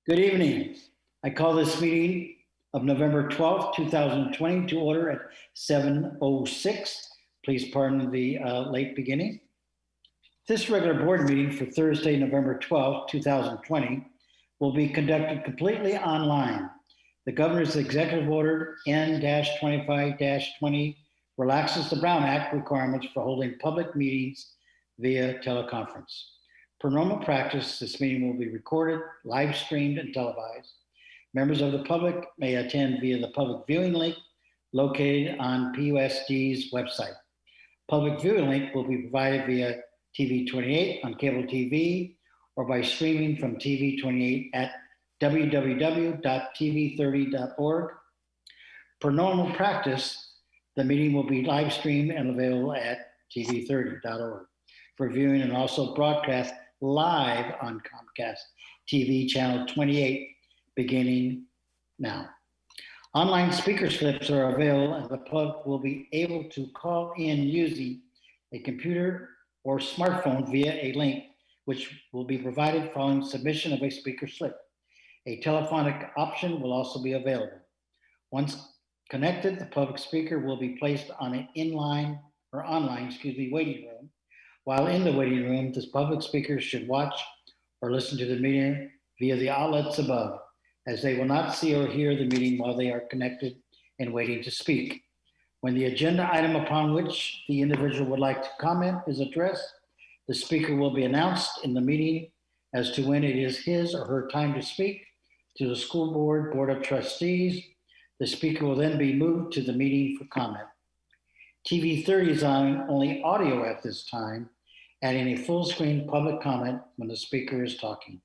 Good evening. I call this meeting of November 12th, 2020 to order at 7:06. Please pardon the late beginning. This regular board meeting for Thursday, November 12th, 2020 will be conducted completely online. The governor's executive order N-25-20 relaxes the Brown Act requirements for holding public meetings via teleconference. Per normal practice, this meeting will be recorded, live streamed, and televised. Members of the public may attend via the public viewing link located on PUSD's website. Public viewing link will be provided via TV 28 on cable TV or by streaming from TV 28 at www.tv30.org. Per normal practice, the meeting will be live streamed and available at tv30.org for viewing and also broadcast live on Comcast TV channel 28 beginning now. Online speaker slips are available and the public will be able to call in using a computer or smartphone via a link which will be provided following submission of a speaker slip. A telephonic option will also be available. Once connected, the public speaker will be placed on an online waiting room. While in the waiting room, the public speakers should watch or listen to the meeting via the outlets above, as they will not see or hear the meeting while they are connected and waiting to speak. When the agenda item upon which the individual would like to comment is addressed, the speaker will be announced in the meeting as to when it is his or her time to speak to the school board of trustees. The speaker will then be moved to the meeting for comment. TV 30 is on only audio at this time, adding a full screen public comment when the speaker is talking.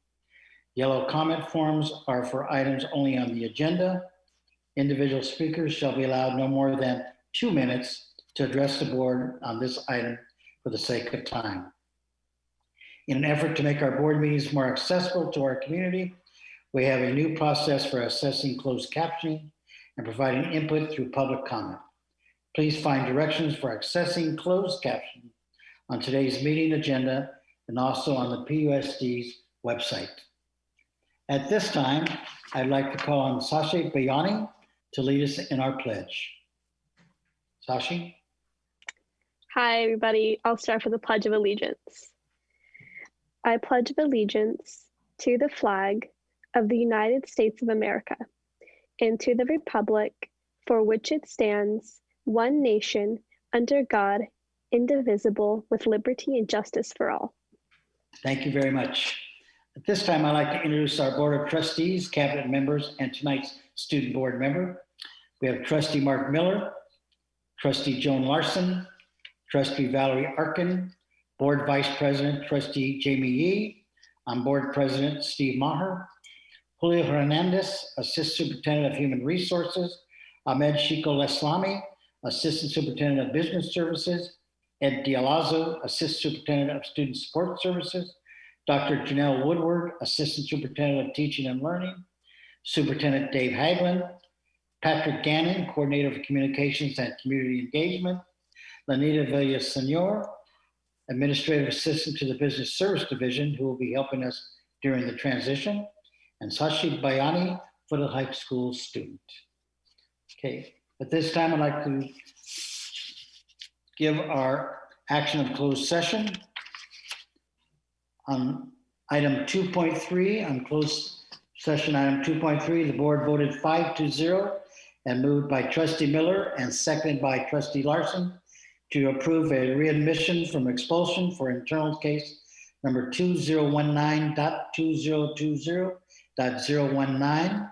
Yellow comment forms are for items only on the agenda. Individual speakers shall be allowed no more than 2 minutes to address the board on this item for the sake of time. In an effort to make our board meetings more accessible to our community, we have a new process for assessing closed captioning and providing input through public comment. Please find directions for accessing closed captioning on today's meeting agenda and also on the PUSD's website. At this time, I'd like to call on Csea Bayani to lead us in our pledge. Sashi? Hi, everybody. I'll start with the Pledge of Allegiance. I pledge allegiance to the flag of the United States of America and to the republic for which it stands, one nation, under God, indivisible, with liberty and justice for all. Thank you very much. At this time, I'd like to introduce our Board of Trustees, cabinet members, and tonight's student board member. We have Trustee Mark Miller, Trustee Joan Larson, Trustee Valerie Arkin, Board Vice President, Trustee Jamie Yee, I'm Board President Steve Maher, Julio Hernandez, Assistant Superintendent of Human Resources, Ahmed Shiko Leslami, Assistant Superintendent of Business Services, Ed Dialazo, Assistant Superintendent of Student Support Services, Dr. Janelle Woodward, Assistant Superintendent of Teaching and Learning, Superintendent Dave Haglund, Patrick Gannon, Coordinator of Communications and Community Engagement, Lanita Villasenor, Administrative Assistant to the Business Service Division, who will be helping us during the transition, and Csea Bayani, Foothill High School student. Okay, at this time, I'd like to give our action of closed session. On item 2.3, on closed session item 2.3, the board voted 5-0 and moved by Trustee Miller and seconded by Trustee Larson to approve a readmission from expulsion for internal case number 2019.2020.019.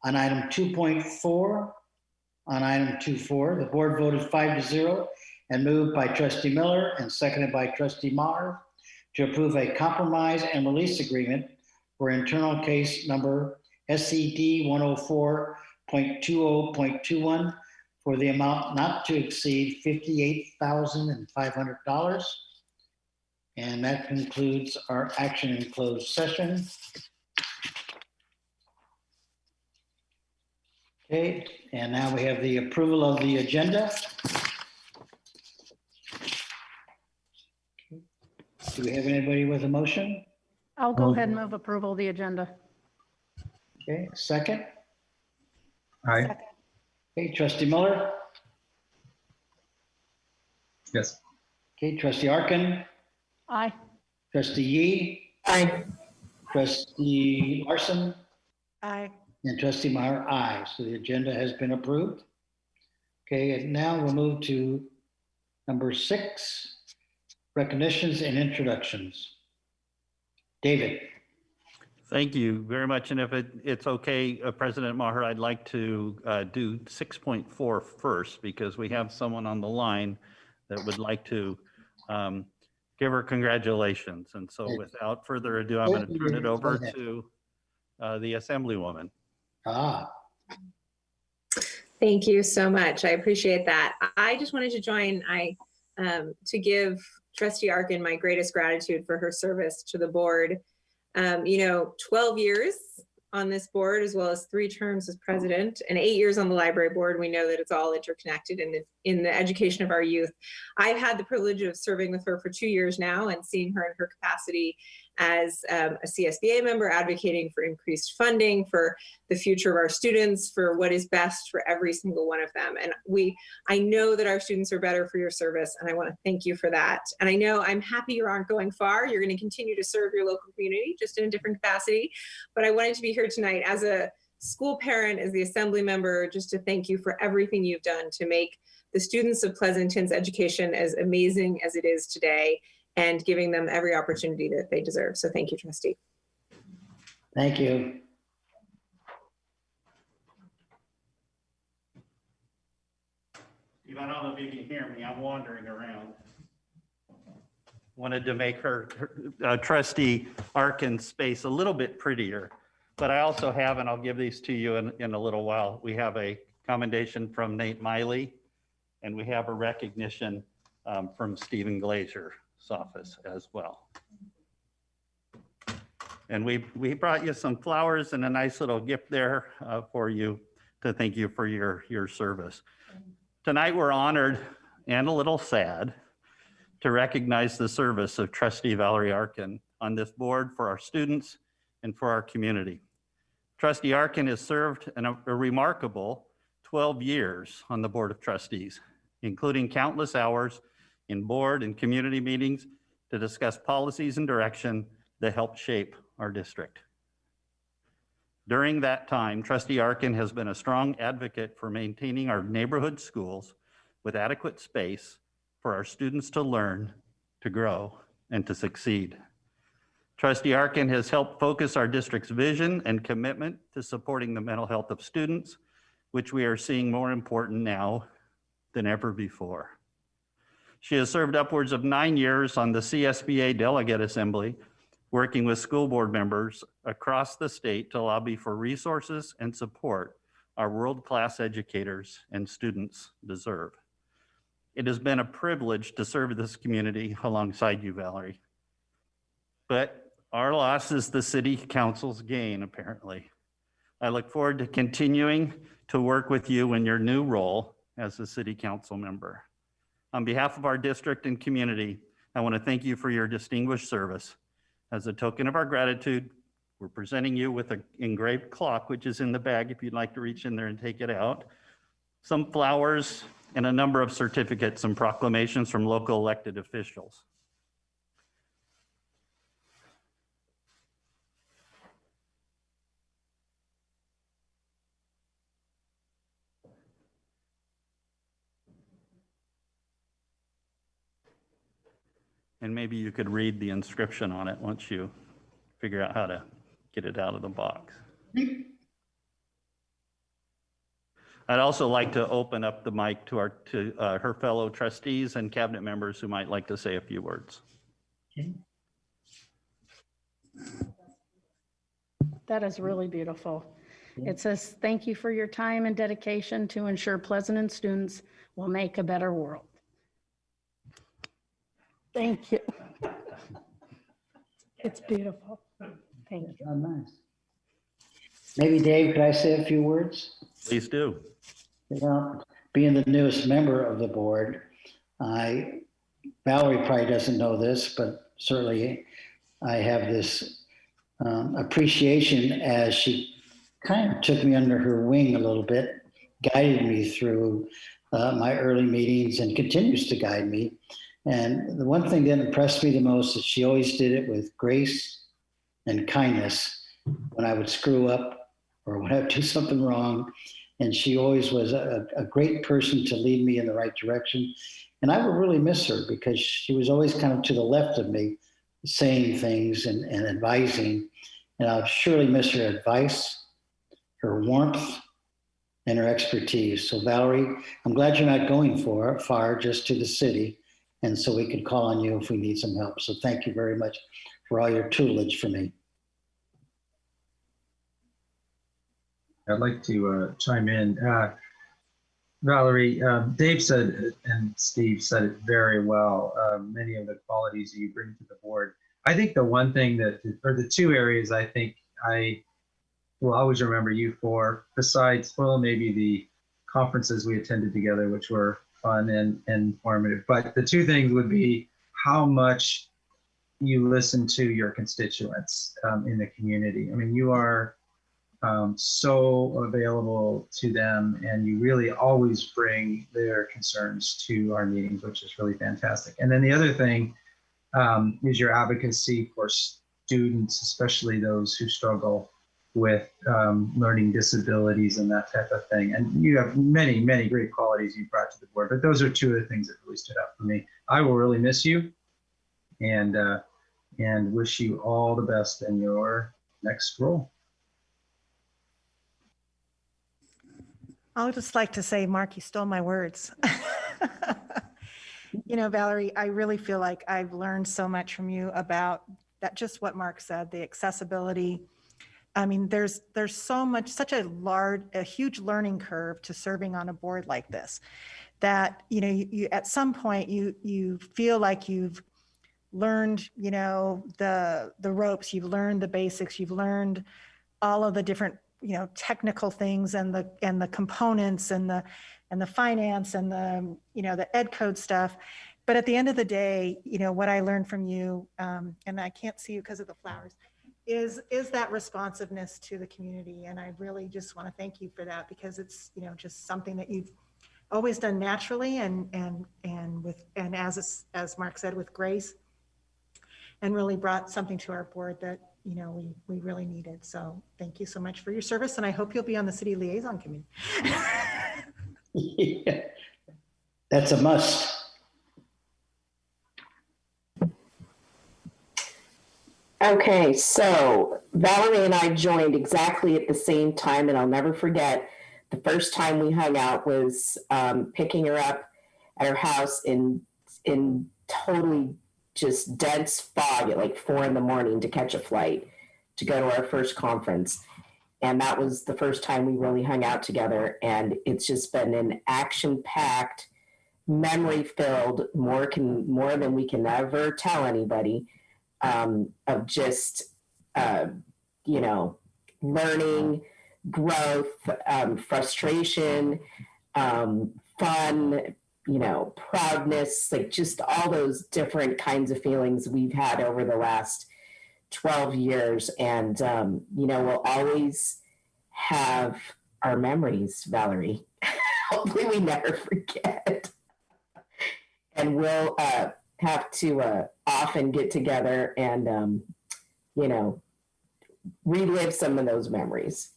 On item 2.4, on item 2.4, the board voted 5-0 and moved by Trustee Miller and seconded by Trustee Maher to approve a compromise and release agreement for internal case number SCD 104.20.21 for the amount not to exceed $58,500. And that concludes our action in closed session. Okay, and now we have the approval of the agenda. Do we have anybody with a motion? I'll go ahead and move approval of the agenda. Okay, second. Aye. Second. Okay, trustee Miller. Yes. Okay, trustee Arkin, Aye. trustee Yee, Aye. trustee Larson, Aye. and trustee Meyer, aye. So the agenda has been approved. Okay, and now we'll move to number 6, recognitions and introductions. David. Thank you very much. And if it's okay, President Maher, I'd like to do 6.4 first because we have someone on the line that would like to give her congratulations. And so without further ado, I'm going to turn it over to the Assemblywoman. Thank you so much. I appreciate that. I just wanted to join to give Trustee Arkin my greatest gratitude for her service to the board. 12 years on this board, as well as 3 terms as president and 8 years on the library board. We know that it's all interconnected in the education of our youth. I've had the privilege of serving with her for 2 years now and seeing her in her capacity as a CSBA member, advocating for increased funding for the future of our students, for what is best for every single one of them. And I know that our students are better for your service, and I want to thank you for that. And I know I'm happy you aren't going far. You're going to continue to serve your local community, just in a different capacity. But I wanted to be here tonight as a school parent, as the assembly member, just to thank you for everything you've done to make the students of Pleasanton's education as amazing as it is today, and giving them every opportunity that they deserve. So thank you, Trustee. Thank you. Steve, I don't know if you can hear me. I'm wandering around. Wanted to make her Trustee Arkin's space a little bit prettier, but I also have, and I'll give these to you in a little while, we have a commendation from Nate Miley, and we have a recognition from Stephen Glazer's office as well. And we brought you some flowers and a nice little gift there for you to thank you for your service. Tonight we're honored and a little sad to recognize the service of Trustee Valerie Arkin on this board for our students and for our community. Trustee Arkin has served a remarkable 12 years on the Board of Trustees, including countless hours in board and community meetings to discuss policies and direction that help shape our district. During that time, Trustee Arkin has been a strong advocate for maintaining our neighborhood schools with adequate space for our students to learn, to grow, and to succeed. Trustee Arkin has helped focus our district's vision and commitment to supporting the mental health of students, which we are seeing more important now than ever before. She has served upwards of 9 years on the CSBA Delegate Assembly, working with school board members across the state to lobby for resources and support our world-class educators and students deserve. It has been a privilege to serve this community alongside you, Valerie. But our loss is the City Council's gain, apparently. I look forward to continuing to work with you in your new role as a City Council member. On behalf of our district and community, I want to thank you for your distinguished service. As a token of our gratitude, we're presenting you with an engraved clock, which is in the bag if you'd like to reach in there and take it out, some flowers, and a number of certificates and proclamations from local elected officials. And maybe you could read the inscription on it once you figure out how to get it out of the box. I'd also like to open up the mic to her fellow trustees and cabinet members who might like to say a few words. Okay. That is really beautiful. It says, thank you for your time and dedication to ensure Pleasanton students will make a better world. Thank you. It's beautiful. Thank you. Oh, nice. Maybe Dave, could I say a few words? Please do. Being the newest member of the board, Valerie probably doesn't know this, but certainly I have this appreciation as she kind of took me under her wing a little bit, guided me through my early meetings and continues to guide me. And the one thing that impressed me the most is she always did it with grace and kindness when I would screw up or when I would do something wrong. And she always was a great person to lead me in the right direction. And I would really miss her because she was always kind of to the left of me, saying things and advising. And I'll surely miss her advice, her warmth, and her expertise. So Valerie, I'm glad you're not going far, just to the city. And so we could call on you if we need some help. So thank you very much for all your tutelage for me. I'd like to chime in. Valerie, Dave said, and Steve said it very well, many of the qualities you bring to the board. I think the one thing that, or the two areas I think I will always remember you for, besides, well, maybe the conferences we attended together, which were fun and informative, but the two things would be how much you listen to your constituents in the community. I mean, you are so available to them, and you really always bring their concerns to our meetings, which is really fantastic. And then the other thing is your advocacy for students, especially those who struggle with learning disabilities and that type of thing. And you have many, many great qualities you brought to the board, but those are two of the things that really stood out for me. I will really miss you and wish you all the best in your next role. I would just like to say, Mark, you stole my words. You know, Valerie, I really feel like I've learned so much from you about that, just what Mark said, the accessibility. I mean, there's so much, such a huge learning curve to serving on a board like this, that, you know, you at some point you feel like you've learned, you know, the ropes, you've learned the basics, you've learned all of the different, you know, technical things and the components and the finance and the, you know, the ed code stuff. But at the end of the day, you know, what I learned from you, and I can't see you because of the flowers, is that responsiveness to the community. And I really just want to thank you for that, because it's, you know, just something that you've always done naturally and as Mark said, with grace, and really brought something to our board that, you know, we really needed. So thank you so much for your service, and I hope you'll be on the city liaison committee. Yeah, that's a must. Okay, so Valerie and I joined exactly at the same time, and I'll never forget the first time we hung out was picking her up at her house in totally just dense fog at like 4 a.m. to catch a flight to go to our first conference. And that was the first time we really hung out together. And it's just been an action-packed, memory-filled, more than we can ever tell anybody, of just, you know, learning, growth, frustration, fun, you know, proudness, like just all those different kinds of feelings we've had over the last 12 years. And, you know, we'll always have our memories, Valerie. Hopefully we never forget. And we'll have to often get together and, you know, relive some of those memories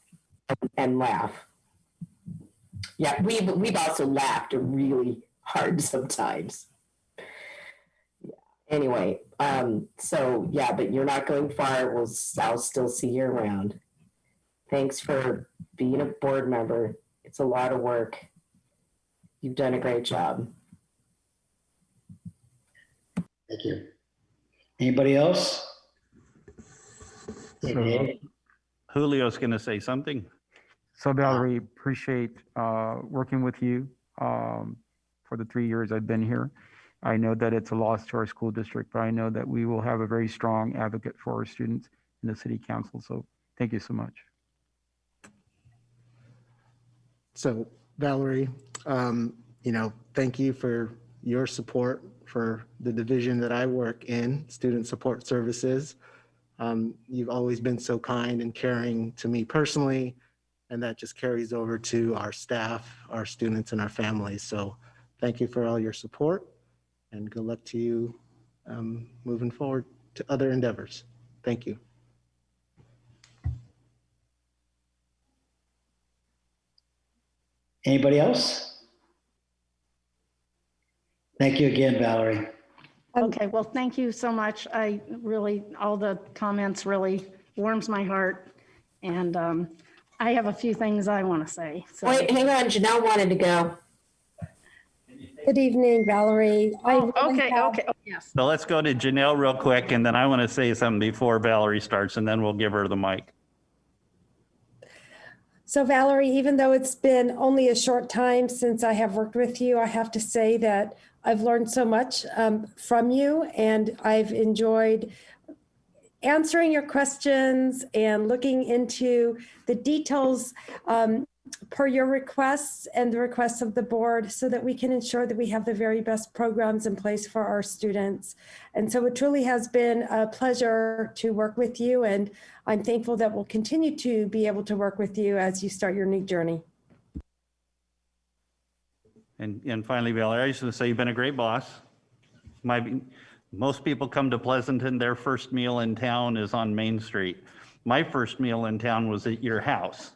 and laugh. Yeah, we've also laughed really hard sometimes. Yeah. Anyway, so yeah, but you're not going far. I'll still see you around. Thanks for being a board member. It's a lot of work. You've done a great job. Thank you. Anybody else? So, Julio's going to say something. So Valerie, appreciate working with you for the 3 years I've been here. I know that it's a loss to our school district, but I know that we will have a very strong advocate for our students in the city council. So thank you so much. So Valerie, you know, thank you for your support for the division that I work in, Student Support Services. You've always been so kind and caring to me personally, and that just carries over to our staff, our students, and our families. So thank you for all your support, and good luck to you moving forward to other endeavors. Thank you. Anybody else? Thank you again, Valerie. Okay, well, thank you so much. I really, all the comments really warms my heart. And I have a few things I want to say. So. Wait, hang on, Janelle wanted to go. Good evening, Valerie. Okay. Oh, yes. So let's go to Janelle real quick, and then I want to say something before Valerie starts, and then we'll give her the mic. So Valerie, even though it's been only a short time since I have worked with you, I have to say that I've learned so much from you, and I've enjoyed answering your questions and looking into the details per your requests and the requests of the board, so that we can ensure that we have the very best programs in place for our students. And so it truly has been a pleasure to work with you, and I'm thankful that we'll continue to be able to work with you as you start your new journey. And finally, Valerie, I used to say you've been a great boss. Most people come to Pleasanton, their first meal in town is on Main Street. My first meal in town was at your house,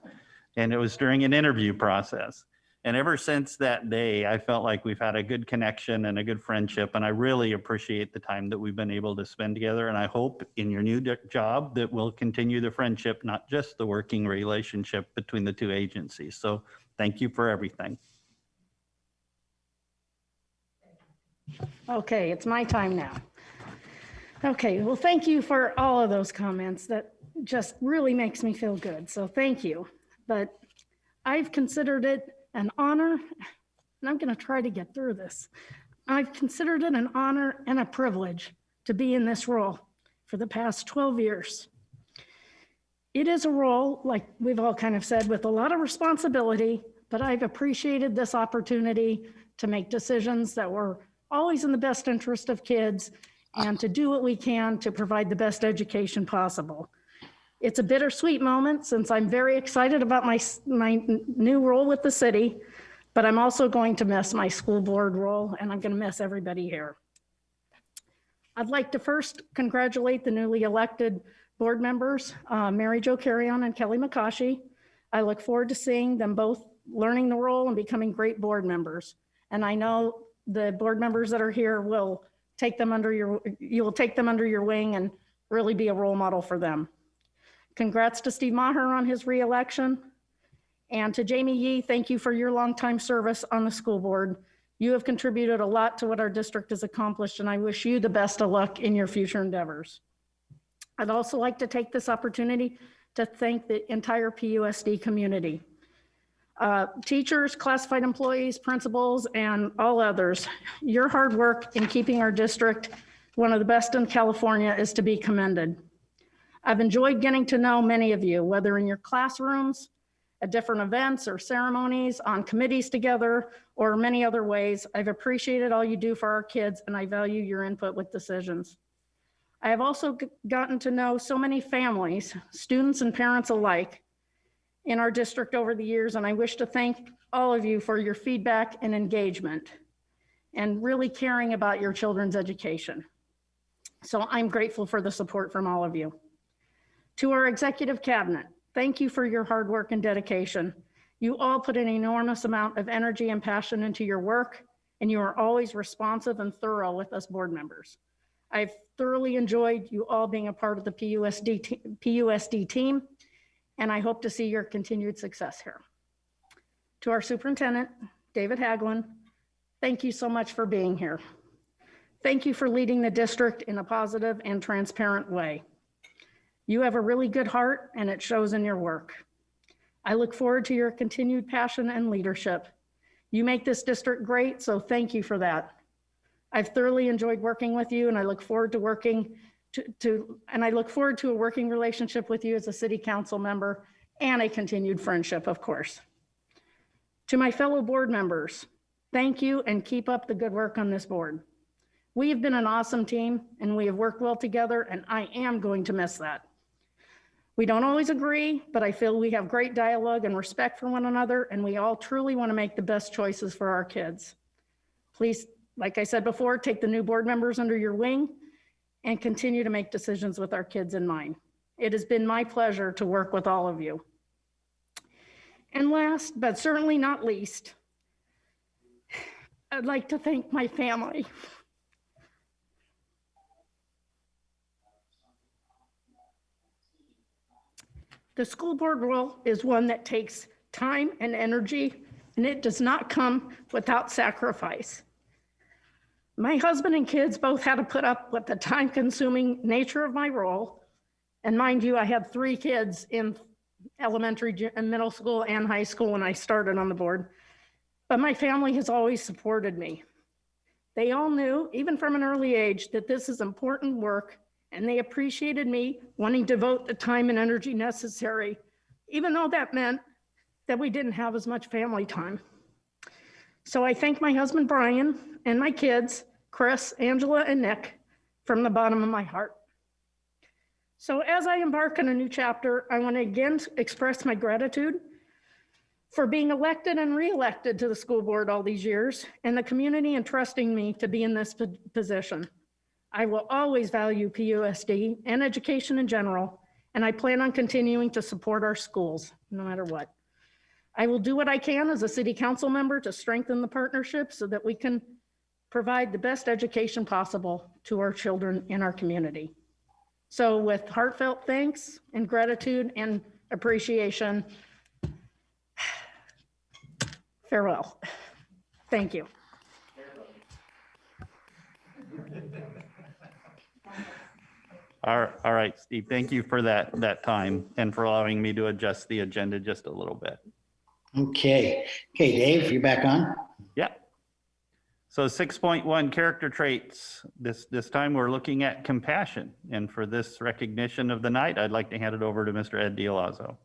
and it was during an interview process. And ever since that day, I felt like we've had a good connection and a good friendship, and I really appreciate the time that we've been able to spend together. And I hope in your new job that we'll continue the friendship, not just the working relationship between the two agencies. So thank you for everything. Okay, it's my time now. Okay, well, thank you for all of those comments. That just really makes me feel good. So thank you. But I've considered it an honor, and I'm going to try to get through this. I've considered it an honor and a privilege to be in this role for the past 12 years. It is a role, like we've all kind of said, with a lot of responsibility, but I've appreciated this opportunity to make decisions that were always in the best interest of kids and to do what we can to provide the best education possible. It's a bittersweet moment since I'm very excited about my new role with the city, but I'm also going to miss my school board role, and I'm going to miss everybody here. I'd like to first congratulate the newly elected board members, Mary Jo Carrion and Kelly McCaughey. I look forward to seeing them both learning the role and becoming great board members. And I know the board members that are here will take them under your wing and really be a role model for them. Congrats to Steve Maher on his reelection. And to Jamie Yee, thank you for your longtime service on the school board. You have contributed a lot to what our district has accomplished, and I wish you the best of luck in your future endeavors. I'd also like to take this opportunity to thank the entire PUSD community. Teachers, classified employees, principals, and all others, your hard work in keeping our district one of the best in California is to be commended. I've enjoyed getting to know many of you, whether in your classrooms, at different events or ceremonies, on committees together, or many other ways. I've appreciated all you do for our kids, and I value your input with decisions. I have also gotten to know so many families, students and parents alike, in our district over the years, and I wish to thank all of you for your feedback and engagement and really caring about your children's education. So I'm grateful for the support from all of you. To our executive cabinet, thank you for your hard work and dedication. You all put an enormous amount of energy and passion into your work, and you are always responsive and thorough with us board members. I've thoroughly enjoyed you all being a part of the PUSD team, and I hope to see your continued success here. To our superintendent, David Haglund, thank you so much for being here. Thank you for leading the district in a positive and transparent way. You have a really good heart, and it shows in your work. I look forward to your continued passion and leadership. You make this district great, so thank you for that. I've thoroughly enjoyed working with you, and I look forward to a working relationship with you as a city council member and a continued friendship, of course. To my fellow board members, thank you and keep up the good work on this board. We have been an awesome team and we have worked well together, and I am going to miss that. We don't always agree, but I feel we have great dialogue and respect for one another, and we all truly want to make the best choices for our kids. Please, like I said before, take the new board members under your wing and continue to make decisions with our kids in mind. It has been my pleasure to work with all of you. And last, but certainly not least, I'd like to thank my family. The school board role is one that takes time and energy, and it does not come without sacrifice. My husband and kids both had to put up with the time-consuming nature of my role. And mind you, I had 3 kids in elementary and middle school and high school when I started on the board. But my family has always supported me. They all knew, even from an early age, that this is important work, and they appreciated me wanting to devote the time and energy necessary, even though that meant that we didn't have as much family time. So I thank my husband, Brian, and my kids, Chris, Angela, and Nick, from the bottom of my heart. So as I embark on a new chapter, I want to again express my gratitude for being elected and re-elected to the school board all these years, and the community entrusting me to be in this position. I will always value PUSD and education in general, and I plan on continuing to support our schools, no matter what. I will do what I can as a city council member to strengthen the partnership so that we can provide the best education possible to our children in our community. So with heartfelt thanks and gratitude and appreciation, farewell. Thank you. All right, Steve, thank you for that time and for allowing me to adjust the agenda just a little bit. Okay, Dave, you back on? Yeah. So 6.1 character traits. This time we're looking at compassion. And for this recognition of the night, I'd like to hand it over to Mr. Ed Dialazzo.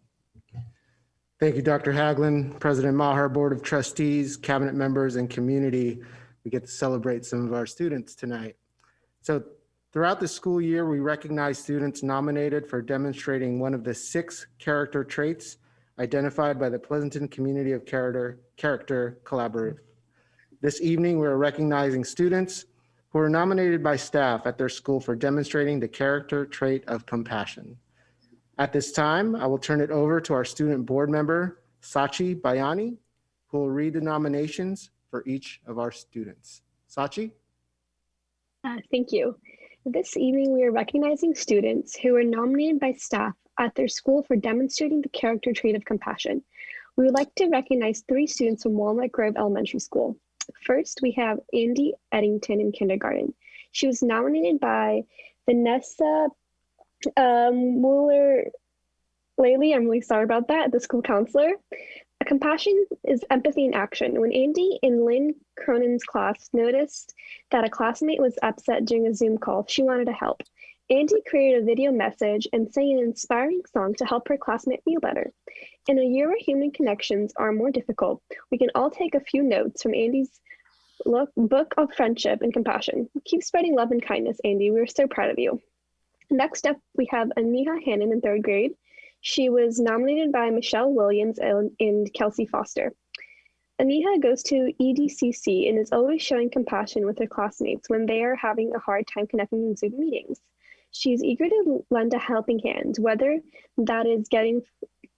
Thank you, Dr. Haglund, President Maher, Board of Trustees, cabinet members, and community. We get to celebrate some of our students tonight. So throughout the school year, we recognize students nominated for demonstrating one of the 6 character traits identified by the Pleasanton Community of Character Collaborative. This evening, we are recognizing students who are nominated by staff at their school for demonstrating the character trait of compassion. At this time, I will turn it over to our student board member, Sachi Bayani, who will read the nominations for each of our students. Sachi? Thank you. This evening, we are recognizing students who are nominated by staff at their school for demonstrating the character trait of compassion. We would like to recognize 3 students from Walnut Grove Elementary School. First, we have Andy Eddington in kindergarten. She was nominated by Vanessa Mueller-Laley, I'm really sorry about that, the school counselor. Compassion is empathy in action. When Andy in Lynn Cronin's class noticed that a classmate was upset during a Zoom call, she wanted to help. Andy created a video message and sang an inspiring song to help her classmate feel better. In a year where human connections are more difficult, we can all take a few notes from Andy's book of friendship and compassion. Keep spreading love and kindness, Andy. We're so proud of you. Next up, we have Aniha Hannan in 3rd grade. She was nominated by Michelle Williams and Kelsey Foster. Aniha goes to EDCC and is always showing compassion with her classmates when they are having a hard time connecting in Zoom meetings. She's eager to lend a helping hand, whether that is getting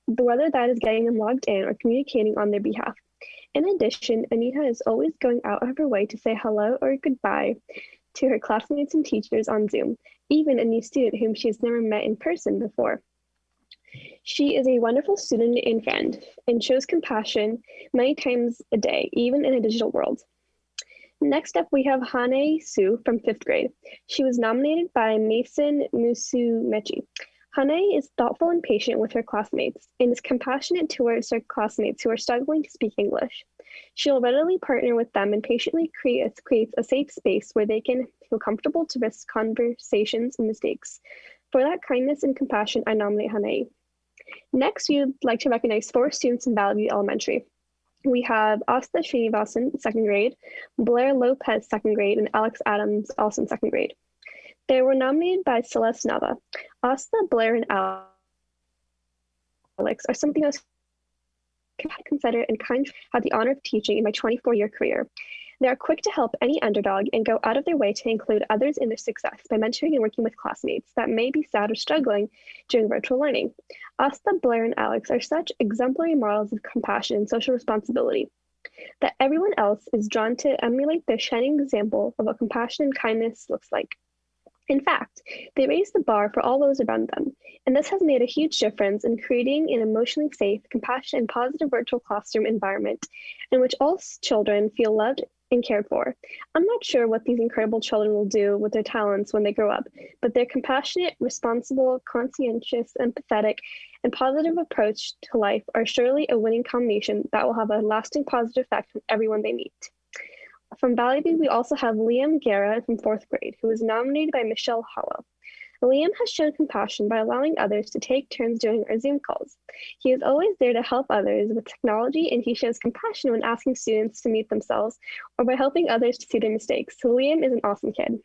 them logged in or communicating on their behalf. In addition, Aniha is always going out of her way to say hello or goodbye to her classmates and teachers on Zoom, even a new student whom she has never met in person before. She is a wonderful student and friend and shows compassion many times a day, even in a digital world. Next up, we have Hane Su from 5th grade. She was nominated by Mason Musumechi. Hane is thoughtful and patient with her classmates and is compassionate towards her classmates who are struggling to speak English. She'll readily partner with them and patiently creates a safe space where they can feel comfortable to risk conversations and mistakes. For that kindness and compassion, I nominate Hane. Next, we would like to recognize 4 students in Valley View Elementary. We have Asta Srinivasan, 2nd grade, Blair Lopez, 2nd grade, and Alex Adams, also in 2nd grade. They were nominated by Celeste Nava. Asta, Blair, and Alex Alex are some of the most considerate and kind had the honor of teaching in my 24-year career. They are quick to help any underdog and go out of their way to include others in their success by mentoring and working with classmates that may be sad or struggling during virtual learning. Asta, Blair, and Alex are such exemplary models of compassion and social responsibility that everyone else is drawn to emulate their shining example of what compassion and kindness looks like. In fact, they raise the bar for all those around them, and this has made a huge difference in creating an emotionally safe, compassionate, and positive virtual classroom environment in which all children feel loved and cared for. I'm not sure what these incredible children will do with their talents when they grow up, but their compassionate, responsible, conscientious, empathetic, and positive approach to life are surely a winning combination that will have a lasting positive effect on everyone they meet. From Valley View, we also have Liam Guerra from 4th grade, who was nominated by Michelle Howell. Liam has shown compassion by allowing others to take turns doing our Zoom calls. He is always there to help others with technology, and he shows compassion when asking students to mute themselves or by helping others to see their mistakes. So Liam is an awesome kid.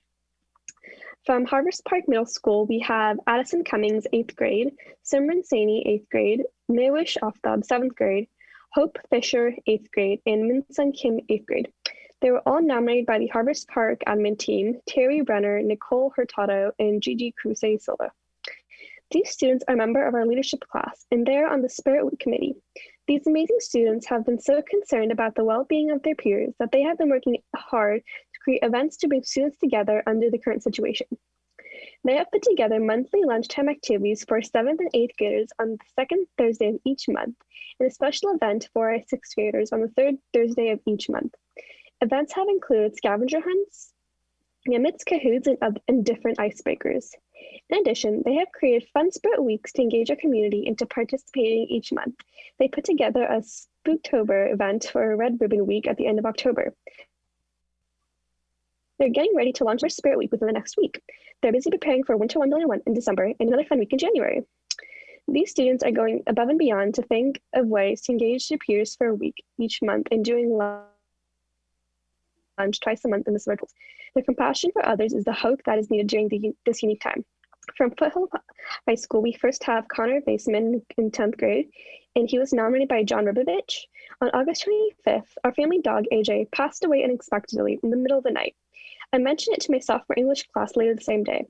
From Harvest Park Middle School, we have Addison Cummings, 8th grade, Simran Saini, 8th grade, Mewish Aftab, 7th grade, Hope Fisher, 8th grade, and Minsun Kim, 8th grade. They were all nominated by the Harvest Park admin team, Terry Brenner, Nicole Hurtado, and Gigi Cruz Silva. These students are a member of our leadership class, and they're on the Spirit Week committee. These amazing students have been so concerned about the well-being of their peers that they have been working hard to create events to bring students together under the current situation. They have put together monthly lunchtime activities for 7th and 8th graders on the second Thursday of each month, and a special event for our 6th graders on the third Thursday of each month. Events have included scavenger hunts, Nimitz Cahoots, and different icebreakers. In addition, they have created fun Spirit Weeks to engage our community into participating each month. They put together a Spooktober event for a Red Ribbon Week at the end of October. They're getting ready to launch their Spirit Week within the next week. They're busy preparing for Winter Wonderland 1 in December and another fun week in January. These students are going above and beyond to think of ways to engage their peers for a week each month and doing lunch twice a month in the circles. Their compassion for others is the hope that is needed during this unique time. From Foothill High School, we first have Connor Baseman in 10th grade, and he was nominated by John Ribovich. On August 25th, our family dog, AJ, passed away unexpectedly in the middle of the night. I mentioned it to my sophomore English class later the same day.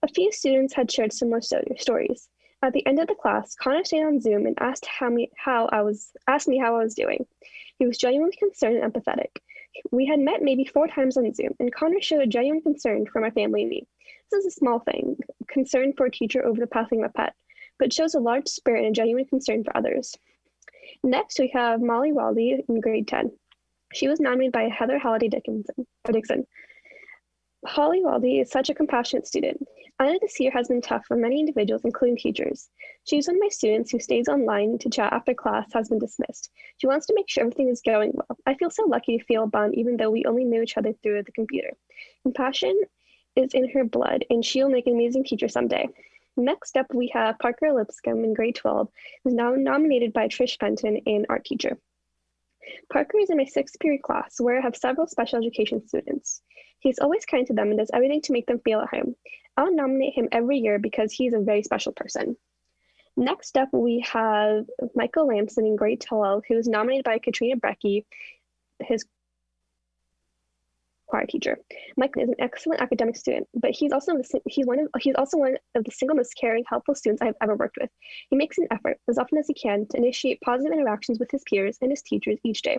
A few students had shared similar stories. At the end of the class, Connor stayed on Zoom and asked me how I was doing. He was genuinely concerned and empathetic. We had met maybe 4 times on Zoom, and Connor showed a genuine concern for my family and me. This is a small thing, concern for a teacher over the passing of a pet, but shows a large spirit and a genuine concern for others. Next, we have Molly Waldy in grade 10. She was nominated by Heather Halliday Dixon. Holly Waldy is such a compassionate student. I know this year has been tough for many individuals, including teachers. She's one of my students who stays online to chat after class has been dismissed. She wants to make sure everything is going well. I feel so lucky to feel a bond even though we only knew each other through the computer. Compassion is in her blood, and she'll make an amazing teacher someday. Next up, we have Parker Lipscomb in grade 12, who's now nominated by Trish Fenton, an art teacher. Parker is in my 6th period class, where I have several special education students. He's always kind to them and does everything to make them feel at home. I'll nominate him every year because he's a very special person. Next up, we have Michael Lamson in grade 12, who was nominated by Katrina Brecky, his choir teacher. Michael is an excellent academic student, but he's also one of the single most caring, helpful students I've ever worked with. He makes an effort, as often as he can, to initiate positive interactions with his peers and his teachers each day.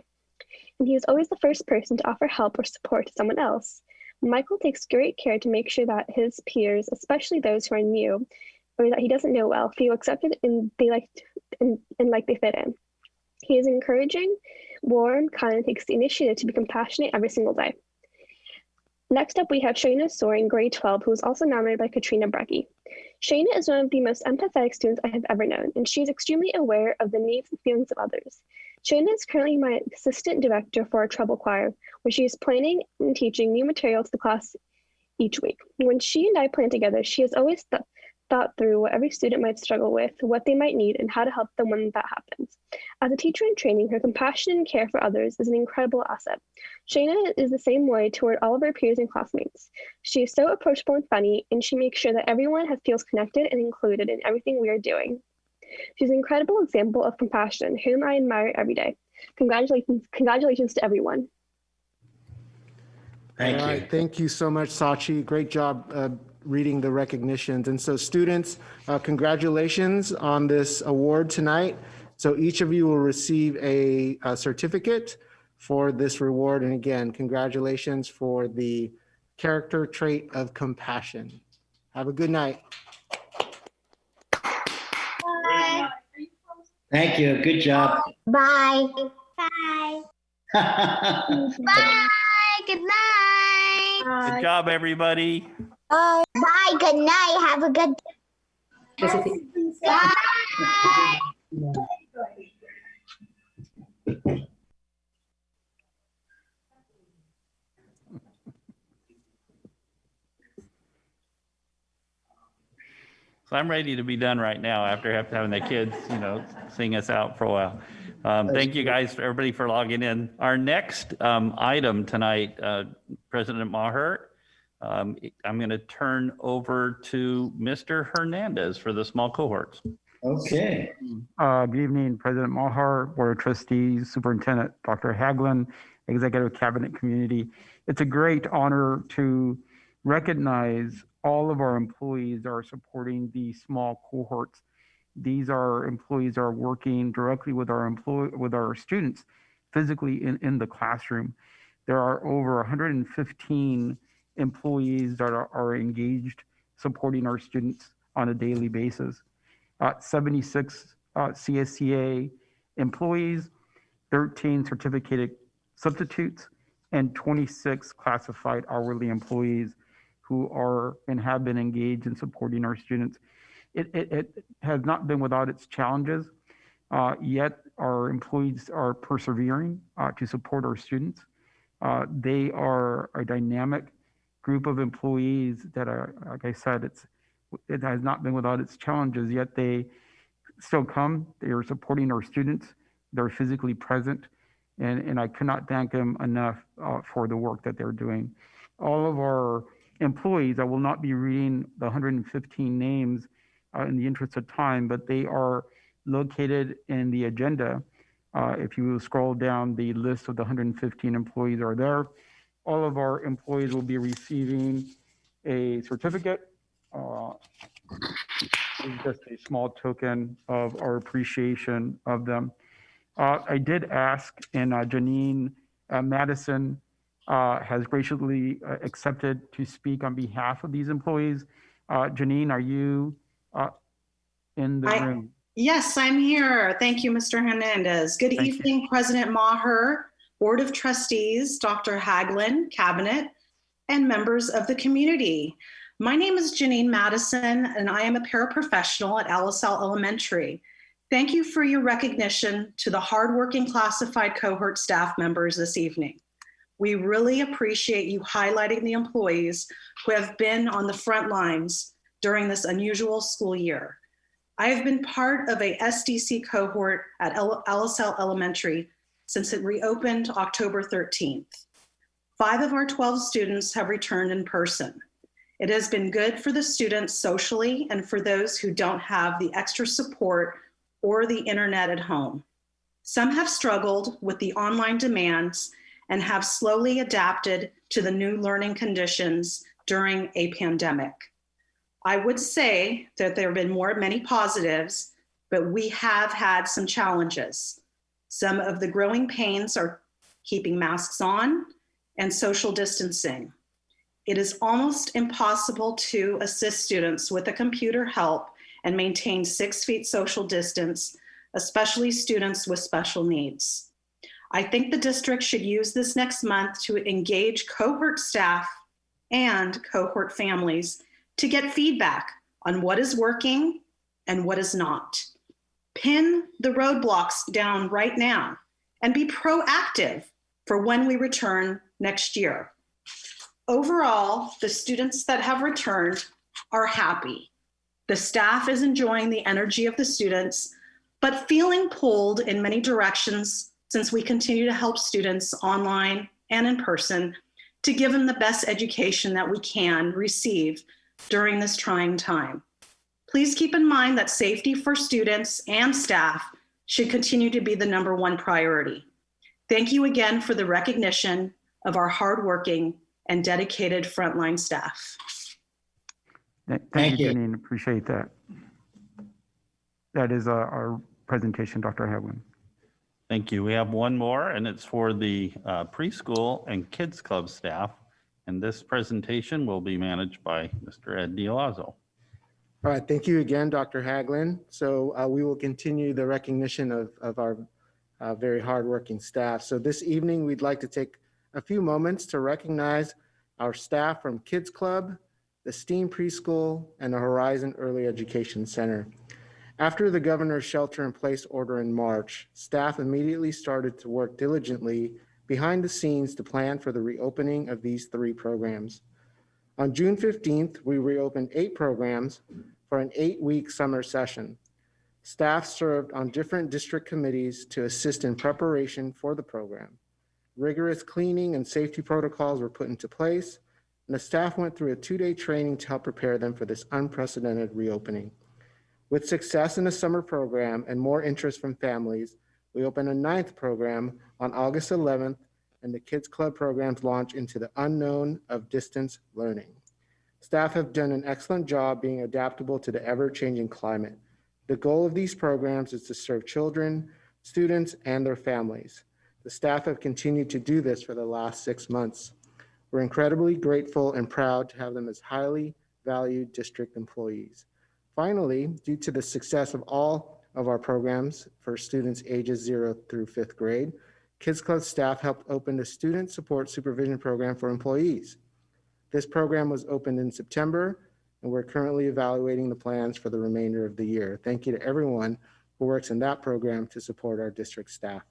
And he is always the first person to offer help or support to someone else. Michael takes great care to make sure that his peers, especially those who are new or that he doesn't know well, feel accepted and like they fit in. He is encouraging, warm, kind, and takes the initiative to be compassionate every single day. Next up, we have Shayna Soar in grade 12, who was also nominated by Katrina Brecky. Shayna is one of the most empathetic students I have ever known, and she is extremely aware of the needs and feelings of others. Shayna is currently my assistant director for our treble choir, where she is planning and teaching new material to the class each week. When she and I plan together, she has always thought through what every student might struggle with, what they might need, and how to help them when that happens. As a teacher in training, her compassion and care for others is an incredible asset. Shayna is the same way toward all of her peers and classmates. She is so approachable and funny, and she makes sure that everyone feels connected and included in everything we are doing. She's an incredible example of compassion, whom I admire every day. Congratulations to everyone. Thank All you. right, thank you so much, Sachi. Great job reading the recognitions. And so students, congratulations on this award tonight. So each of you will receive a certificate for this reward. And again, congratulations for the character trait of compassion. Have a good night. Bye. Thank you. Good job. Bye. Bye. Bye. Good night. Good job, everybody. Bye. Bye. Good night. Have a good Bye. So I'm ready to be done right now after having the kids, sing us out for a while. Thank you guys, everybody, for logging in. Our next item tonight, President Maher, I'm going to turn over to Mr. Hernandez for the small cohorts. Okay. Good evening, President Maher, Board of Trustees, Superintendent Dr. Haglin, Executive Cabinet Community. It's a great honor to recognize all of our employees that are supporting the small cohorts. These are employees that are working directly with our students physically in the classroom. There are over 115 employees that are engaged supporting our students on a daily basis. 76 Csea employees, 13 certificated substitutes, and 26 classified hourly employees who are and have been engaged in supporting our students. It has not been without its challenges, yet our employees are persevering to support our students. They are a dynamic group of employees that are, like I said, it has not been without its challenges, yet they still come. They are supporting our students. They're physically present, and I cannot thank them enough for the work that they're doing. All of our employees, I will not be reading the 115 names in the interest of time, but they are located in the agenda. If you scroll down, the list of the 115 employees are there. All of our employees will be receiving a certificate. It's just a small token of our appreciation of them. I did ask, and Janine Madison has graciously accepted to speak on behalf of these employees. Janine, are you in the room? Yes, I'm here. Thank you, Mr. Hernandez. Good evening, President Maher, Board of Trustees, Dr. Haglin, Cabinet, and members of the community. My name is Janine Madison, and I am a paraprofessional at LSL Elementary. Thank you for your recognition to the hardworking classified cohort staff members this evening. We really appreciate you highlighting the employees who have been on the front lines during this unusual school year. I have been part of a SDC cohort at LSL Elementary since it reopened October 13th. 5 of our 12 students have returned in person. It has been good for the students socially and for those who don't have the extra support or the internet at home. Some have struggled with the online demands and have slowly adapted to the new learning conditions during a pandemic. I would say that there have been many positives, but we have had some challenges. Some of the growing pains are keeping masks on and social distancing. It is almost impossible to assist students with a computer help and maintain 6 feet social distance, especially students with special needs. I think the district should use this next month to engage cohort staff and cohort families to get feedback on what is working and what is not. Pin the roadblocks down right now and be proactive for when we return next year. Overall, the students that have returned are happy. The staff is enjoying the energy of the students, but feeling pulled in many directions since we continue to help students online and in person to give them the best education that we can receive during this trying time. Please keep in mind that safety for students and staff should continue to be the #1 priority. Thank you again for the recognition of our hardworking and dedicated frontline staff. Thank you, Janine. Appreciate that. That is our presentation, Dr. Haglin. Thank you. We have one more, and it's for the preschool and kids club staff. And this presentation will be managed by Mr. Ed Dialazzo. All right, thank you again, Dr. Haglin. So we will continue the recognition of our very hardworking staff. So this evening, we'd like to take a few moments to recognize our staff from Kids Club, the STEAM Preschool, and the Horizon Early Education Center. After the governor's shelter-in-place order in March, staff immediately started to work diligently behind the scenes to plan for the reopening of these 3 programs. On June 15th, we reopened 8 programs for an 8-week summer session. Staff served on different district committees to assist in preparation for the program. Rigorous cleaning and safety protocols were put into place, and the staff went through a 2-day training to help prepare them for this unprecedented reopening. With success in the summer program and more interest from families, we opened a 9th program on August 11th, and the Kids Club programs launch into the unknown of distance learning. Staff have done an excellent job being adaptable to the ever-changing climate. The goal of these programs is to serve children, students, and their families. The staff have continued to do this for the last 6 months. We're incredibly grateful and proud to have them as highly valued district employees. Finally, due to the success of all of our programs for students ages 0 through 5th grade, Kids Club staff helped open the Student Support Supervision Program for employees. This program was opened in September, and we're currently evaluating the plans for the remainder of the year. Thank you to everyone who works in that program to support our district staff.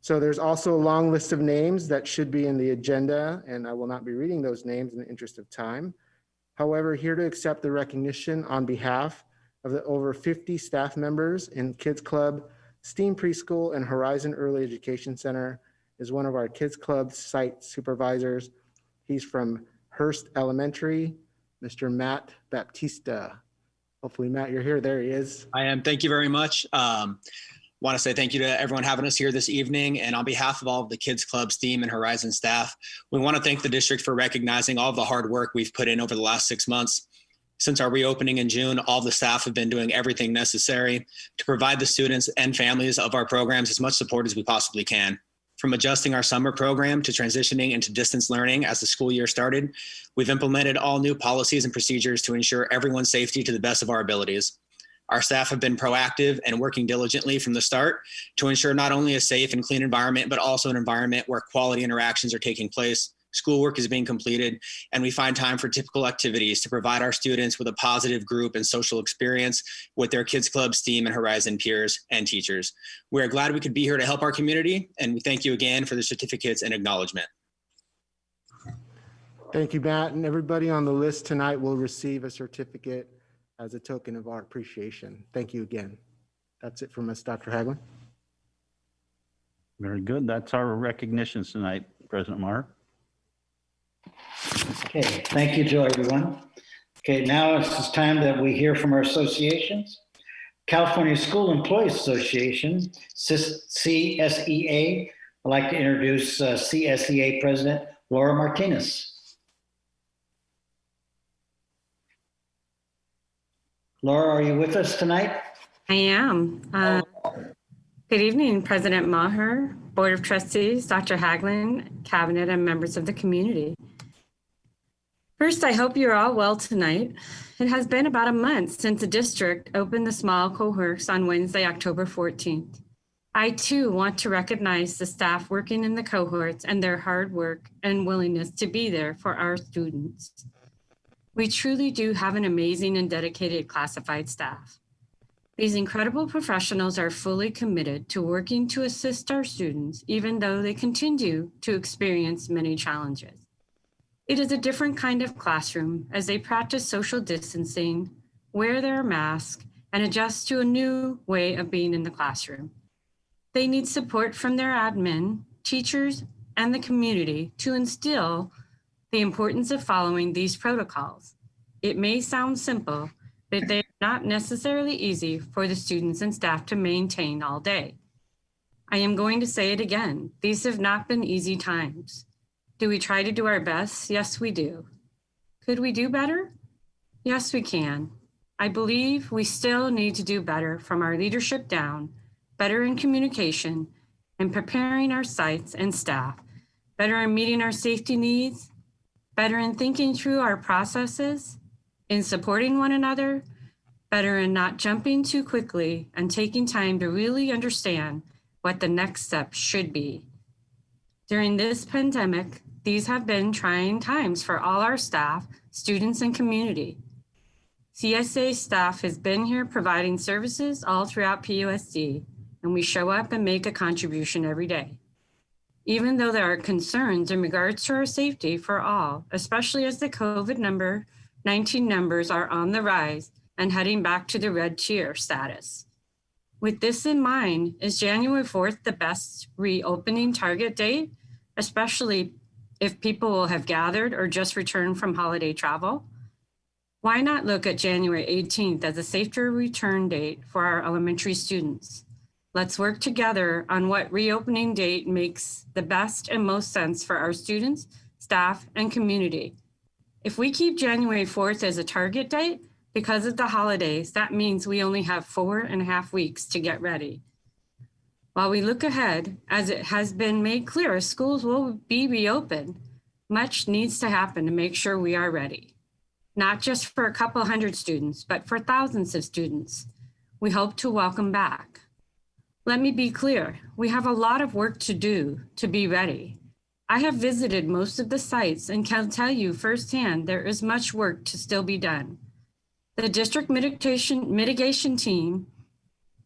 So there's also a long list of names that should be in the agenda, and I will not be reading those names in the interest of time. However, here to accept the recognition on behalf of the over 50 staff members in Kids Club, STEAM Preschool, and Horizon Early Education Center is one of our Kids Club site supervisors. He's from Hearst Elementary, Mr. Matt Baptista. Hopefully, Matt, you're here. There he is. I am. Thank you very much. Want to say thank you to everyone having us here this evening. And on behalf of all of the Kids Club, STEAM, and Horizon staff, we want to thank the district for recognizing all of the hard work we've put in over the last 6 months. Since our reopening in June, all the staff have been doing everything necessary to provide the students and families of our programs as much support as we possibly can. From adjusting our summer program to transitioning into distance learning as the school year started, we've implemented all new policies and procedures to ensure everyone's safety to the best of our abilities. Our staff have been proactive and working diligently from the start to ensure not only a safe and clean environment, but also an environment where quality interactions are taking place, schoolwork is being completed, and we find time for typical activities to provide our students with a positive group and social experience with their Kids Club, STEAM, and Horizon peers and teachers. We're glad we could be here to help our community, and we thank you again for the certificates and acknowledgement. Thank you, Matt. And everybody on the list tonight will receive a certificate as a token of our appreciation. Thank you again. That's it from us, Dr. Haglin. Very good. That's our recognitions tonight, President Maher. Okay, thank you to everyone. Okay, now it's time that we hear from our associations. California School Employees Association, CSEA. I'd like to introduce CSEA President Laura Martinez. Laura, are you with us tonight? I am. Good evening, President Maher, Board of Trustees, Dr. Haglin, Cabinet, and members of the community. First, I hope you're all well tonight. It has been about a month since the district opened the small cohorts on Wednesday, October 14th. I too want to recognize the staff working in the cohorts and their hard work and willingness to be there for our students. We truly do have an amazing and dedicated classified staff. These incredible professionals are fully committed to working to assist our students, even though they continue to experience many challenges. It is a different kind of classroom as they practice social distancing, wear their mask, and adjust to a new way of being in the classroom. They need support from their admin, teachers, and the community to instill the importance of following these protocols. It may sound simple, but they're not necessarily easy for the students and staff to maintain all day. I am going to say it again. These have not been easy times. Do we try to do our best? Yes, we do. Could we do better? Yes, we can. I believe we still need to do better from our leadership down, better in communication and preparing our sites and staff, better in meeting our safety needs, better in thinking through our processes, in supporting one another, better in not jumping too quickly and taking time to really understand what the next step should be. During this pandemic, these have been trying times for all our staff, students, and community. Csea staff has been here providing services all throughout PUSD, and we show up and make a contribution every day. Even though there are concerns in regards to our safety for all, especially as the COVID-19 numbers are on the rise and heading back to the red tier status. With this in mind, is January 4th the best reopening target date, especially if people will have gathered or just returned from holiday travel? Why not look at January 18th as a safer return date for our elementary students? Let's work together on what reopening date makes the best and most sense for our students, staff, and community. If we keep January 4th as a target date, because of the holidays, that means we only have 4.5 weeks to get ready. While we look ahead, as it has been made clear, schools will be reopened. Much needs to happen to make sure we are ready. Not just for a couple hundred students, but for thousands of students we hope to welcome back. Let me be clear, we have a lot of work to do to be ready. I have visited most of the sites and can tell you firsthand there is much work to still be done. The district mitigation team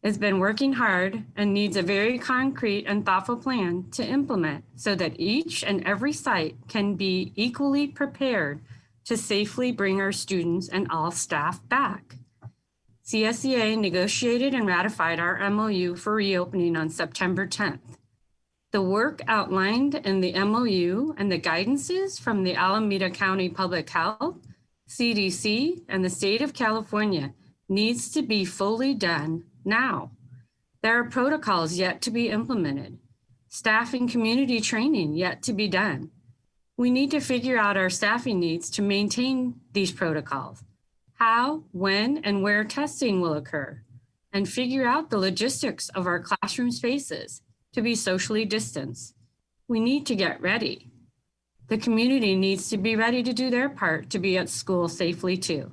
has been working hard and needs a very concrete and thoughtful plan to implement so that each and every site can be equally prepared to safely bring our students and all staff back. Csea negotiated and ratified our MOU for reopening on September 10th. The work outlined in the MOU and the guidances from the Alameda County Public Health, CDC, and the state of California needs to be fully done now. There are protocols yet to be implemented, staff and community training yet to be done. We need to figure out our staffing needs to maintain these protocols, how, when, and where testing will occur, and figure out the logistics of our classroom spaces to be socially distanced. We need to get ready. The community needs to be ready to do their part to be at school safely too.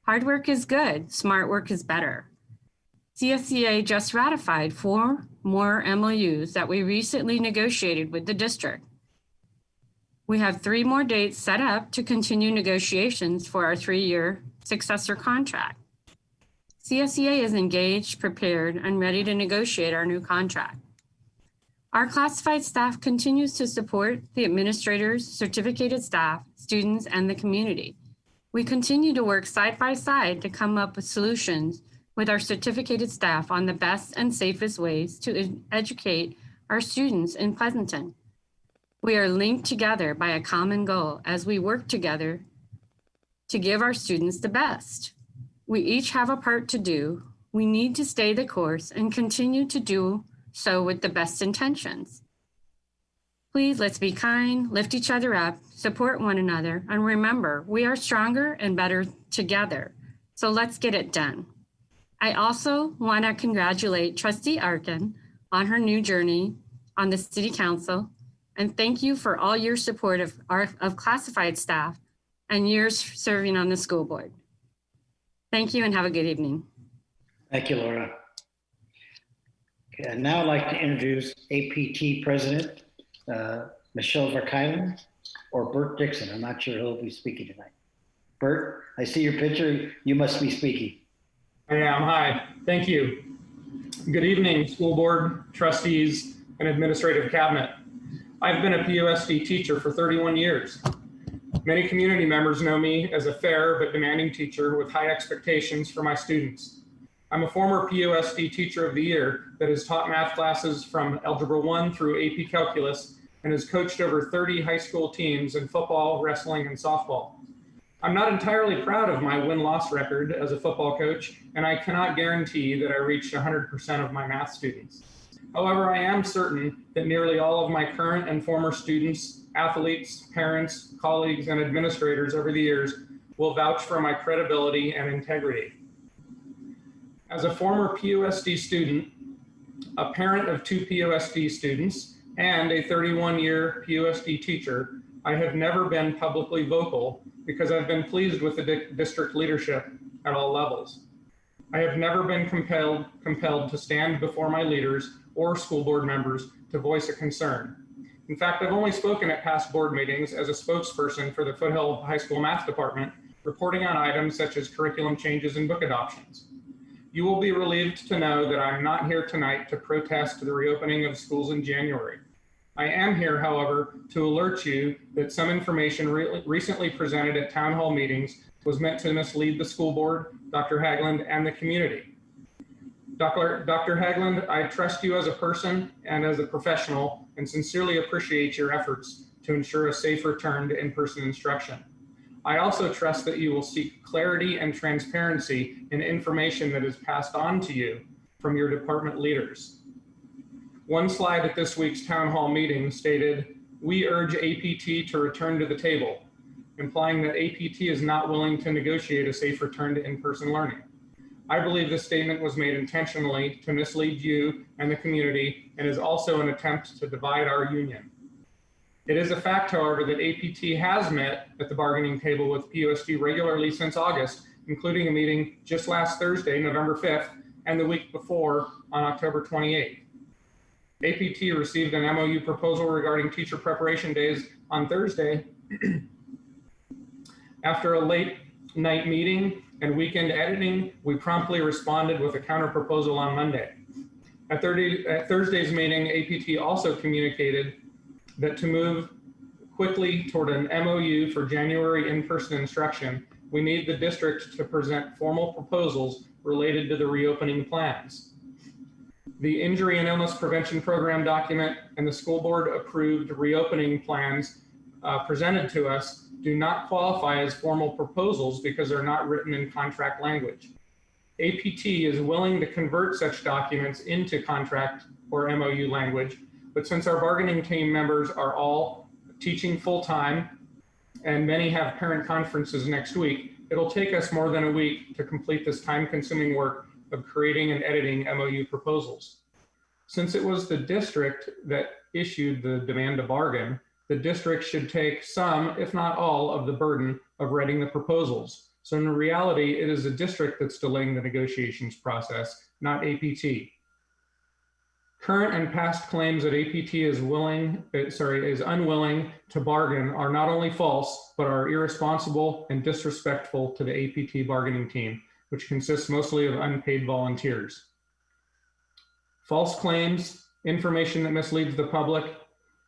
Hard work is good, smart work is better. Csea just ratified 4 more MOUs that we recently negotiated with the district. We have 3 more dates set up to continue negotiations for our 3-year successor contract. Csea is engaged, prepared, and ready to negotiate our new contract. Our classified staff continues to support the administrators, certificated staff, students, and the community. We continue to work side by side to come up with solutions with our certificated staff on the best and safest ways to educate our students in Pleasanton. We are linked together by a common goal as we work together to give our students the best. We each have a part to do. We need to stay the course and continue to do so with the best intentions. Please, let's be kind, lift each other up, support one another, and remember, we are stronger and better together. So let's get it done. I also want to congratulate Trustee Arkin on her new journey on the City Council, and thank you for all your support of classified staff and years serving on the school board. Thank you and have a good evening. Thank you, Laura. Okay, I'd now like to introduce APT President Michelle Verkeilen or Bert Dixon. I'm not sure who'll be speaking tonight. Bert, I see your picture. You must be speaking. I am. Hi. Thank you. Good evening, school board, trustees, and administrative cabinet. I've been a PUSD teacher for 31 years. Many community members know me as a fair but demanding teacher with high expectations for my students. I'm a former PUSD Teacher of the Year that has taught math classes from Algebra 1 through AP Calculus and has coached over 30 high school teams in football, wrestling, and softball. I'm not entirely proud of my win-loss record as a football coach, and I cannot guarantee that I reached 100% of my math students. However, I am certain that nearly all of my current and former students, athletes, parents, colleagues, and administrators over the years will vouch for my credibility and integrity. As a former PUSD student, a parent of 2 PUSD students, and a 31-year PUSD teacher, I have never been publicly vocal because I've been pleased with the district leadership at all levels. I have never been compelled to stand before my leaders or school board members to voice a concern. In fact, I've only spoken at past board meetings as a spokesperson for the Foothill High School Math Department, reporting on items such as curriculum changes and book adoptions. You will be relieved to know that I'm not here tonight to protest the reopening of schools in January. I am here, however, to alert you that some information recently presented at town hall meetings was meant to mislead the school board, Dr. Hagland, and the community. Dr. Hagland, I trust you as a person and as a professional and sincerely appreciate your efforts to ensure a safe return to in-person instruction. I also trust that you will seek clarity and transparency in information that is passed on to you from your department leaders. One slide at this week's town hall meeting stated, "We urge APT to return to the table," implying that APT is not willing to negotiate a safe return to in-person learning. I believe this statement was made intentionally to mislead you and the community and is also an attempt to divide our union. It is a fact, however, that APT has met at the bargaining table with PUSD regularly since August, including a meeting just last Thursday, November 5th, and the week before on October 28th. APT received an MOU proposal regarding teacher preparation days on Thursday. After a late night meeting and weekend editing, we promptly responded with a counter proposal on Monday. At Thursday's meeting, APT also communicated that to move quickly toward an MOU for January in-person instruction, we need the district to present formal proposals related to the reopening plans. The Injury and Illness Prevention Program document and the school board approved reopening plans presented to us do not qualify as formal proposals because they're not written in contract language. APT is willing to convert such documents into contract or MOU language, but since our bargaining team members are all teaching full-time and many have parent conferences next week, it'll take us more than a week to complete this time-consuming work of creating and editing MOU proposals. Since it was the district that issued the demand to bargain, the district should take some, if not all, of the burden of writing the proposals. So in reality, it is the district that's delaying the negotiations process, not APT. Current and past claims that APT is unwilling to bargain are not only false, but are irresponsible and disrespectful to the APT bargaining team, which consists mostly of unpaid volunteers. False claims, information that misleads the public,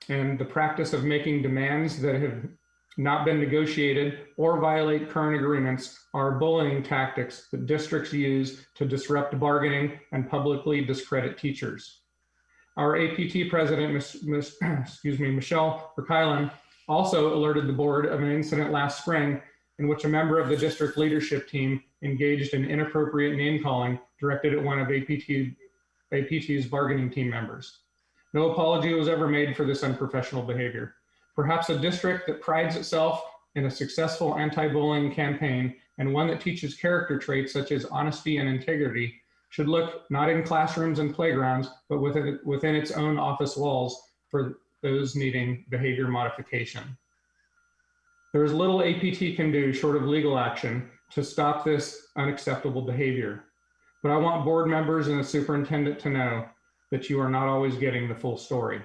and the practice of making demands that have not been negotiated or violate current agreements are bullying tactics that districts use to disrupt bargaining and publicly discredit teachers. Our APT president, Michelle Verkeilen, also alerted the board of an incident last spring in which a member of the district leadership team engaged in inappropriate name calling directed at one of APT's bargaining team members. No apology was ever made for this unprofessional behavior. Perhaps a district that prides itself in a successful anti-bullying campaign and one that teaches character traits such as honesty and integrity should look not in classrooms and playgrounds, but within its own office walls for those needing behavior modification. There is little APT can do short of legal action to stop this unacceptable behavior. But I want board members and the superintendent to know that you are not always getting the full story.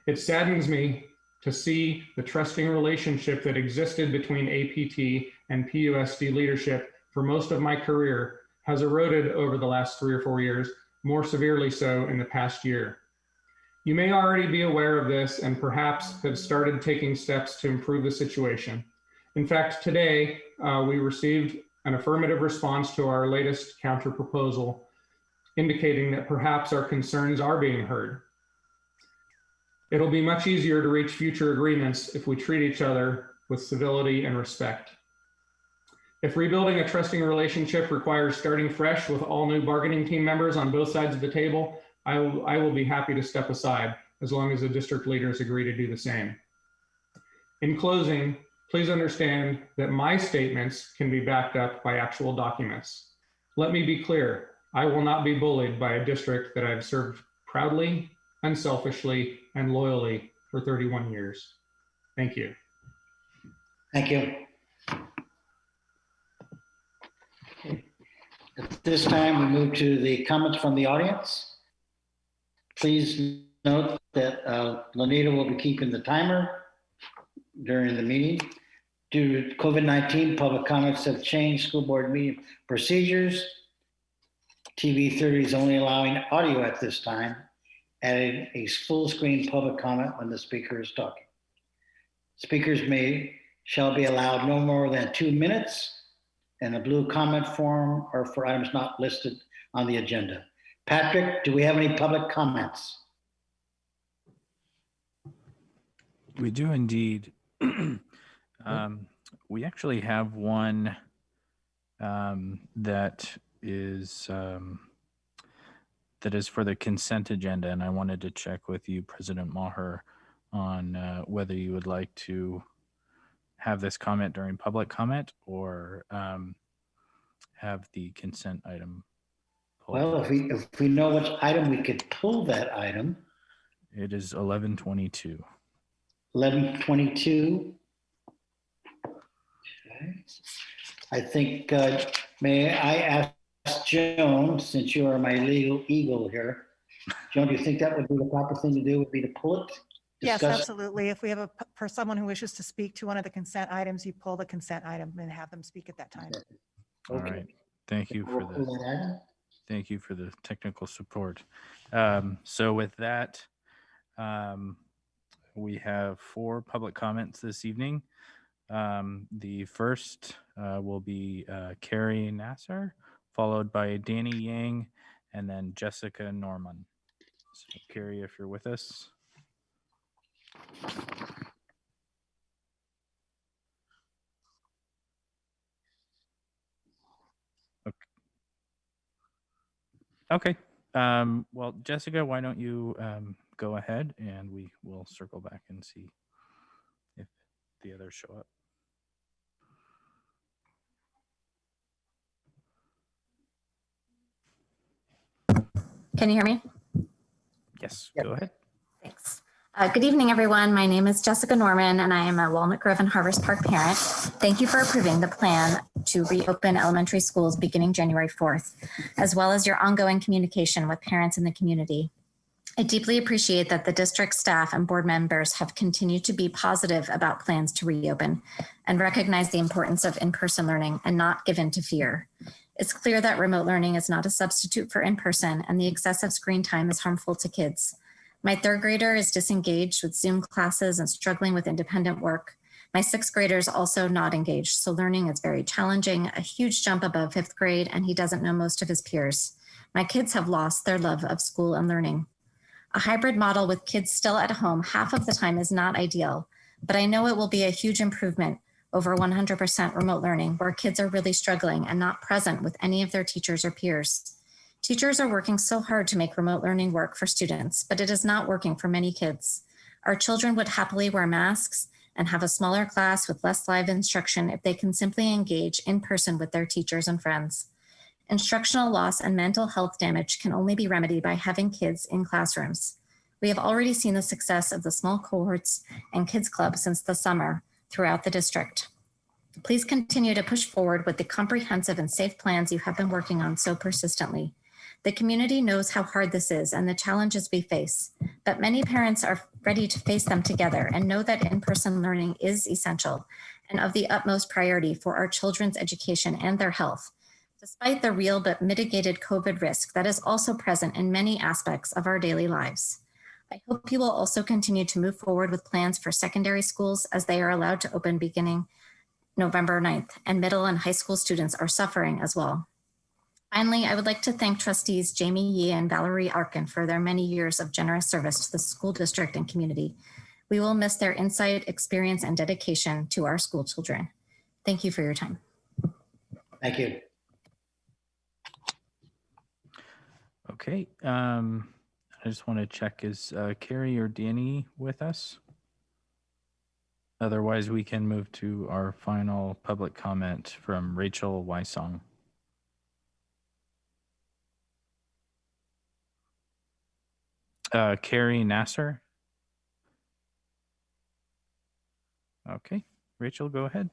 It saddens me to see the trusting relationship that existed between APT and PUSD leadership for most of my career has eroded over the last 3 or 4 years, more severely so in the past year. You may already be aware of this and perhaps have started taking steps to improve the situation. In fact, today we received an affirmative response to our latest counter proposal, indicating that perhaps our concerns are being heard. It'll be much easier to reach future agreements if we treat each other with civility and respect. If rebuilding a trusting relationship requires starting fresh with all new bargaining team members on both sides of the table, I will be happy to step aside as long as the district leaders agree to do the same. In closing, please understand that my statements can be backed up by actual documents. Let me be clear, I will not be bullied by a district that I've served proudly, unselfishly, and loyally for 31 years. Thank you. Thank you. At this time, we move to the comments from the audience. Please note that Lanita will be keeping the timer during the meeting. Due to COVID-19, public comments have changed school board meeting procedures. TV 30 is only allowing audio at this time, adding a full screen public comment when the speaker is talking. Speakers shall be allowed no more than 2 minutes in a blue comment form or for items not listed on the agenda. Patrick, do we have any public comments? We do indeed. We actually have one that is for the consent agenda, and I wanted to check with you, President Maher, on whether you would like to have this comment during public comment or have the consent item pulled. Well, if we know which item, we could pull that item. It is 1122. 1122. Okay. I think, may I ask Joan, since you are my legal eagle here, Joan, do you think that would be the proper thing to do, would be to pull it? Yes, Discuss it? absolutely. If we have for someone who wishes to speak to one of the consent items, you pull the consent item and have them speak at that time. All right. Thank you for the thank you for the technical support. So with that, we have 4 public comments this evening. The first will be Carrie Nasser, followed by Danny Yang, and then Jessica Norman. So Carrie, if you're with us. Okay. Well, Jessica, why don't you go ahead and we will circle back and see if the others show up. Can you hear me? Yes, go ahead. Thanks. Good evening, everyone. My name is Jessica Norman, and I am a Walnut Grove and Harvest Park parent. Thank you for approving the plan to reopen elementary schools beginning January 4th, as well as your ongoing communication with parents in the community. I deeply appreciate that the district staff and board members have continued to be positive about plans to reopen and recognize the importance of in-person learning and not give in to fear. It's clear that remote learning is not a substitute for in-person, and the excessive screen time is harmful to kids. My 3rd grader is disengaged with Zoom classes and struggling with independent work. My 6th grader is also not engaged, so learning is very challenging, a huge jump above 5th grade, and he doesn't know most of his peers. My kids have lost their love of school and learning. A hybrid model with kids still at home half of the time is not ideal, but I know it will be a huge improvement over 100% remote learning, where kids are really struggling and not present with any of their teachers or peers. Teachers are working so hard to make remote learning work for students, but it is not working for many kids. Our children would happily wear masks and have a smaller class with less live instruction if they can simply engage in person with their teachers and friends. Instructional loss and mental health damage can only be remedied by having kids in classrooms. We have already seen the success of the small cohorts and kids club since the summer throughout the district. Please continue to push forward with the comprehensive and safe plans you have been working on so persistently. The community knows how hard this is and the challenges we face, but many parents are ready to face them together and know that in-person learning is essential and of the utmost priority for our children's education and their health, despite the real but mitigated COVID risk that is also present in many aspects of our daily lives. I hope you will also continue to move forward with plans for secondary schools as they are allowed to open beginning November 9th, and middle and high school students are suffering as well. Finally, I would like to thank trustees Jamie Yee and Valerie Arkin for their many years of generous service to the school district and community. We will miss their insight, experience, and dedication to our school children. Thank you for your time. Thank you. Okay. I just want to check, is Carrie or Danny with us? Otherwise, we can move to our final public comment from Rachel Wysong. Carrie Nasser. Okay, Rachel, go ahead.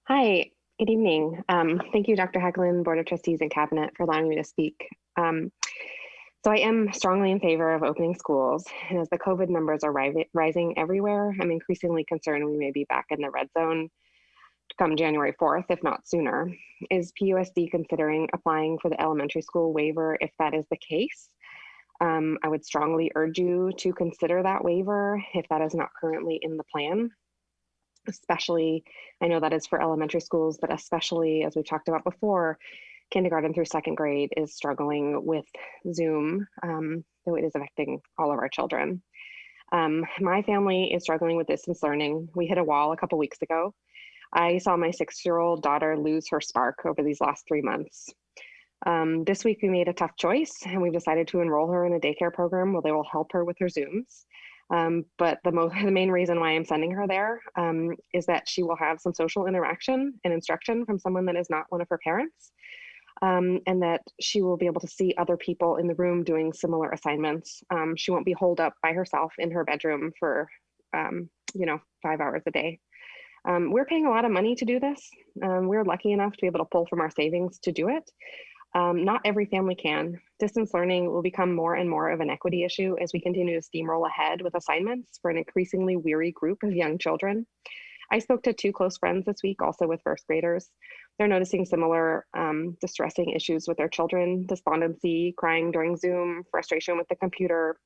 Hi, good evening. Thank you, Dr. Hagelin, Board of Trustees and Cabinet for allowing me to speak. So I am strongly in favor of opening schools, and as the COVID numbers are rising everywhere, I'm increasingly concerned we may be back in the red zone come January 4th, if not sooner. Is PUSD considering applying for the elementary school waiver if that is the case? I would strongly urge you to consider that waiver if that is not currently in the plan. Especially, I know that is for elementary schools, but especially as we've talked about before, kindergarten through second grade is struggling with Zoom, though it is affecting all of our children. My family is struggling with distance learning. We hit a wall a couple weeks ago. I saw my 6-year-old daughter lose her spark over these last 3 months. This week we made a tough choice and we've decided to enroll her in a daycare program where they will help her with her Zooms. But the main reason why I'm sending her there is that she will have some social interaction and instruction from someone that is not one of her parents. And that she will be able to see other people in the room doing similar assignments. She won't be holed up by herself in her bedroom for, 5 hours a day. We're paying a lot of money to do this. We're lucky enough to be able to pull from our savings to do it. Not every family can. Distance learning will become more and more of an equity issue as we continue to steamroll ahead with assignments for an increasingly weary group of young children. I spoke to 2 close friends this week, also with first graders. They're noticing similar distressing issues with their children, despondency, crying during Zoom, frustration with the computer.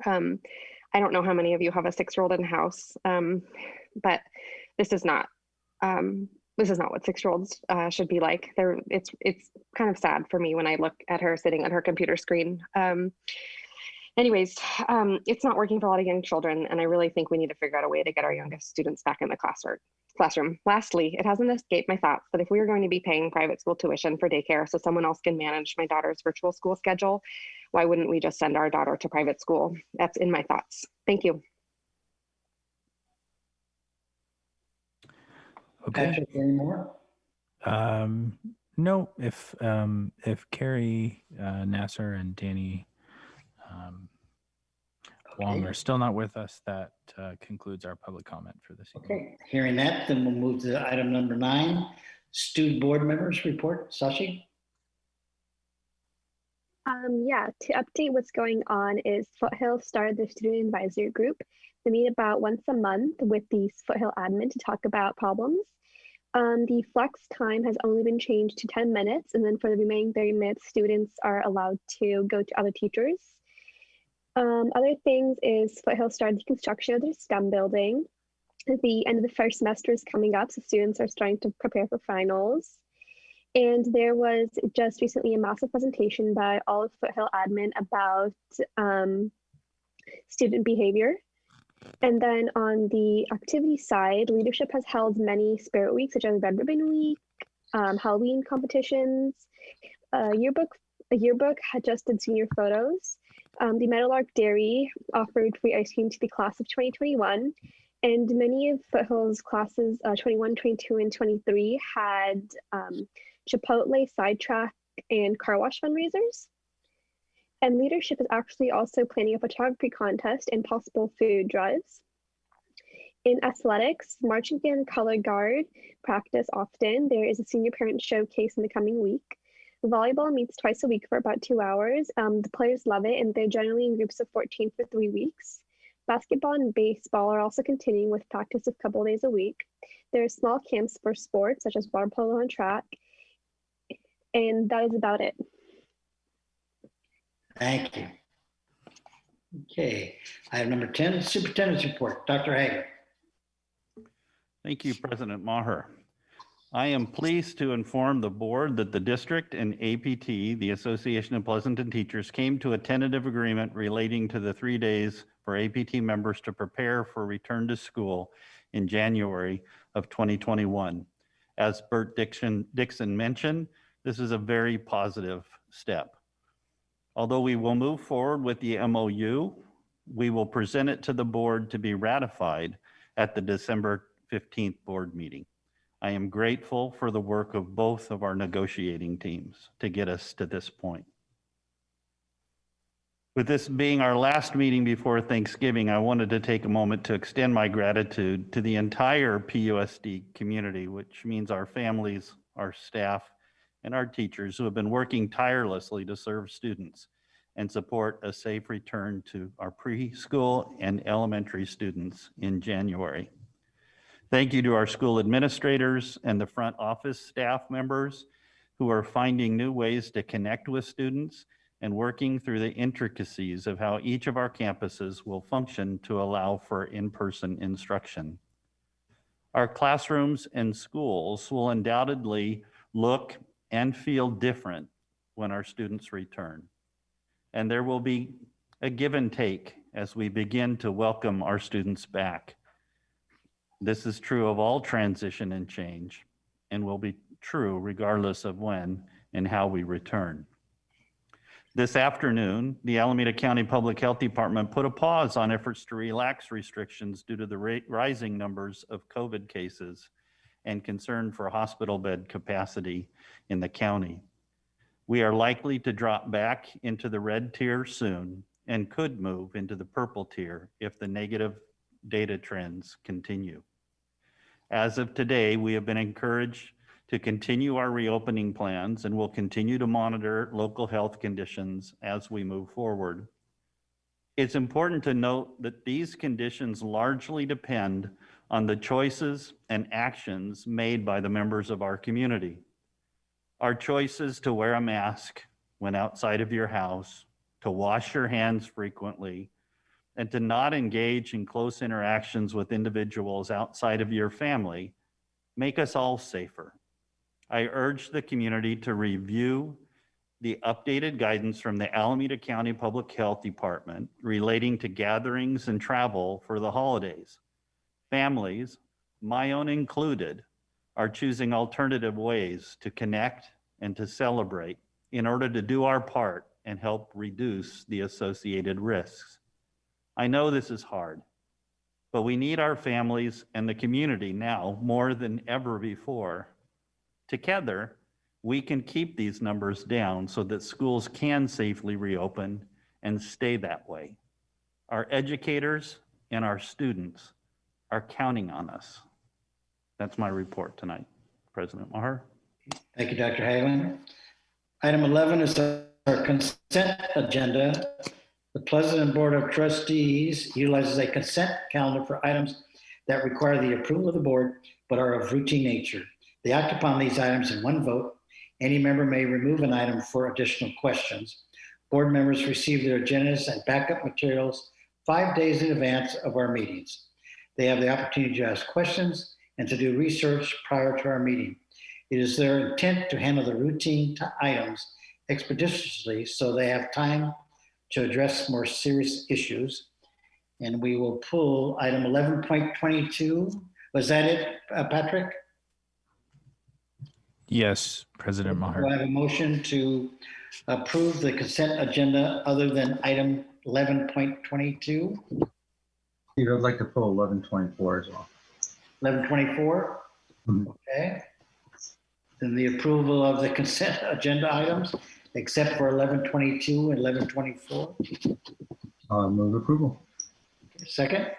I don't know how many of you have a 6-year-old in the house, but this is not what 6-year-olds should be like. It's kind of sad for me when I look at her sitting on her computer screen. Anyways, it's not working for a lot of young children, and I really think we need to figure out a way to get our youngest students back in the classroom. Lastly, it hasn't escaped my thoughts that if we are going to be paying private school tuition for daycare so someone else can manage my daughter's virtual school schedule, why wouldn't we just send our daughter to private school? That's in my thoughts. Thank you. Okay. Patrick, any more? No, if Carrie Nasser and Danny Wong are still not with us, that concludes our public comment for this evening. Okay, hearing that, then we'll move to item number 9, student board members report. Sashi? To update what's going on is Foothill started their student advisory group. They meet about once a month with the Foothill admin to talk about problems. The flex time has only been changed to 10 minutes, and then for the remaining 30 minutes, students are allowed to go to other teachers. Other things is Foothill started the construction of their STEM building. The end of the first semester is coming up, so students are starting to prepare for finals. And there was just recently a massive presentation by all of Foothill admin about student behavior. And then on the activity side, leadership has held many spirit weeks, such as Red Ribbon Week, Halloween competitions. A yearbook had just did senior photos. The Meadowlark Dairy offered free ice cream to the class of 2021. And many of Foothill's classes, 21, 22, and 23 had Chipotle, Sidetrack, and car wash fundraisers. And leadership is actually also planning a photography contest and possible food drives. In athletics, marching and color guard practice often. There is a senior parent showcase in the coming week. Volleyball meets twice a week for about 2 hours. The players love it, and they're generally in groups of 14 for 3 weeks. Basketball and baseball are also continuing with practice a couple days a week. There are small camps for sports, such as water polo and track. And that is about it. Thank you. Okay, item number 10, superintendent's report. Dr. Hager. Thank you, President Maher. I am pleased to inform the board that the district and APT, the Association of Pleasanton Teachers, came to a tentative agreement relating to the 3 days for APT members to prepare for return to school in January of 2021. As Bert Dixon mentioned, this is a very positive step. Although we will move forward with the MOU, we will present it to the board to be ratified at the December 15th board meeting. I am grateful for the work of both of our negotiating teams to get us to this point. With this being our last meeting before Thanksgiving, I wanted to take a moment to extend my gratitude to the entire PUSD community, which means our families, our staff, and our teachers who have been working tirelessly to serve students and support a safe return to our preschool and elementary students in January. Thank you to our school administrators and the front office staff members who are finding new ways to connect with students and working through the intricacies of how each of our campuses will function to allow for in-person instruction. Our classrooms and schools will undoubtedly look and feel different when our students return. And there will be a give and take as we begin to welcome our students back. This is true of all transition and change, and will be true regardless of when and how we return. This afternoon, the Alameda County Public Health Department put a pause on efforts to relax restrictions due to the rising numbers of COVID cases and concern for hospital bed capacity in the county. We are likely to drop back into the red tier soon and could move into the purple tier if the negative data trends continue. As of today, we have been encouraged to continue our reopening plans and will continue to monitor local health conditions as we move forward. It's important to note that these conditions largely depend on the choices and actions made by the members of our community. Our choices to wear a mask when outside of your house, to wash your hands frequently, and to not engage in close interactions with individuals outside of your family make us all safer. I urge the community to review the updated guidance from the Alameda County Public Health Department relating to gatherings and travel for the holidays. Families, my own included, are choosing alternative ways to connect and to celebrate in order to do our part and help reduce the associated risks. I know this is hard, but we need our families and the community now more than ever before. Together, we can keep these numbers down so that schools can safely reopen and stay that way. Our educators and our students are counting on us. That's my report tonight. President Maher. Thank you, Dr. Hagelin. Item 11 is our consent agenda. The Pleasanton Board of Trustees utilizes a consent calendar for items that require the approval of the board but are of routine nature. They act upon these items in one vote. Any member may remove an item for additional questions. Board members receive their agendas and backup materials 5 days in advance of our meetings. They have the opportunity to ask questions and to do research prior to our meeting. It is their intent to handle the routine items expeditiously so they have time to address more serious issues. And we will pull item 11.22. Was that it, Patrick? Yes, President Maher. Do I have a motion to approve the consent agenda other than item 11.22? Steve, I'd like to pull 11.24 as well. 11.24? Okay. Then the approval of the consent agenda items, except for 11.22 and 11.24. Move approval. Second?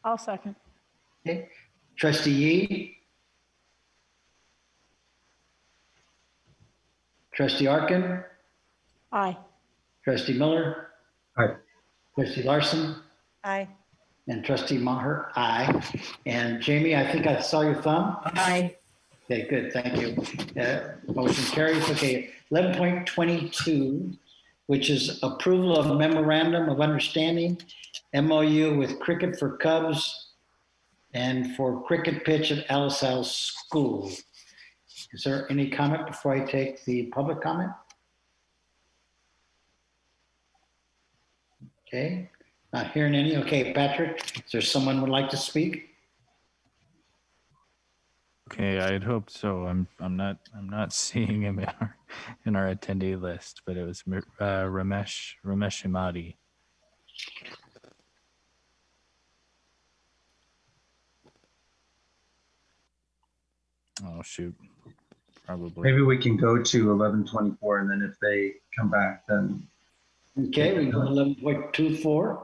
I'll second. Okay. Trustee Yee? Trustee Arkin? Aye. Trustee Miller? Aye. Trustee Larson? Aye. And Trustee Maher? Aye. And Jamie, I think I saw your thumb. Aye. Okay, good, thank you. Motion carries. Okay, 11.22, which is approval of memorandum of understanding, MOU with Cricket for Cubs and for cricket pitch at LaSalle School. Is there any comment before I take the public comment? Okay, not hearing any. Okay, Patrick, is there someone who would like to speak? Okay, I'd hoped so. I'm not seeing him in our attendee list, but it was Ramesh Imadi. Oh shoot, probably. Maybe we can go to 1124, and then if they come back, then. Okay, we go to 11.24.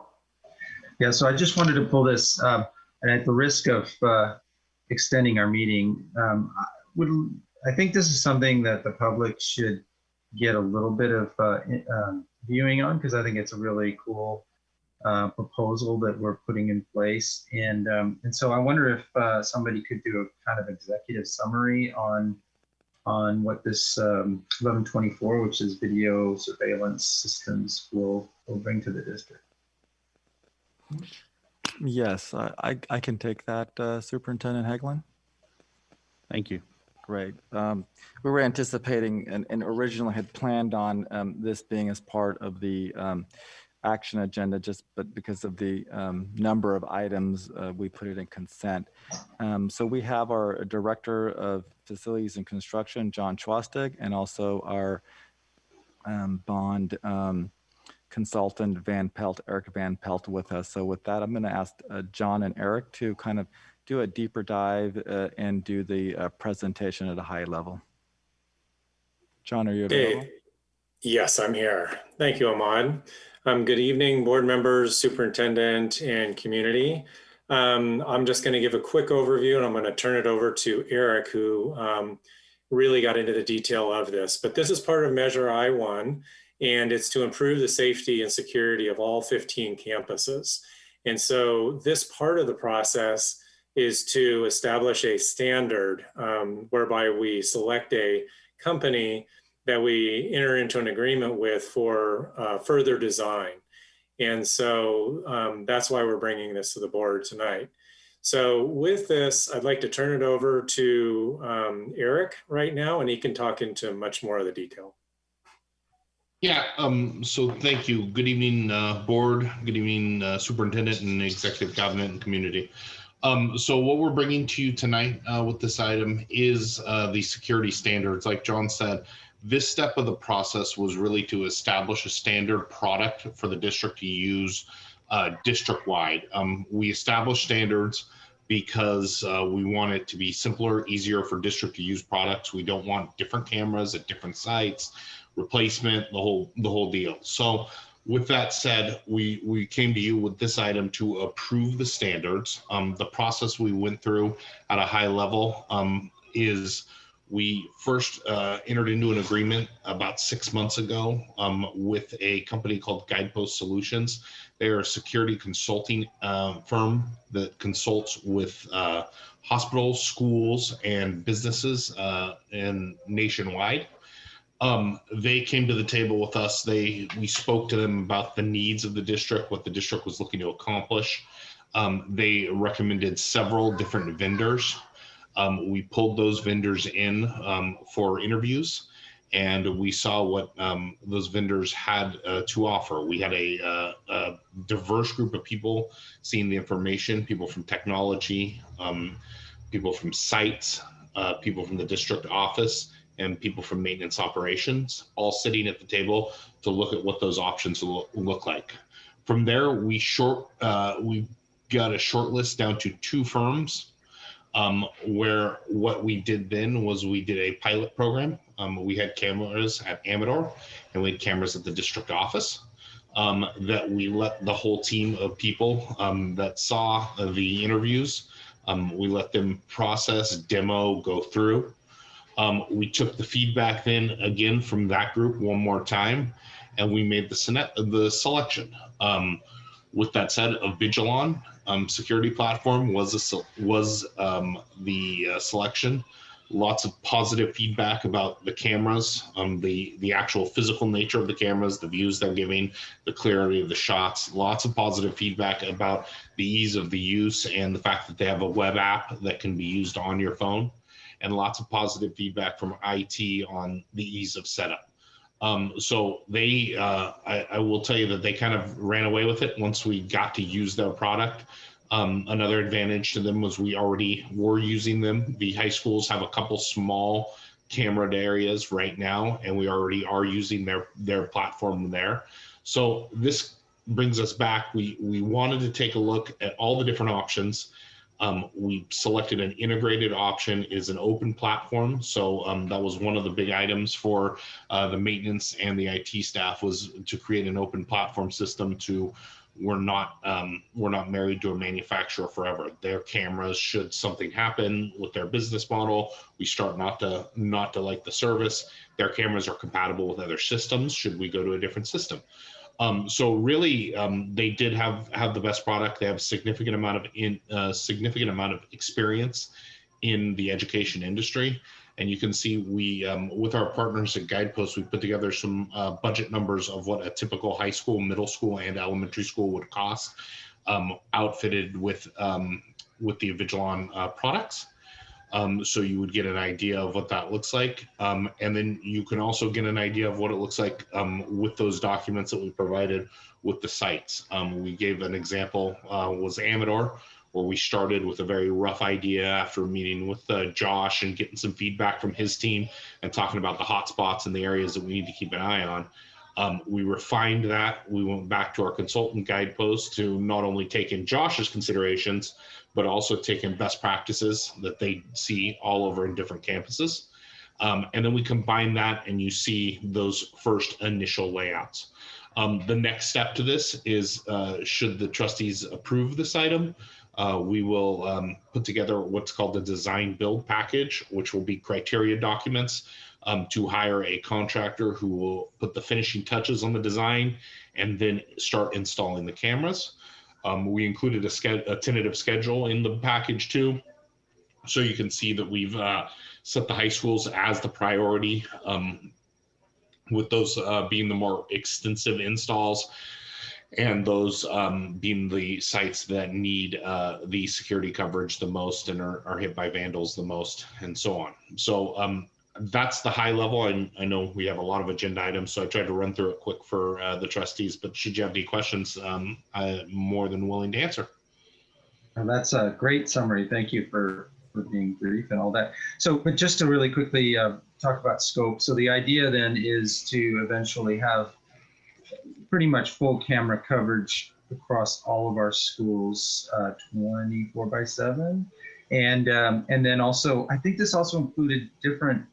Yeah, so I just wanted to pull this, and at the risk of extending our meeting, I think this is something that the public should get a little bit of viewing on, because I think it's a really cool proposal that we're putting in place. And so I wonder if somebody could do a kind of executive summary on what this 1124, which is video surveillance systems, will bring to the district. Yes, I can take that, Superintendent Hagelin. Thank you. Great. We were anticipating and originally had planned on this being as part of the action agenda, but because of the number of items, we put it in consent. So we have our Director of Facilities and Construction, John Schwastig, and also our bond consultant, Eric Van Pelt, with us. So with that, I'm going to ask John and Eric to kind of do a deeper dive and do the presentation at a high level. John, are you available? Hey. Yes, I'm here. Thank you, Ahmad. Good evening, board members, superintendent, and community. I'm just going to give a quick overview, and I'm going to turn it over to Eric, who really got into the detail of this. But this is part of Measure I-1, and it's to improve the safety and security of all 15 campuses. And so this part of the process is to establish a standard whereby we select a company that we enter into an agreement with for further design. And so that's why we're bringing this to the board tonight. So with this, I'd like to turn it over to Eric right now, and he can talk into much more of the detail. Yeah, so thank you. Good evening, board. Good evening, superintendent and executive cabinet and community. So what we're bringing to you tonight with this item is the security standards. Like John said, this step of the process was really to establish a standard product for the district to use district-wide. We established standards because we want it to be simpler, easier for district to use products. We don't want different cameras at different sites, replacement, the whole deal. So with that said, we came to you with this item to approve the standards. The process we went through at a high level is we first entered into an agreement about 6 months ago with a company called Guidepost Solutions. They are a security consulting firm that consults with hospitals, schools, and businesses and nationwide. They came to the table with us. We spoke to them about the needs of the district, what the district was looking to accomplish. They recommended several different vendors. We pulled those vendors in for interviews, and we saw what those vendors had to offer. We had a diverse group of people seeing the information, people from technology, people from sites, people from the district office, and people from maintenance operations, all sitting at the table to look at what those options will look like. From there, we got a short list down to 2 firms, where what we did then was we did a pilot program. We had cameras at Amador, and we had cameras at the district office that we let the whole team of people that saw the interviews, we let them process, demo, go through. We took the feedback then again from that group one more time, and we made the selection. With that said, a Vigilon security platform was the selection. Lots of positive feedback about the cameras, the actual physical nature of the cameras, the views they're giving, the clarity of the shots. Lots of positive feedback about the ease of the use and the fact that they have a web app that can be used on your phone. And lots of positive feedback from IT on the ease of setup. So I will tell you that they kind of ran away with it once we got to use their product. Another advantage to them was we already were using them. The high schools have a couple small camera areas right now, and we already are using their platform there. So this brings us back. We wanted to take a look at all the different options. We selected an integrated option, is an open platform. So that was one of the big items for the maintenance and the IT staff, was to create an open platform system. We're not married to a manufacturer forever. Their cameras, should something happen with their business model, we start not to like the service, their cameras are compatible with other systems should we go to a different system. So really, they did have the best product. They have a significant amount of experience in the education industry. And you can see we, with our partners at Guidepost, we put together some budget numbers of what a typical high school, middle school, and elementary school would cost, outfitted with the Avigilon products. So you would get an idea of what that looks like. And then you can also get an idea of what it looks like with those documents that we provided with the sites. We gave an example, was Amador, where we started with a very rough idea after meeting with Josh and getting some feedback from his team and talking about the hot spots and the areas that we need to keep an eye on. We refined that. We went back to our consultant Guidepost to not only take in Josh's considerations, but also take in best practices that they see all over in different campuses. And then we combine that and you see those first initial layouts. The next step to this is, should the trustees approve this item, we will put together what's called the design build package, which will be criteria documents to hire a contractor who will put the finishing touches on the design and then start installing the cameras. We included a tentative schedule in the package too. So you can see that we've set the high schools as the priority, with those being the more extensive installs, and those being the sites that need the security coverage the most and are hit by vandals the most, and so on. So that's the high level. I know we have a lot of agenda items, so I tried to run through it quick for the trustees, but should you have any questions, I'm more than willing to answer. Well, that's a great summary. Thank you for being brief and all that. So, but just to really quickly talk about scope. So the idea then is to eventually have pretty much full camera coverage across all of our schools, 24/7. And then also, I think this also included different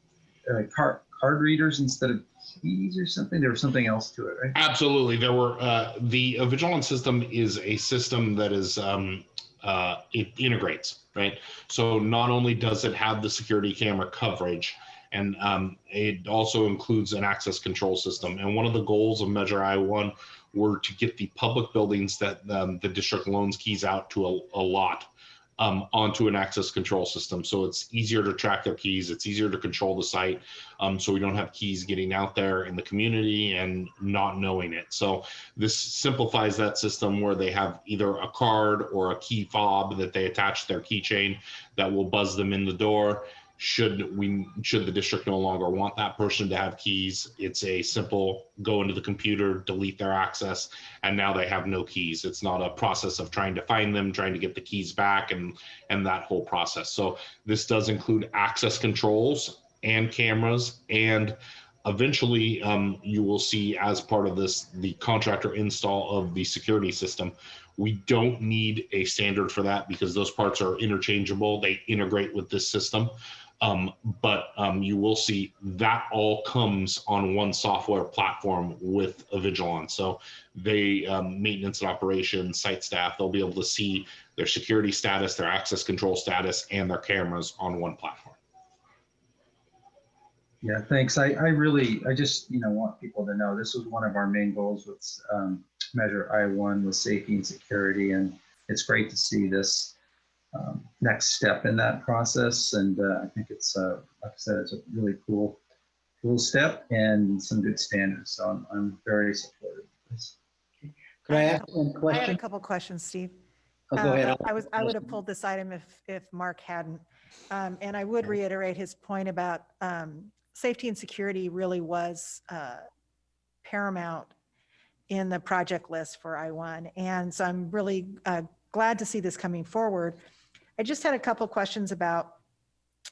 card readers instead of keys or something. There was something else to it, right? Absolutely. There were, the Avigilon system is a system that is, it integrates, right? So not only does it have the security camera coverage, and it also includes an access control system. And one of the goals of Measure I-1 were to get the public buildings that the district loans keys out to a lot onto an access control system. So it's easier to track their keys. It's easier to control the site. So we don't have keys getting out there in the community and not knowing it. So this simplifies that system where they have either a card or a key fob that they attach to their keychain that will buzz them in the door. Should the district no longer want that person to have keys, it's a simple go into the computer, delete their access, and now they have no keys. It's not a process of trying to find them, trying to get the keys back, and that whole process. So this does include access controls and cameras, and eventually you will see, as part of this, the contractor install of the security system. We don't need a standard for that because those parts are interchangeable. They integrate with this system. But you will see that all comes on one software platform with Avigilon. So they, maintenance and operations, site staff, they'll be able to see their security status, their access control status, and their cameras on one platform. Yeah, thanks. I just want people to know this was one of our main goals with Measure I-1 with safety and security, and it's great to see this next step in that process. And I think it's, like I said, it's a really cool step and some good standards. So I'm very supportive of this. Could I ask one I question? had a couple questions, Steve. Oh, go ahead. I would have pulled this item if Mark hadn't. And I would reiterate his point about safety and security really was paramount in the project list for I-1. And so I'm really glad to see this coming forward. I just had a couple questions about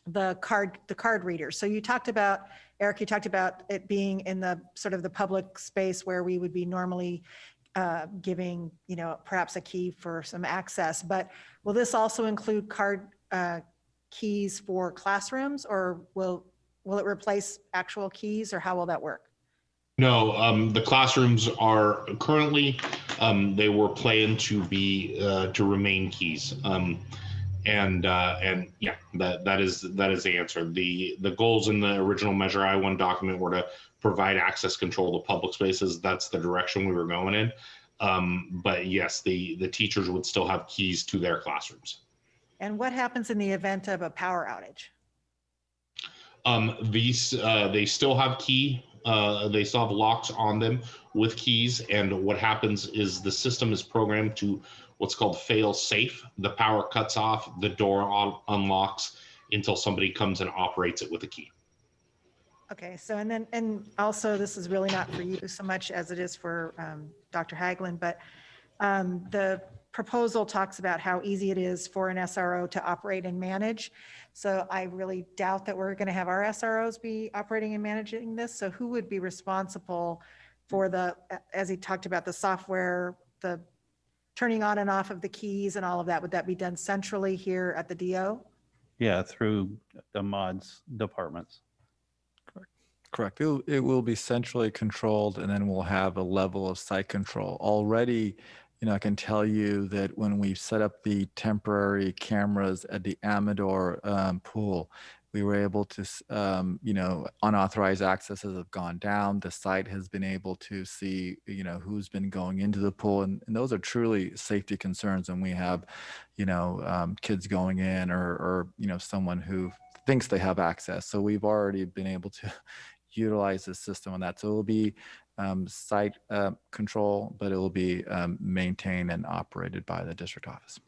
the card reader. So you talked about, Eric, you talked about it being in the sort of the public space where we would be normally giving, perhaps a key for some access, but will this also include card keys for classrooms, or will it replace actual keys, or how will that work? No, the classrooms are currently, they were planned to be, to remain keys. And yeah, that is the answer. The goals in the original Measure I-1 document were to provide access control to public spaces. That's the direction we were going in. But yes, the teachers would still have keys to their classrooms. And what happens in the event of a power outage? They still have they still have locks on them with keys. And what happens is the system is programmed to what's called fail safe. The power cuts off, the door unlocks until somebody comes and operates it with a key. Okay, so and also this is really not for you so much as it is for Dr. Haglund, but the proposal talks about how easy it is for an SRO to operate and manage. So I really doubt that we're going to have our SROs be operating and managing this. So who would be responsible for as he talked about, the software, the turning on and off of the keys and all of that? Would that be done centrally here at the DO? Yeah, through the mods departments. Correct. It will be centrally controlled, and then we'll have a level of site control. Already, I can tell you that when we set up the temporary cameras at the Amador pool, we were able to, unauthorized accesses have gone down. The site has been able to see, who's been going into the pool. And those are truly safety concerns when we have, kids going in or someone who thinks they have access. So we've already been able to utilize the system on that. So it will be site control, but it will be maintained and operated by the district office.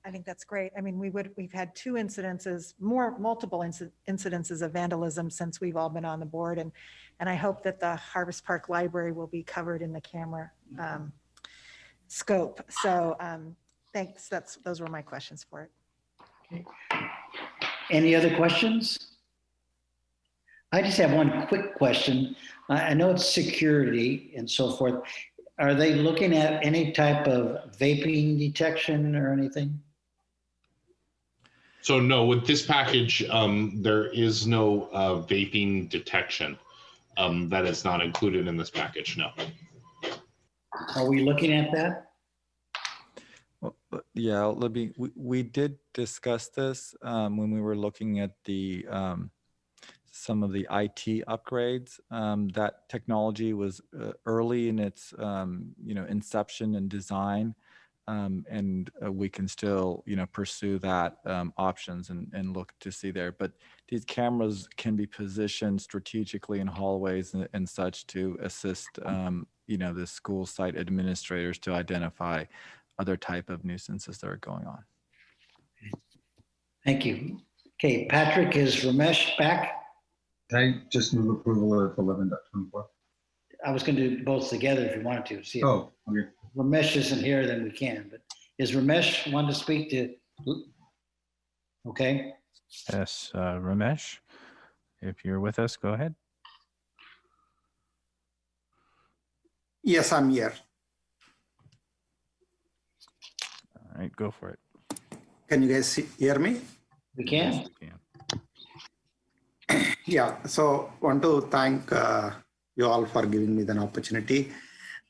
I think that's great. I mean, we've had two incidences, multiple incidences of vandalism since we've all been on the board, and I hope that the Harvest Park Library will be covered in the camera scope. So thanks. Those were my questions for it. Okay. Any other questions? I just have one quick question. I know it's security and so forth. Are they looking at any type of vaping detection or anything? So no, with this package, there is no vaping detection. That is not included in this package, no. Are we looking at that? Well, yeah, Libby, we did discuss this when we were looking at the some of the IT upgrades. That technology was early in its inception and design, and we can still pursue that options and look to see there. But these cameras can be positioned strategically in hallways and such to assist the school site administrators to identify other type of nuisances that are going on. Thank you. Okay, Patrick, is Ramesh back? I just move approval of 11.24. I was going to do both together if you wanted to. See if Oh, okay. Ramesh isn't here, then we can. But is Ramesh wanting to speak to? Okay. Yes, Ramesh, if you're with us, go ahead. Yes, I'm here. All right, go for it. Can you guys hear me? We can. Yes, we can. Yeah, so want to thank you all for giving me the opportunity,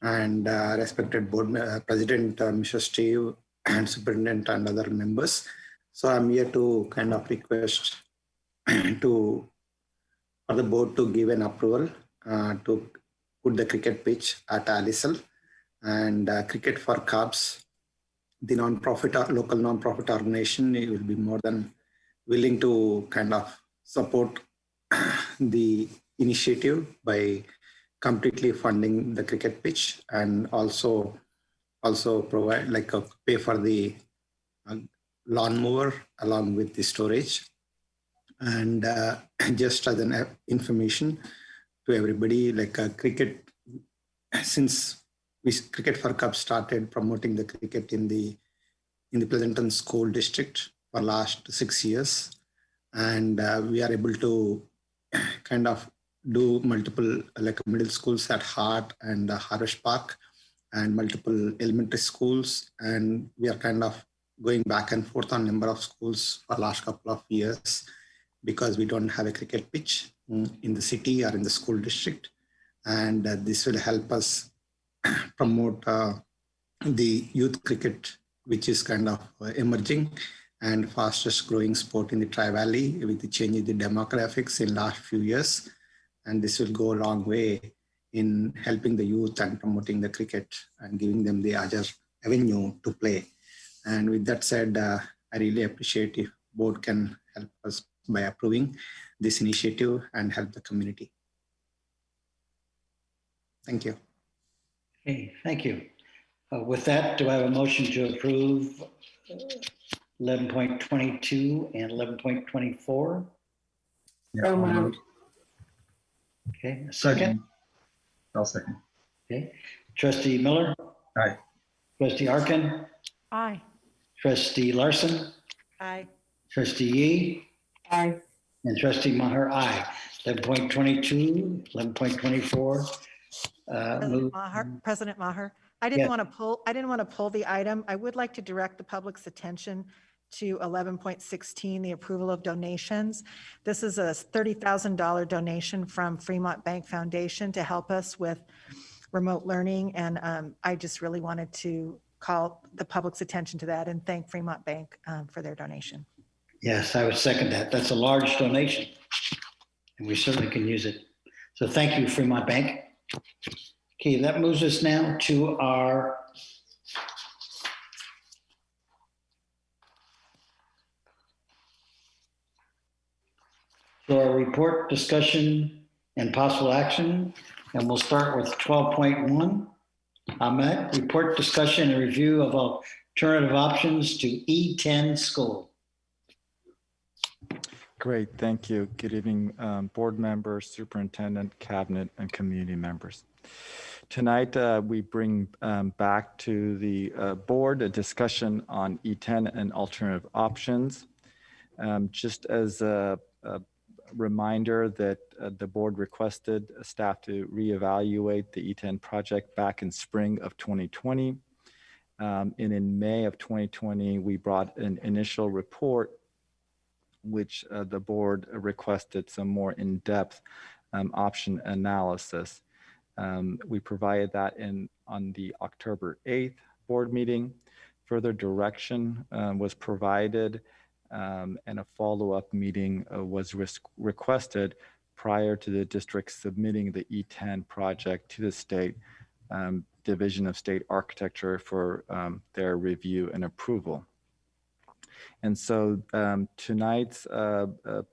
and respected board president, Mr. Steve, and superintendent and other members. So I'm here to kind of request for the board to give an approval to put the cricket pitch at Alisal, and Cricket for Cubs, the non-profit or local non-profit organization, will be more than willing to kind of support the initiative by completely funding the cricket pitch, and also provide pay for the lawnmower along with the storage. And just as an information to everybody, cricket, since Cricket for Cubs started promoting the cricket in the in the Pleasanton School District for last 6 years. And we are able to kind of do multiple like middle schools at Hart and Harvest Park and multiple elementary schools. And we are kind of going back and forth on number of schools for last couple of years because we don't have a cricket pitch in the city or in the school district. And this will help us promote the youth cricket, which is kind of emerging and fastest growing sport in the Tri-Valley with the change in the demographics in last few years. And this will go a long way in helping the youth and promoting the cricket and giving them the other avenue to play. And with that said, I really appreciate if board can help us by approving this initiative and help the community. Thank you. Okay, thank you. With that, do I have a motion to approve 11.22 and 11.24? Yeah, I'll move. Okay, a second? I'll second. Okay, Trustee Miller? Aye. Trustee Arkin? Aye. Trustee Larson? Aye. Trustee Yee? Aye. And Trustee Maher, aye. 11.22, 11.24. President Maher, I Yes. didn't want to pull the item. I would like to direct the public's attention to 11.16, the approval of donations. This is a $30,000 donation from Fremont Bank Foundation to help us with remote learning. And I just really wanted to call the public's attention to that and thank Fremont Bank for their donation. Yes, I would second that. That's a large donation, and we certainly can use it. So thank you, Fremont Bank. Okay, that moves us now to our report, discussion, and possible action. And we'll start with 12.1. Ahmed, report, discussion, and review of alternative options to E10 school. Great, thank you. Good evening, board members, superintendent, cabinet, and community members. Tonight, we bring back to the board a discussion on E10 and alternative options. Just as a reminder that the board requested staff to reevaluate the E10 project back in spring of 2020. And in May of 2020, we brought an initial report which the board requested some more in-depth option analysis. We provided that on the October 8th board meeting. Further direction was provided and a follow-up meeting was requested prior to the district submitting the E10 project to the state Division of State Architecture for their review and approval. And so tonight's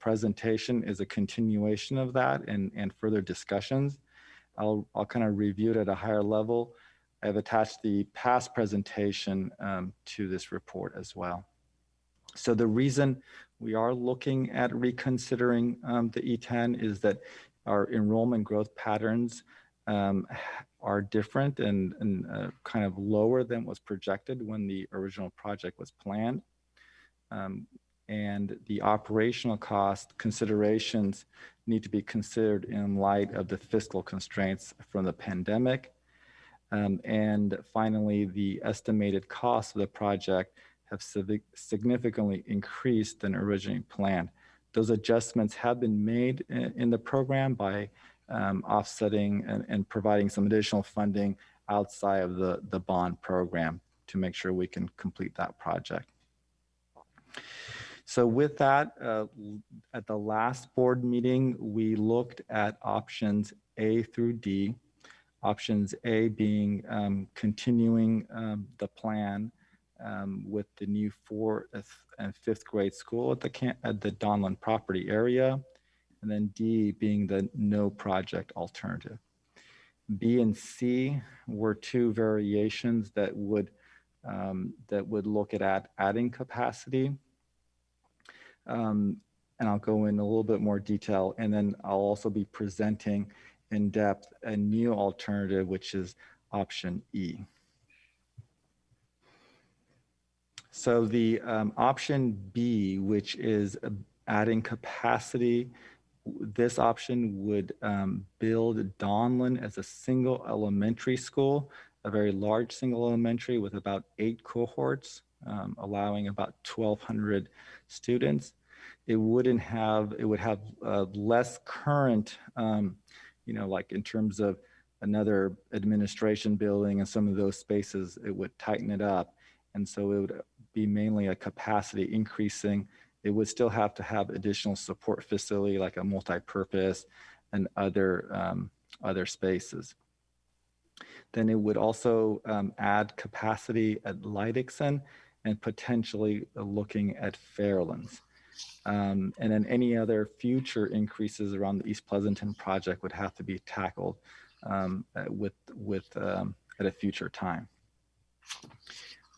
presentation is a continuation of that and further discussions. I'll kind of review it at a higher level. I've attached the past presentation to this report as well. So the reason we are looking at reconsidering the E10 is that our enrollment growth patterns are different and kind of lower than was projected when the original project was planned. And the operational cost considerations need to be considered in light of the fiscal constraints from the pandemic. And finally, the estimated costs of the project have significantly increased than originally planned. Those adjustments have been made in the program by offsetting and providing some additional funding outside of the bond program to make sure we can complete that project. So with that, at the last board meeting, we looked at options A through D. Options A being continuing the plan with the new 4th and 5th grade school at the Donlin property area, and then D being the no project alternative. B and C were two variations that would look at adding capacity. And I'll go in a little bit more detail, and then I'll also be presenting in depth a new alternative, which is option E. So the option B, which is adding capacity, this option would build Donlin as a single elementary school, a very large single elementary with about 8 cohorts, allowing about 1,200 students. It would have less current, like in terms of another administration building and some of those spaces, it would tighten it up. And so it would be mainly a capacity increasing. It would still have to have additional support facility like a multi-purpose and other spaces. Then it would also add capacity at Leidixon and potentially looking at Fairlands. And then any other future increases around the East Pleasanton project would have to be tackled at a future time.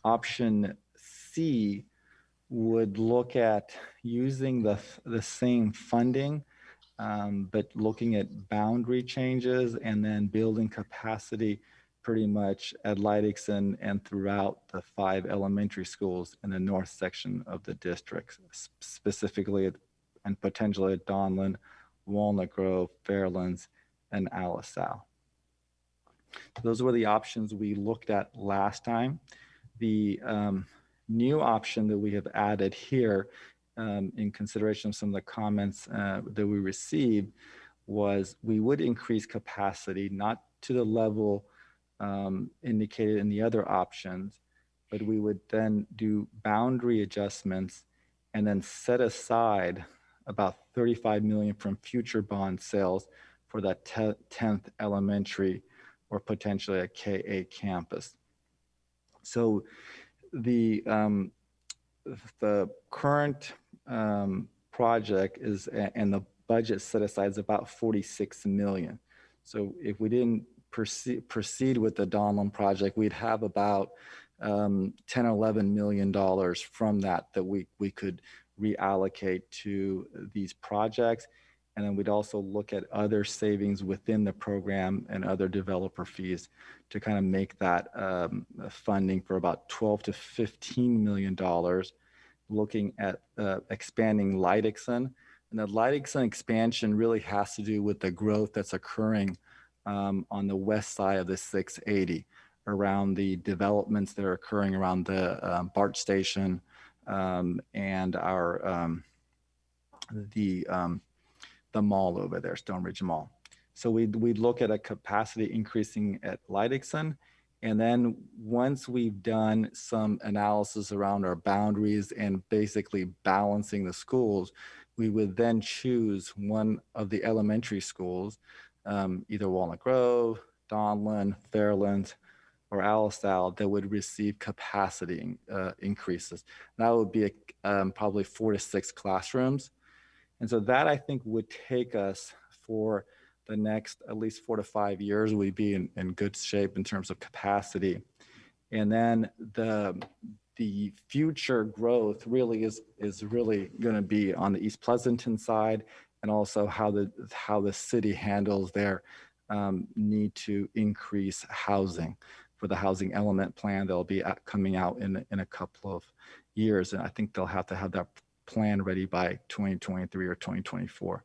Option C would look at using the same funding, but looking at boundary changes and then building capacity pretty much at Leidixon and throughout the 5 elementary schools in the north section of the district, specifically and potentially at Donlin, Walnut Grove, Fairlands, and Alisal. Those were the options we looked at last time. The new option that we have added here in consideration of some of the comments that we received was we would increase capacity, not to the level indicated in the other options, but we would then do boundary adjustments and then set aside about $35 million from future bond sales for that 10th elementary or potentially a K-8 campus. So the current project is, and the budget set aside is about $46 million. So if we didn't proceed with the Donlin project, we'd have about $10 or $11 million from that we could reallocate to these projects. And then we'd also look at other savings within the program and other developer fees to kind of make that funding for about $12 to $15 million, looking at expanding Leidixon. And the Leidixon expansion really has to do with the growth that's occurring on the west side of the 680 around the developments that are occurring around the BART station and our the mall over there, Stonebridge Mall. So we'd look at a capacity increasing at Leidixon. And then once we've done some analysis around our boundaries and basically balancing the schools, we would then choose one of the elementary schools, either Walnut Grove, Donlin, Fairlands, or Alisal, that would receive capacity increases. That would be probably 4 to 6 classrooms. And so that I think would take us for the next at least 4 to 5 years. We'd be in good shape in terms of capacity. And then the future growth really is really going to be on the East Pleasanton side, and also how the city handles their need to increase housing for the housing element plan that'll be coming out in a couple of years. And I think they'll have to have that plan ready by 2023 or 2024.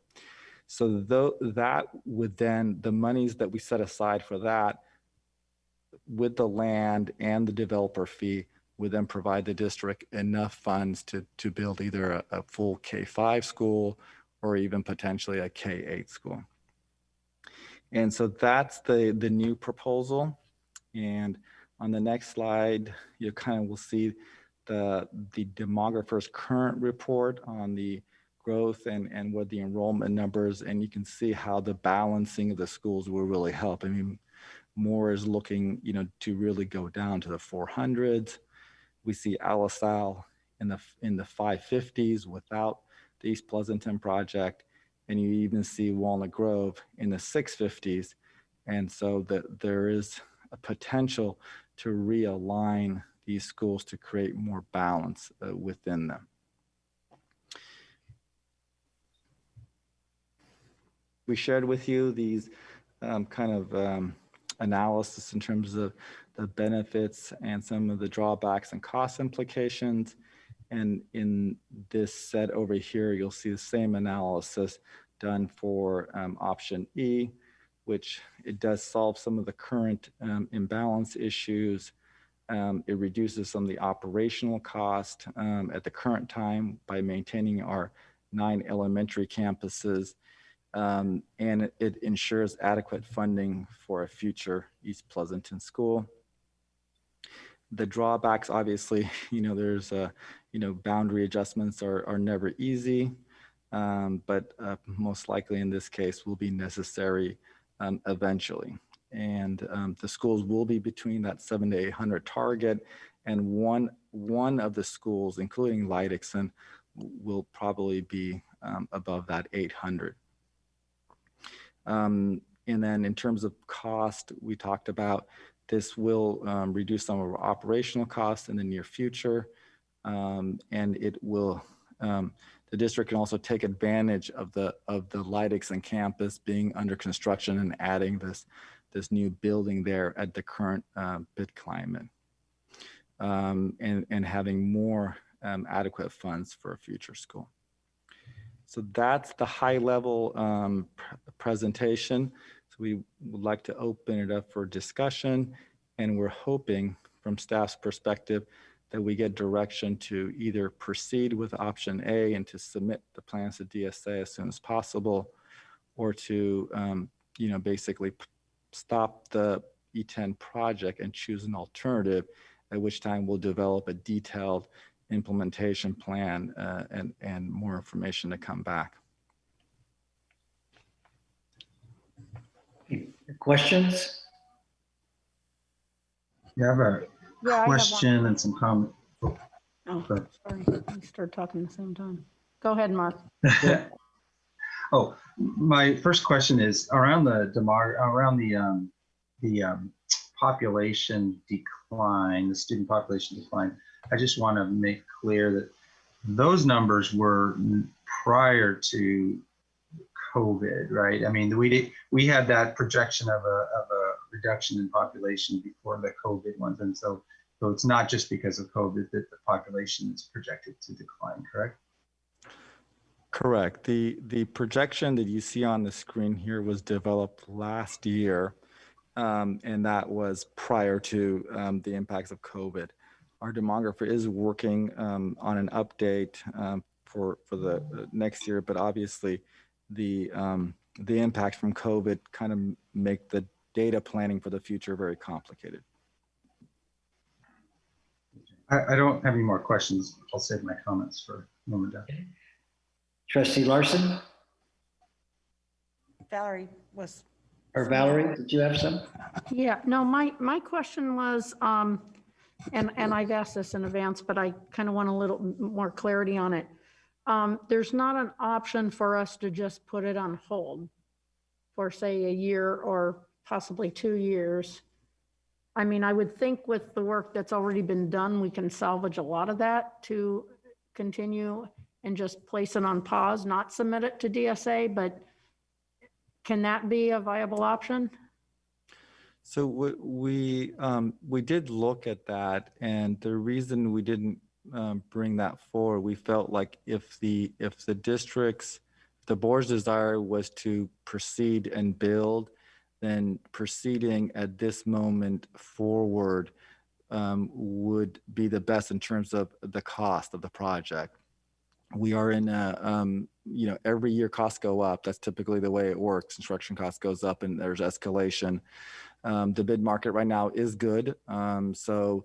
So that would then, the monies that we set aside for that with the land and the developer fee would then provide the district enough funds to build either a full K-5 school or even potentially a K-8 school. And so that's the new proposal. And on the next slide, you kind of will see the demographer's current report on the growth and what the enrollment numbers, and you can see how the balancing of the schools will really help. I mean, Moore is looking, to really go down to the 400s. We see Alisal in the 550s without the East Pleasanton project, and you even see Walnut Grove in the 650s. And so there is a potential to realign these schools to create more balance within them. We shared with you these analysis in terms of the benefits and some of the drawbacks and cost implications. And in this set over here, you'll see the same analysis done for option E, which it does solve some of the current imbalance issues. It reduces some of the operational cost at the current time by maintaining our 9 elementary campuses. And it ensures adequate funding for a future East Pleasanton school. The drawbacks, obviously, there's boundary adjustments are never easy, but most likely in this case will be necessary eventually. And the schools will be between that 700 to 800 target, and one of the schools, including Lipscomb, will probably be above that 800. And then in terms of cost, we talked about this will reduce some of our operational costs in the near future, and it will. The district can also take advantage of the Lipscomb campus being under construction and adding this new building there at the current bid climate, and having more adequate funds for a future school. So that's the high level presentation. So we would like to open it up for discussion, and we're hoping from staff's perspective that we get direction to either proceed with option A and to submit the plans to DSA as soon as possible, or to basically stop the E10 project and choose an alternative, at which time we'll develop a detailed implementation plan and more information to come back. Questions? Yeah, I have a question and some comment. Oh, sorry, we started talking at the same time. Go ahead, Mark. Oh, my first question is around the population decline, the student population decline. I just want to make clear that those numbers were prior to COVID, right? I mean, we had that projection of a reduction in population before the COVID ones, and so it's not just because of COVID that the population is projected to decline, correct? Correct. The projection that you see on the screen here was developed last year, and that was prior to the impacts of COVID. Our demographer is working on an update for the next year, but obviously the impact from COVID kind of make the data planning for the future very complicated. I don't have any more questions. I'll save my comments for a moment. Trustee Larson? Valerie was. Or Valerie, did you have some? Yeah, no, my question was, and I've asked this in advance, but I kind of want a little more clarity on it. There's not an option for us to just put it on hold for, say, a year or possibly 2 years. I mean, I would think with the work that's already been done, we can salvage a lot of that to continue and just place it on pause, not submit it to DSA, but can that be a viable option? So we did look at that, and the reason we didn't bring that forward, we felt like if the board's desire was to proceed and build, then proceeding at this moment forward would be the best in terms of the cost of the project. We are in a, every year costs go up. That's typically the way it works. Construction cost goes up and there's escalation. The bid market right now is good. So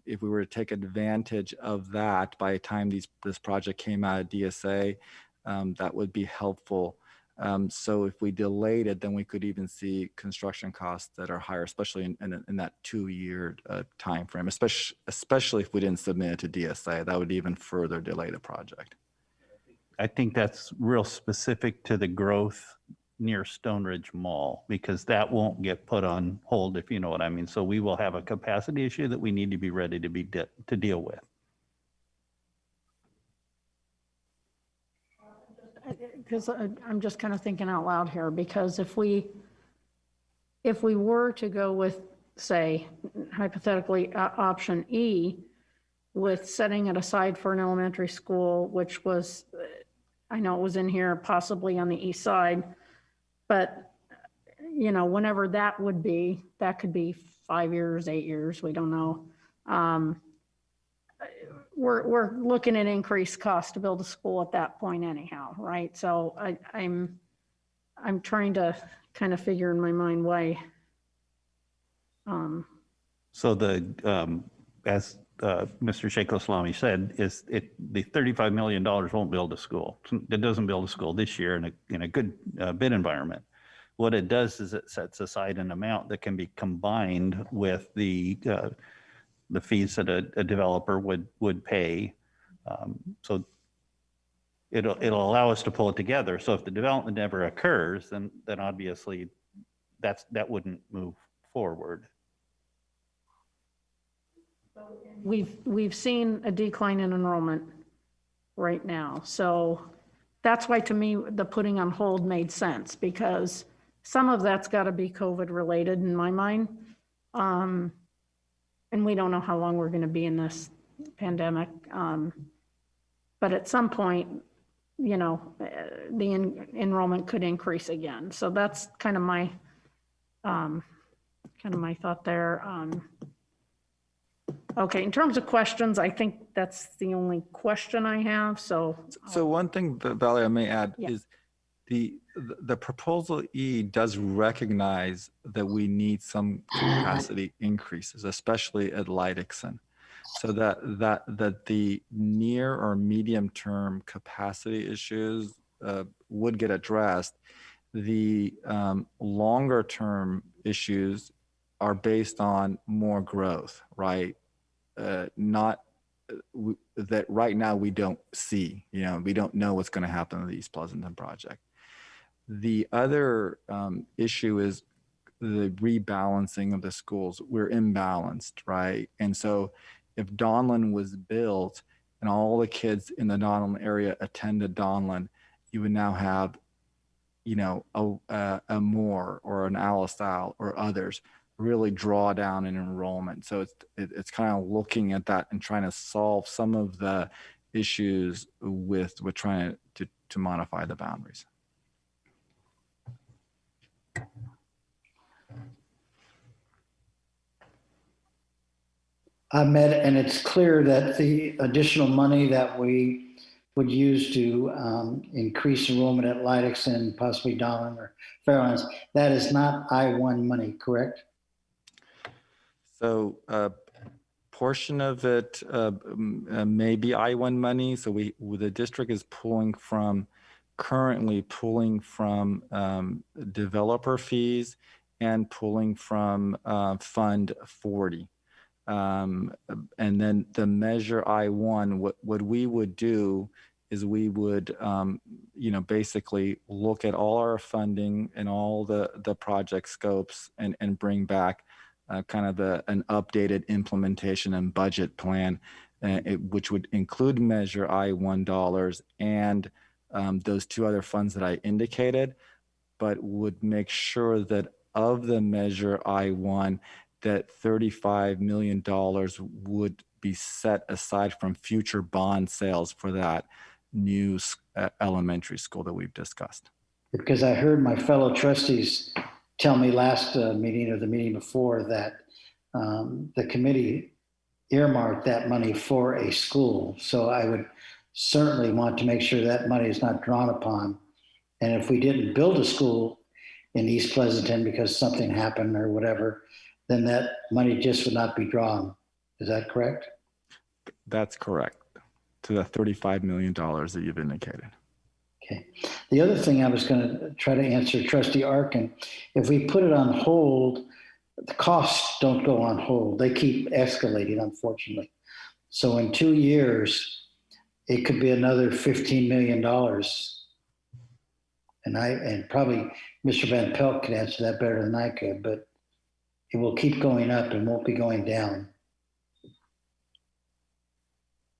if we were to take advantage of that by the time this project came out of DSA, that would be helpful. So if we delayed it, then we could even see construction costs that are higher, especially in that 2-year time frame, especially if we didn't submit it to DSA. That would even further delay the project. I think that's real specific to the growth near Stone Ridge Mall, because that won't get put on hold, if you know what I mean. So we will have a capacity issue that we need to be ready to deal with. Because I'm just kind of thinking out loud here, because if we if we were to go with, say, hypothetically, option E, with setting it aside for an elementary school, which was, I know it was in here possibly on the east side, but you know, whenever that would be, that could be 5 years, 8 years, we don't know. We're looking at increased cost to build a school at that point anyhow, right? So I'm trying to kind of figure in my mind why. So as Mr. Sheikh said, the $35 million won't build a school. It doesn't build a school this year in a good bid environment. What it does is it sets aside an amount that can be combined with the fees that a developer would pay. So it'll allow us to pull it together. So if the development never occurs, then obviously that wouldn't move forward. We've seen a decline in enrollment right now. So that's why, to me, the putting on hold made sense, because some of that's got to be COVID related in my mind. And we don't know how long we're going to be in this pandemic. But at some point, you know, the enrollment could increase again. So that's kind of my thought there. Okay, in terms of questions, I think that's the only question I have. So one thing, Valerie, I may add Yeah. is the proposal E does recognize that we need some capacity increases, especially at Lipscomb, so that the near or medium term capacity issues would get addressed. The longer term issues are based on more growth, right? That right now we don't see, you know, we don't know what's going to happen with the East Pleasanton project. The other issue is the rebalancing of the schools. We're imbalanced, right? And so if Donlan was built and all the kids in the Donlan area attended Donlan, you would now have, you know, a Moore or an Alisal or others really draw down in enrollment. So it's kind of looking at that and trying to solve some of the issues with trying to modify the boundaries. Ahmed, and it's clear that the additional money that we would use to increase enrollment at Lipscomb and possibly Donlan or Fairlands, that is not I-1 money, correct? So a portion of it may be I-1 money. So the district is currently pulling from developer fees and pulling from Fund 40. And then the measure I-1, what we would do is we would, you know, basically look at all our funding and all the project scopes and bring back kind of an updated implementation and budget plan, which would include measure I-1 dollars and those two other funds that I indicated, but would make sure that of the measure I-1, that $35 million would be set aside from future bond sales for that new elementary school that we've discussed. Because I heard my fellow trustees tell me last meeting or the meeting before that the committee earmarked that money for a school. So I would certainly want to make sure that money is not drawn upon. And if we didn't build a school in East Pleasanton because something happened or whatever, then that money just would not be drawn. Is that correct? That's correct, to the $35 million that you've indicated. Okay. The other thing I was going to try to answer Trustee Arkin, if we put it on hold, the costs don't go on hold. They keep escalating, unfortunately. So in 2 years, it could be another $15 million. And probably Mr. Van Pelt could answer that better than I could, but it will keep going up and won't be going down.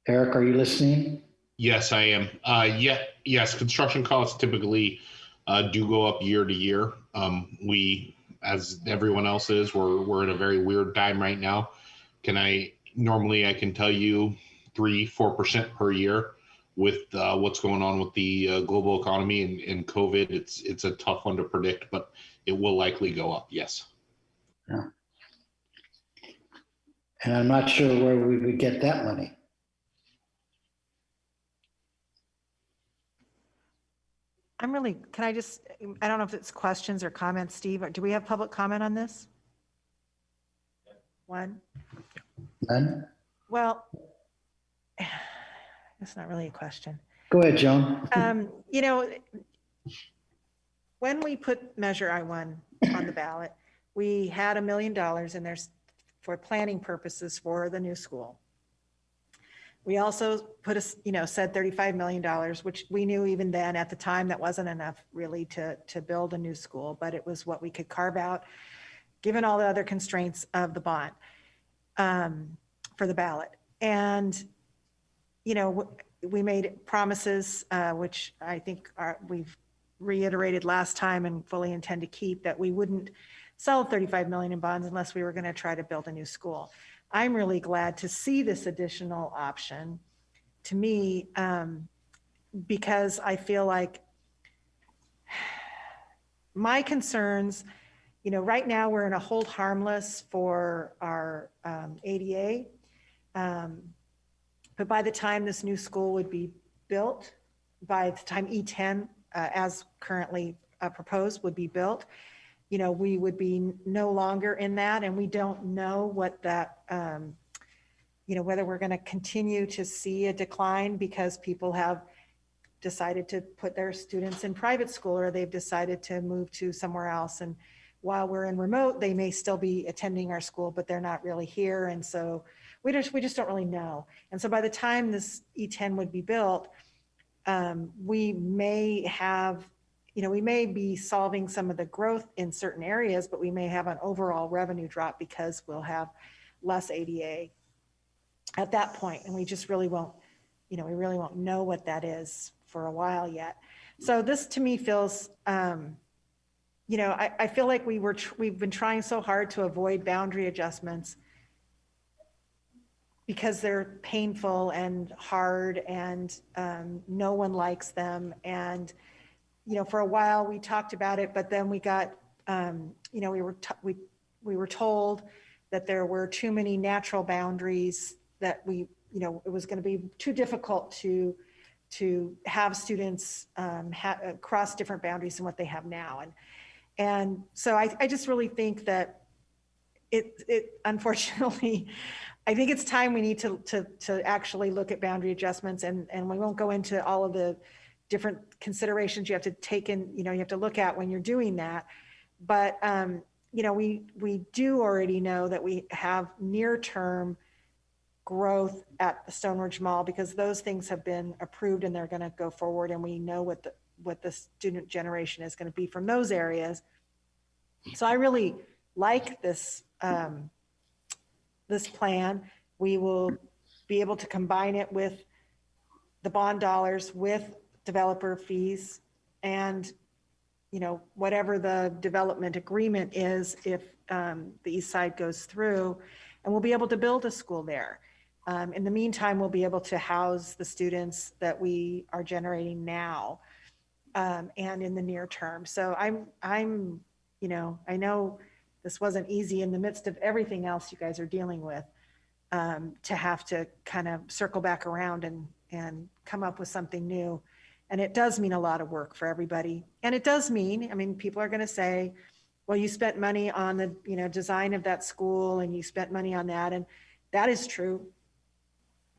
Eric, are you listening? Yes, I am. Yes, construction costs typically do go up year to year. We as everyone else is. We're in a very weird time right now. Normally I can tell you 3-4% per year. With what's going on with the global economy and COVID, it's a tough one to predict, but it will likely go up. Yes. Yeah. And I'm not sure where we would get that money. Can I don't know if it's questions or comments, Steve. Do we have public comment on this? One? None? Well, it's not really a question. Go ahead, Joan. You know, when we put Measure I-1 on the ballot, we had $1 million in there for planning purposes for the new school. We also put said $35 million, which we knew even then at the time that wasn't enough really to build a new school, but it was what we could carve out given all the other constraints of the bond for the ballot. And, you know, we made promises, which I think we've reiterated last time and fully intend to keep, that we wouldn't sell 35 million in bonds unless we were going to try to build a new school. I'm really glad to see this additional option to me, because I feel like my concerns, you know, right now we're in a hold harmless for our ADA. But by the time this new school would be built, by the time E10, as currently proposed, would be built, you know, we would be no longer in that, and we don't know what that, you know, whether we're going to continue to see a decline because people have decided to put their students in private school or they've decided to move to somewhere else. And while we're in remote, they may still be attending our school, but they're not really here. And so we just don't really know. And so by the time this E10 would be built, we may have, you know, we may be solving some of the growth in certain areas, but we may have an overall revenue drop because we'll have less ADA at that point. And we just really won't, you know, we really won't know what that is for a while yet. So this to me feels, you know, I feel like we've been trying so hard to avoid boundary adjustments because they're painful and hard and no one likes them. And, you know, for a while we talked about it, but then we got, you know, we were told that there were too many natural boundaries, that we, you know, it was going to be too difficult to have students cross different boundaries than what they have now. And so I just really think that it unfortunately, I think it's time we need to actually look at boundary adjustments, and we won't go into all of the different considerations you have to take in, you know, you have to look at when you're doing that. But, you know, we do already know that we have near-term growth at the Stone Ridge Mall because those things have been approved and they're going to go forward, and we know what the student generation is going to be from those areas. So I really like this this plan. We will be able to combine it with the bond dollars, with developer fees, and, you know, whatever the development agreement is, if the east side goes through, and we'll be able to build a school there. In the meantime, we'll be able to house the students that we are generating now and in the near term. So I'm, you know, I know this wasn't easy in the midst of everything else you guys are dealing with, to have to kind of circle back around and come up with something new. And it does mean a lot of work for everybody. And it does mean, I mean, people are going to say, well, you spent money on the, you know, design of that school and you spent money on that. And that is true.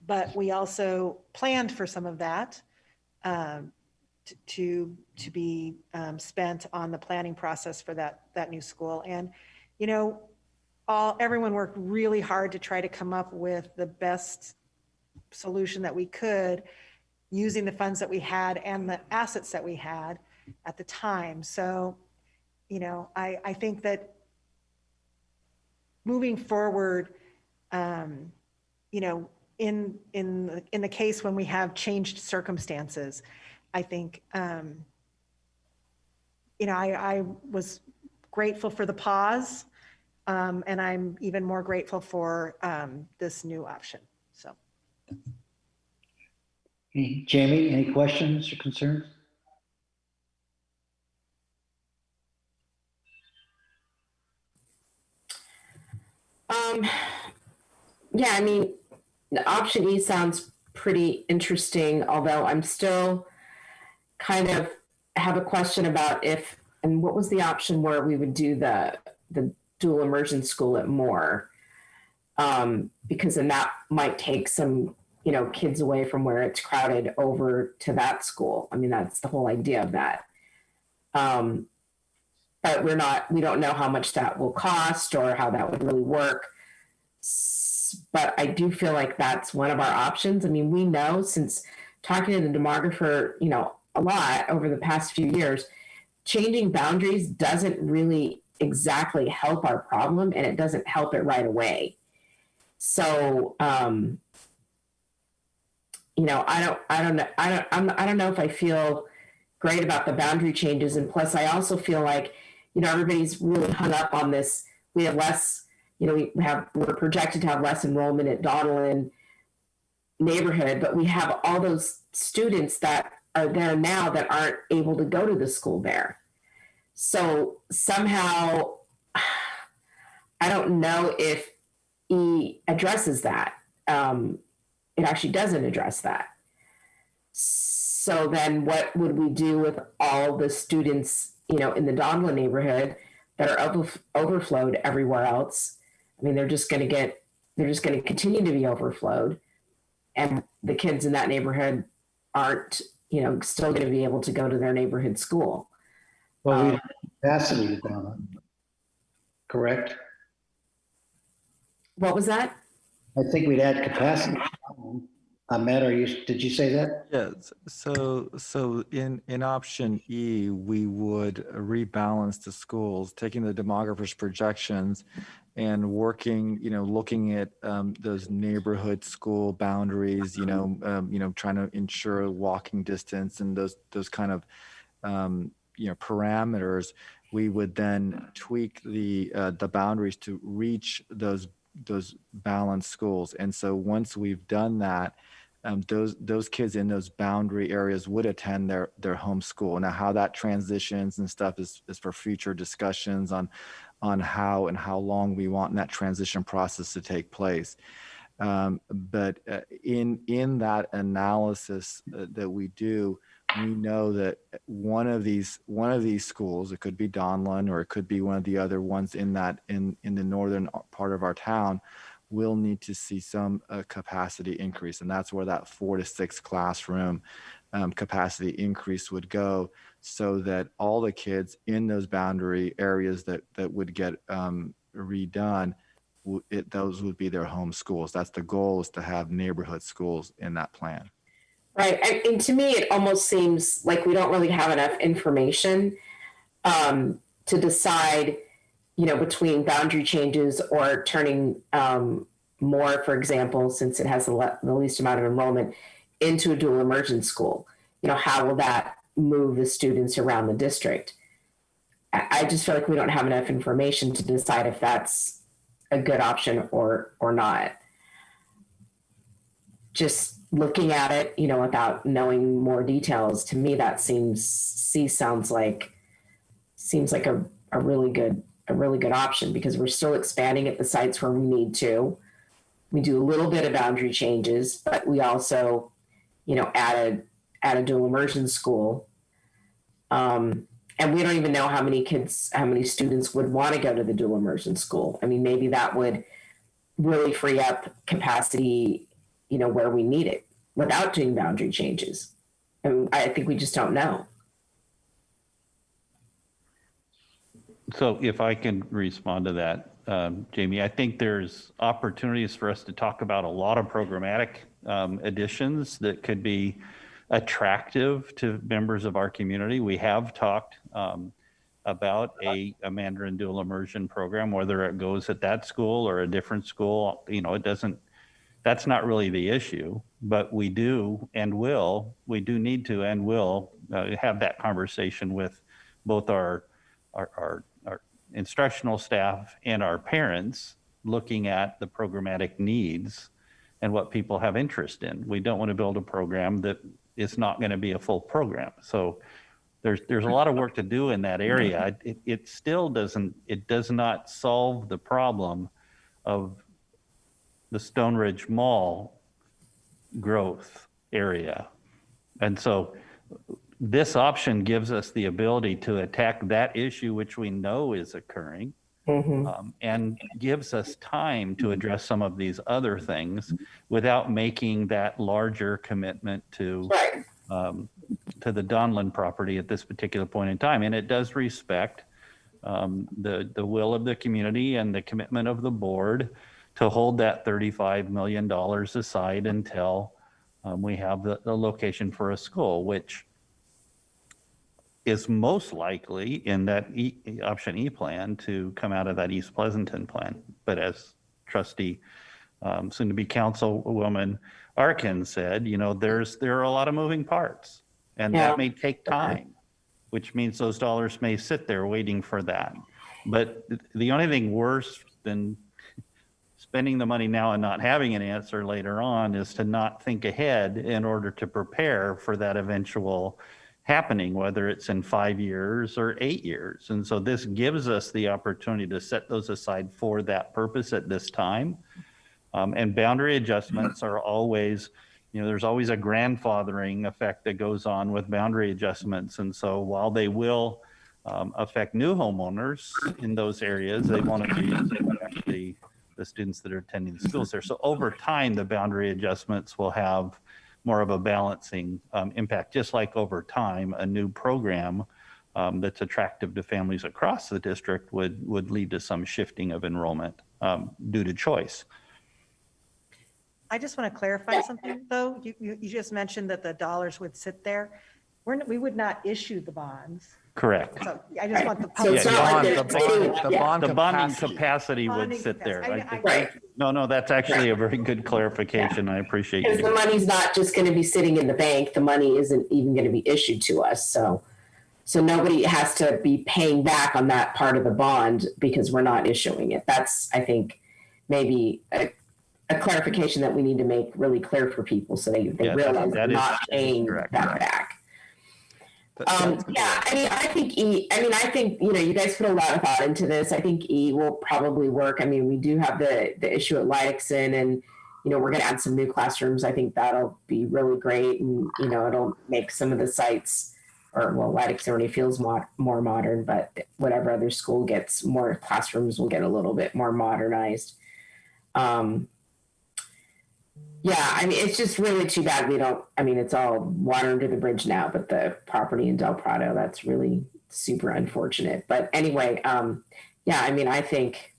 But we also planned for some of that to be spent on the planning process for that new school. And, you know, everyone worked really hard to try to come up with the best solution that we could using the funds that we had and the assets that we had at the time. So, you know, I think that moving forward, you know, in the case when we have changed circumstances, I think, you know, I was grateful for the pause. And I'm even more grateful for this new option. So. Jamie, any questions or concerns? Yeah, I mean, the option E sounds pretty interesting, although I'm still kind of have a question about if, and what was the option where we would do the dual immersion school at Moore? Because then that might take some, you know, kids away from where it's crowded over to that school. I mean, that's the whole idea of that. But we don't know how much that will cost or how that would really work. But I do feel like that's one of our options. I mean, we know, since talking to the demographer, you know, a lot over the past few years, changing boundaries doesn't really exactly help our problem, and it doesn't help it right away. So, you know, I don't know if I feel great about the boundary changes. And plus, I also feel like, you know, everybody's really hung up on this. We have less, you know, we're projected to have less enrollment at Donelon neighborhood, but we have all those students that are there now that aren't able to go to the school there. So somehow, I don't know if E addresses that. It actually doesn't address that. So then what would we do with all the students, you know, in the Donelon neighborhood that are overflowed everywhere else? I mean, they're just going to continue to be overflowed. And the kids in that neighborhood aren't, you know, still going to be able to go to their neighborhood school. Well, we have capacity to Donelon, correct? What was that? I think we'd add capacity. Matt, did you say that? Yes. So in option E, we would rebalance the schools, taking the demographer's projections and working, you know, looking at those neighborhood school boundaries, you know, trying to ensure walking distance and those kind of, you know, parameters. We would then tweak the boundaries to reach those balanced schools. And so once we've done that, those kids in those boundary areas would attend their home school. Now, how that transitions and stuff is for future discussions on how and how long we want that transition process to take place. But in that analysis that we do, we know that one of these schools, it could be Donelon or it could be one of the other ones in the northern part of our town, will need to see some capacity increase. And that's where that 4 to 6 classroom capacity increase would go, so that all the kids in those boundary areas that would get redone, those would be their home schools. That's the goal, is to have neighborhood schools in that plan. Right. And to me, it almost seems like we don't really have enough information to decide, you know, between boundary changes or turning Moore, for example, since it has the least amount of enrollment, into a dual immersion school. You know, how will that move the students around the district? I just feel like we don't have enough information to decide if that's a good option or not. Just looking at it, you know, without knowing more details, to me that sounds like a really good option, because we're still expanding at the sites where we need to. We do a little bit of boundary changes, but we also, you know, add a dual immersion school. And we don't even know how many students would want to go to the dual immersion school. I mean, maybe that would really free up capacity, you know, where we need it without doing boundary changes. And I think we just don't know. So if I can respond to that, Jamie, I think there's opportunities for us to talk about a lot of programmatic additions that could be attractive to members of our community. We have talked about a Mandarin dual immersion program, whether it goes at that school or a different school. You know, that's not really the issue, but we do need to and will have that conversation with both our instructional staff and our parents looking at the programmatic needs and what people have interest in. We don't want to build a program that is not going to be a full program. So there's a lot of work to do in that area. It still does not solve the problem of the Stone Ridge Mall growth area. And so this option gives us the ability to attack that issue, which we know is occurring, and gives us time to address some of these other things without making that larger commitment to the Donlin property at this particular point in time. And it does respect the will of the community and the commitment of the board to hold that $35 million aside until we have the location for a school, which is most likely in that option E plan to come out of that East Pleasanton plan. But as trustee, soon to be councilwoman Arkin said, you know, there are a lot of moving parts, and that may take time, which means those dollars may sit there waiting for that. But the only thing worse than spending the money now and not having an answer later on is to not think ahead in order to prepare for that eventual happening, whether it's in 5 years or 8 years. And so this gives us the opportunity to set those aside for that purpose at this time. And boundary adjustments are always, you know, there's always a grandfathering effect that goes on with boundary adjustments. And so while they will affect new homeowners in those areas, they won't affect the students that are attending the schools there. So over time, the boundary adjustments will have more of a balancing impact, just like over time, a new program that's attractive to families across the district would lead to some shifting of enrollment due to choice. I just want to clarify something, though. You just mentioned that the dollars would sit there. We would not issue the bonds. Correct. So I just want the the bonding capacity would sit there. No, that's actually a very good clarification. I appreciate you. Because the money's not just going to be sitting in the bank. The money isn't even going to be issued to us. So nobody has to be paying back on that part of the bond because we're not issuing it. That's, I think, maybe a clarification that we need to make really clear for people so they realize they're not paying that back. I think you know, you guys put a lot of thought into this. I think E will probably work. I mean, we do have the issue at Lipscomb, and you know, we're going to add some new classrooms. I think that'll be really great, and you know, it'll make some of the sites, Lipscomb already feels more modern, but whatever other school gets more classrooms will get a little bit more modernized. I mean, it's just really too bad it's all water under the bridge now, but the property in Del Prado, that's really super unfortunate. But anyway, I mean, I think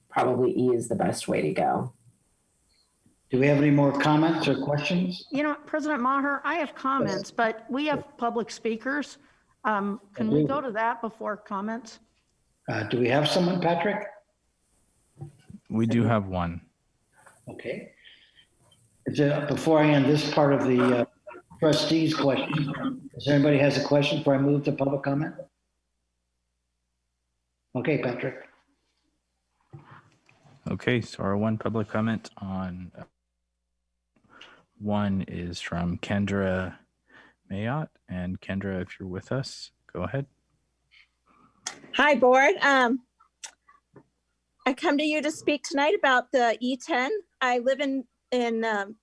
probably E is the best way to go. Do we have any more comments or questions? You know, President Maher, I have comments, but we have public speakers. Can we go to that before comments? Do we have someone, Patrick? We do have one. Okay. Before I end this part of the trustees' question, does anybody has a question before I move to public comment? Okay, Patrick. Okay, so our one public comment on one is from Kendra Mayotte. And Kendra, if you're with us, go ahead. Hi, board. I come to you to speak tonight about the E10. I live in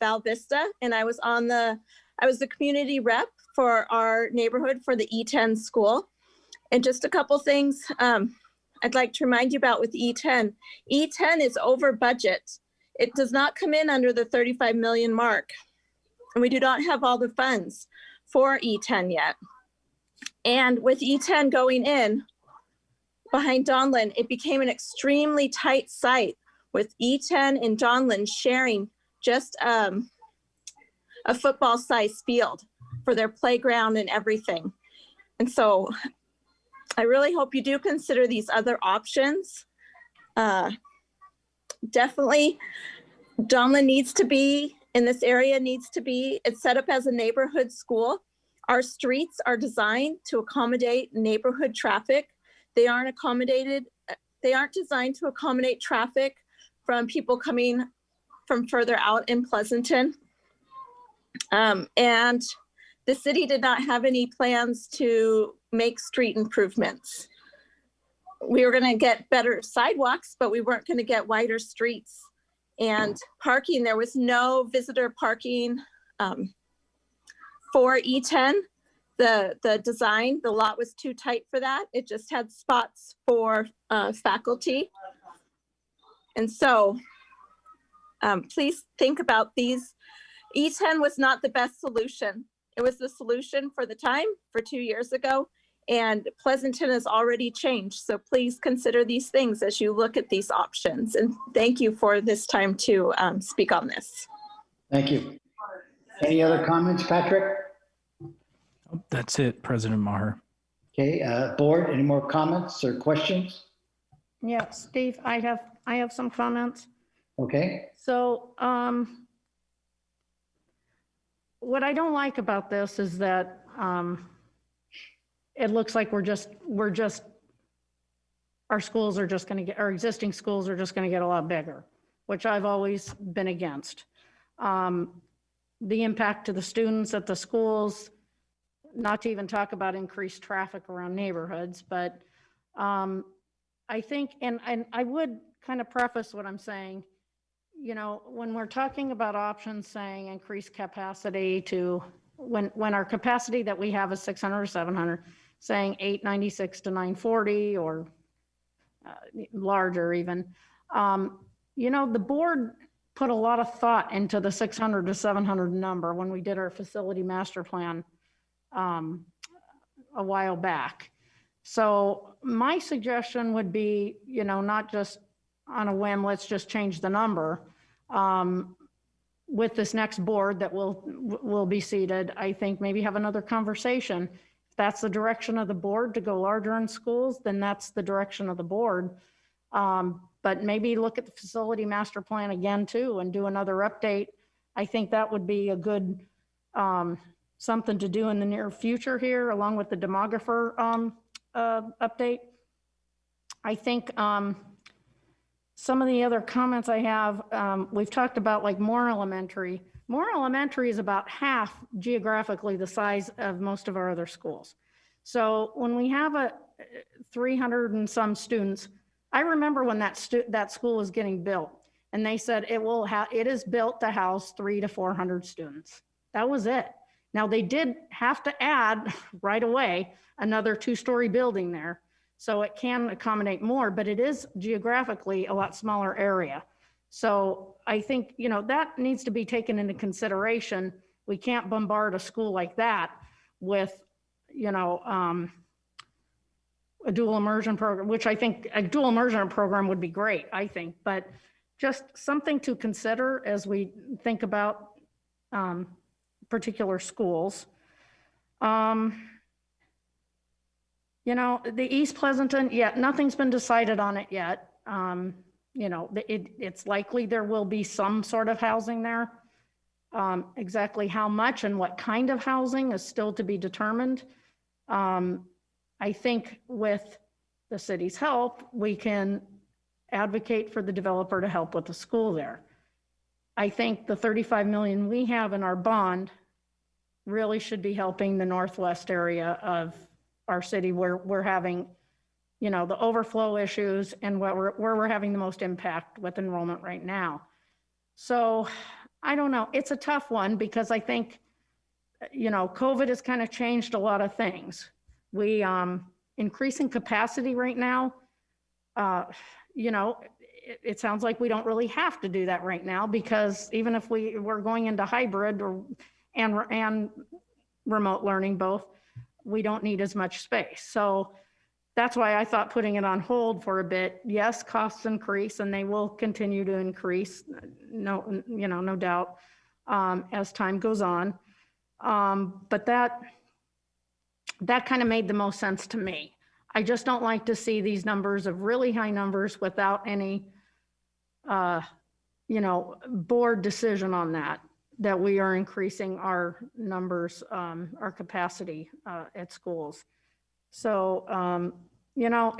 Val Vista, and I was the community rep for our neighborhood for the E10 school. And just a couple things I'd like to remind you about with E10. E10 is over budget. It does not come in under the 35 million mark. And we do not have all the funds for E10 yet. And with E10 going in behind Donlin, it became an extremely tight site with E10 and Donlin sharing just a football-sized field for their playground and everything. And so I really hope you do consider these other options. Definitely, Donlin needs to be, in this area needs to be, it's set up as a neighborhood school. Our streets are designed to accommodate neighborhood traffic. They aren't accommodated They aren't designed to accommodate traffic from people coming from further out in Pleasanton. And the city did not have any plans to make street improvements. We were going to get better sidewalks, but we weren't going to get wider streets. And parking, there was no visitor parking for E10. The design, the lot was too tight for that. It just had spots for faculty. And so please think about these. E10 was not the best solution. It was the solution for the time for 2 years ago, and Pleasanton has already changed. So please consider these things as you look at these options. And thank you for this time to speak on this. Thank you. Any other comments, Patrick? That's it, President Maher. Okay, board, any more comments or questions? Yeah, Steve, I have some comments. Okay. So what I don't like about this is that it looks like our schools are just going to get, our existing schools are just going to get a lot bigger, which I've always been against. The impact to the students at the schools, not to even talk about increased traffic around neighborhoods, but I think, and I would kind of preface what I'm saying, you know, when we're talking about options saying increase capacity to, when our capacity that we have is 600 or 700, saying 896 to 940 or larger even, you know, the board put a lot of thought into the 600 to 700 number when we did our facility master plan a while back. So my suggestion would be, you know, not just on a whim, let's just change the number. With this next board that will be seated, I think maybe have another conversation. If that's the direction of the board to go larger in schools, then that's the direction of the board. But maybe look at the facility master plan again too and do another update. I think that would be a good something to do in the near future here, along with the demographer update. I think some of the other comments I have, we've talked about like Moore Elementary. Moore Elementary is about half geographically the size of most of our other schools. So when we have 300 and some students, I remember when that school was getting built and they said it is built to house 300 to 400 students. That was it. Now they did have to add right away another 2-story building there. So it can accommodate more, but it is geographically a lot smaller area. So I think, you know, that needs to be taken into consideration. We can't bombard a school like that with, you know, a dual immersion program, which I think a dual immersion program would be great, I think, but just something to consider as we think about particular schools. You know, the East Pleasanton, yeah, nothing's been decided on it yet. You know, it's likely there will be some sort of housing there. Exactly how much and what kind of housing is still to be determined. I think with the city's help, we can advocate for the developer to help with the school there. I think the 35 million we have in our bond really should be helping the northwest area of our city where we're having, you know, the overflow issues and where we're having the most impact with enrollment right now. So I don't know, it's a tough one because I think, you know, COVID has kind of changed a lot of things. We increasing capacity right now, you know, it sounds like we don't really have to do that right now because even if we're going into hybrid and remote learning both, we don't need as much space. So that's why I thought putting it on hold for a bit. Yes, costs increase and they will continue to increase, no, you know, no doubt, as time goes on. But that kind of made the most sense to me. I just don't like to see these numbers of really high numbers without any, you know, board decision on that we are increasing our numbers, our capacity at schools. So, you know,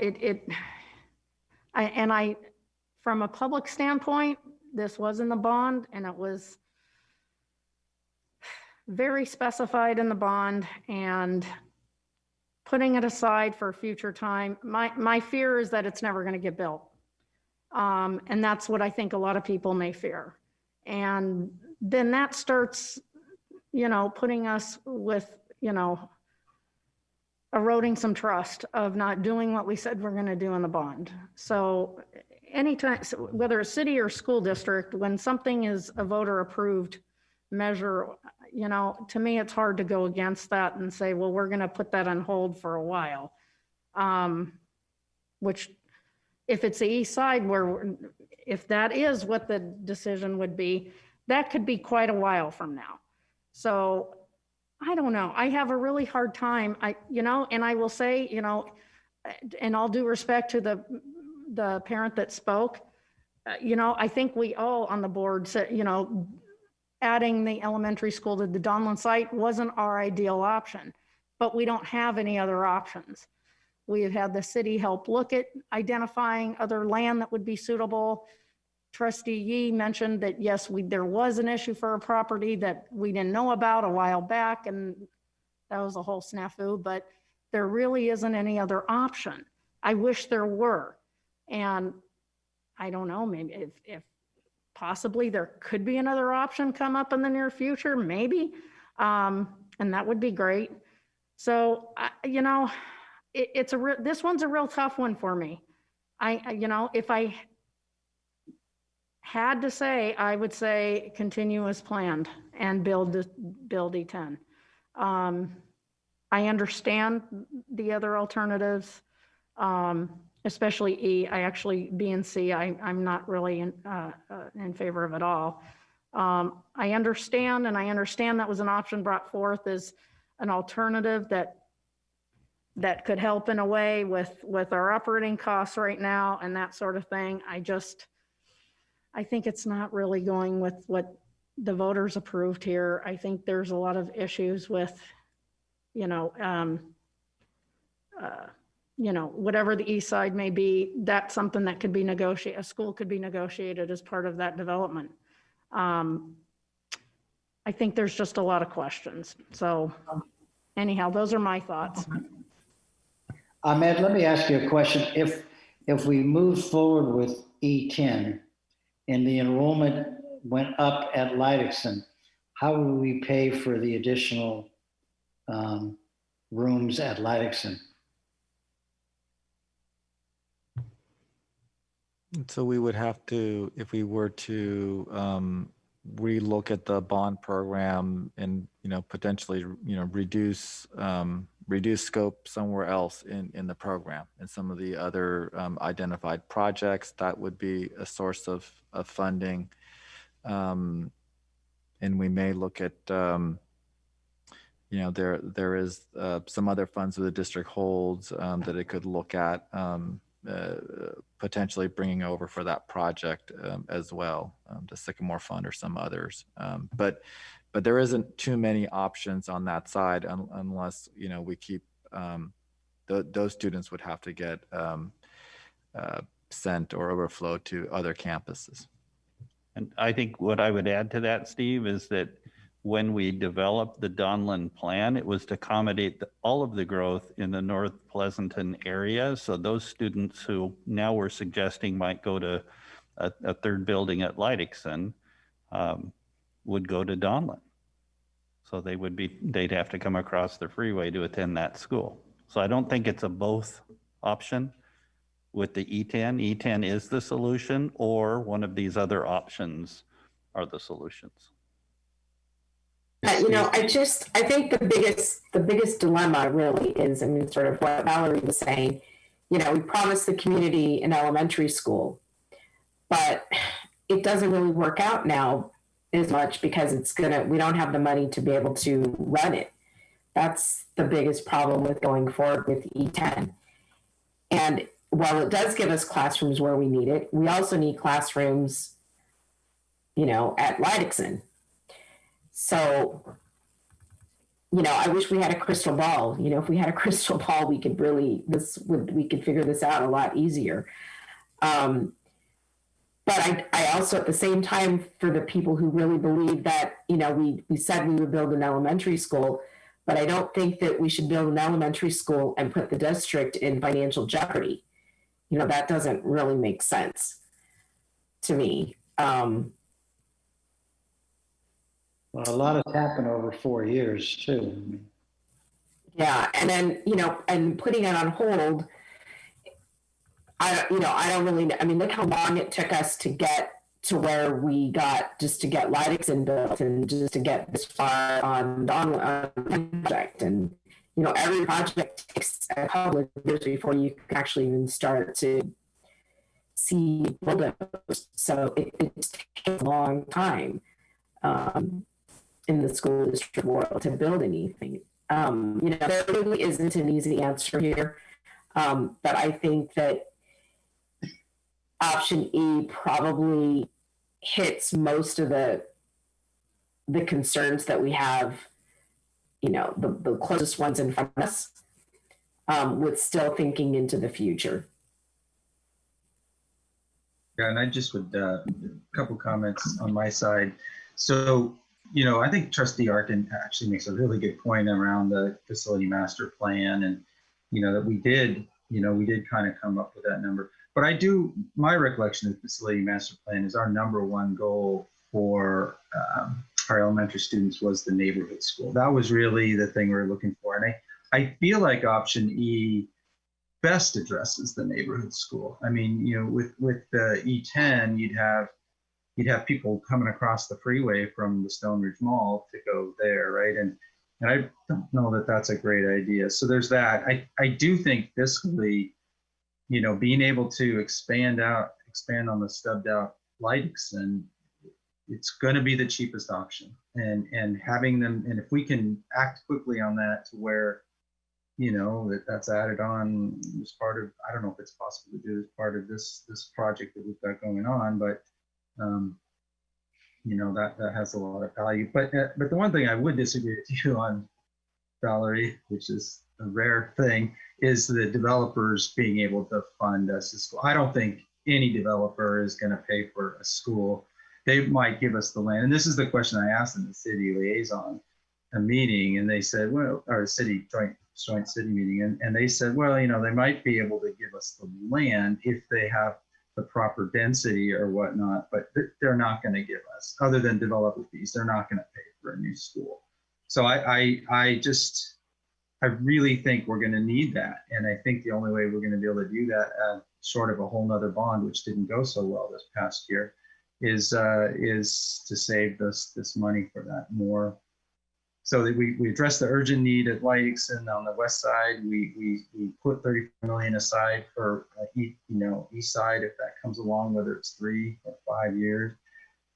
From a public standpoint, this was in the bond and it was very specified in the bond, and putting it aside for a future time, my fear is that it's never going to get built. And that's what I think a lot of people may fear. And then that starts, putting us with, eroding some trust of not doing what we said we're going to do in the bond. So anytime, whether a city or school district, when something is a voter approved measure, to me, it's hard to go against that and say, well, we're going to put that on hold for a while. Which if it's the east side, if that is what the decision would be, that could be quite a while from now. So I don't know. I have a really hard time. And I will say, in all due respect to the parent that spoke, I think we all on the board said, adding the elementary school to the Donlin site wasn't our ideal option, but we don't have any other options. We have had the city help look at identifying other land that would be suitable. Trustee Yee mentioned that, yes, there was an issue for a property that we didn't know about a while back, and that was a whole snafu, but there really isn't any other option. I wish there were. And I don't know, maybe if possibly there could be another option come up in the near future, maybe. And that would be great. So, this one's a real tough one for me. If I had to say, I would say continue as planned and build E10. I understand the other alternatives, especially E. B and C, I'm not really in favor of it all. I understand that was an option brought forth as an alternative that could help in a way with our operating costs right now and that sort of thing. I think it's not really going with what the voters approved here. I think there's a lot of issues with, whatever the east side may be, that's something that could be negotiated. A school could be negotiated as part of that development. I think there's just a lot of questions. So anyhow, those are my thoughts. Ahmed, let me ask you a question. If we move forward with E10 and the enrollment went up at Leidixon, how will we pay for the additional rooms at Leidixon? So we would have to, if we were to relook at the bond program and, potentially, reduce scope somewhere else in the program and some of the other identified projects, that would be a source of funding. And we may look at, there is some other funds that the district holds that it could look at potentially bringing over for that project as well, the Sycamore Fund or some others. But there isn't too many options on that side unless, we keep, those students would have to get sent or overflow to other campuses. And I think what I would add to that, Steve, is that when we developed the Donlin plan, it was to accommodate all of the growth in the North Pleasanton area. So those students who now we're suggesting might go to a third building at Leidixon would go to Donlin. So they'd have to come across the freeway to attend that school. So I don't think it's a both option with the E10. E10 is the solution, or one of these other options are the solutions. I think the biggest dilemma really is, sort of what Valerie was saying, we promised the community an elementary school, but it doesn't really work out now as much because we don't have the money to be able to run it. That's the biggest problem with going forward with E10. And while it does give us classrooms where we need it, we also need classrooms, at Leidixon. So, I wish we had a crystal ball. If we had a crystal ball, we could figure this out a lot easier. But I also, at the same time, for the people who really believe that, we said we would build an elementary school, but I don't think that we should build an elementary school and put the district in financial jeopardy. That doesn't really make sense to me. Well, a lot has happened over 4 years too. Yeah, and then, and putting it on hold, I don't really, look how long it took us to get to where we got, just to get Lipscomb built and just to get this far on the project. And, every project takes a couple of years before you can actually even start to see build-ups. So it takes a long time in the school district world to build anything. There really isn't an easy answer here, but I think that option E probably hits most of the concerns that we have, the closest ones in front of us, with still thinking into the future. Yeah, and I just would, a couple comments on my side. So, I think Trustee Arkin actually makes a really good point around the facility master plan, and, that we did kind of come up with that number. But my recollection of the facility master plan is our number one goal for our elementary students was the neighborhood school. That was really the thing we were looking for. And I feel like option E best addresses the neighborhood school. With the E10, you'd have people coming across the freeway from the Stone Ridge Mall to go there, right? And I don't know that that's a great idea. So there's that. I do think fiscally, being able to expand on the stubbed out Lipscomb, it's going to be the cheapest option. And having them, and if we can act quickly on that to where, that's added on as part of, I don't know if it's possible to do as part of this project that we've got going on, but that has a lot of value. But the one thing I would disagree with you on, Valerie, which is a rare thing, is the developers being able to fund us a school. I don't think any developer is going to pay for a school. They might give us the land. And this is the question I asked in the city liaison a meeting, and they said, well, or city joint city meeting. And they said, well, they might be able to give us the land if they have the proper density or whatnot, but they're not going to give us, other than developer fees, they're not going to pay for a new school. So I really think we're going to need that. And I think the only way we're going to be able to do that, short of a whole nother bond, which didn't go so well this past year, is to save this money for that more. So that we address the urgent need at Lipscomb on the west side. We put $30 million aside for east side if that comes along, whether it's 3 or 5 years,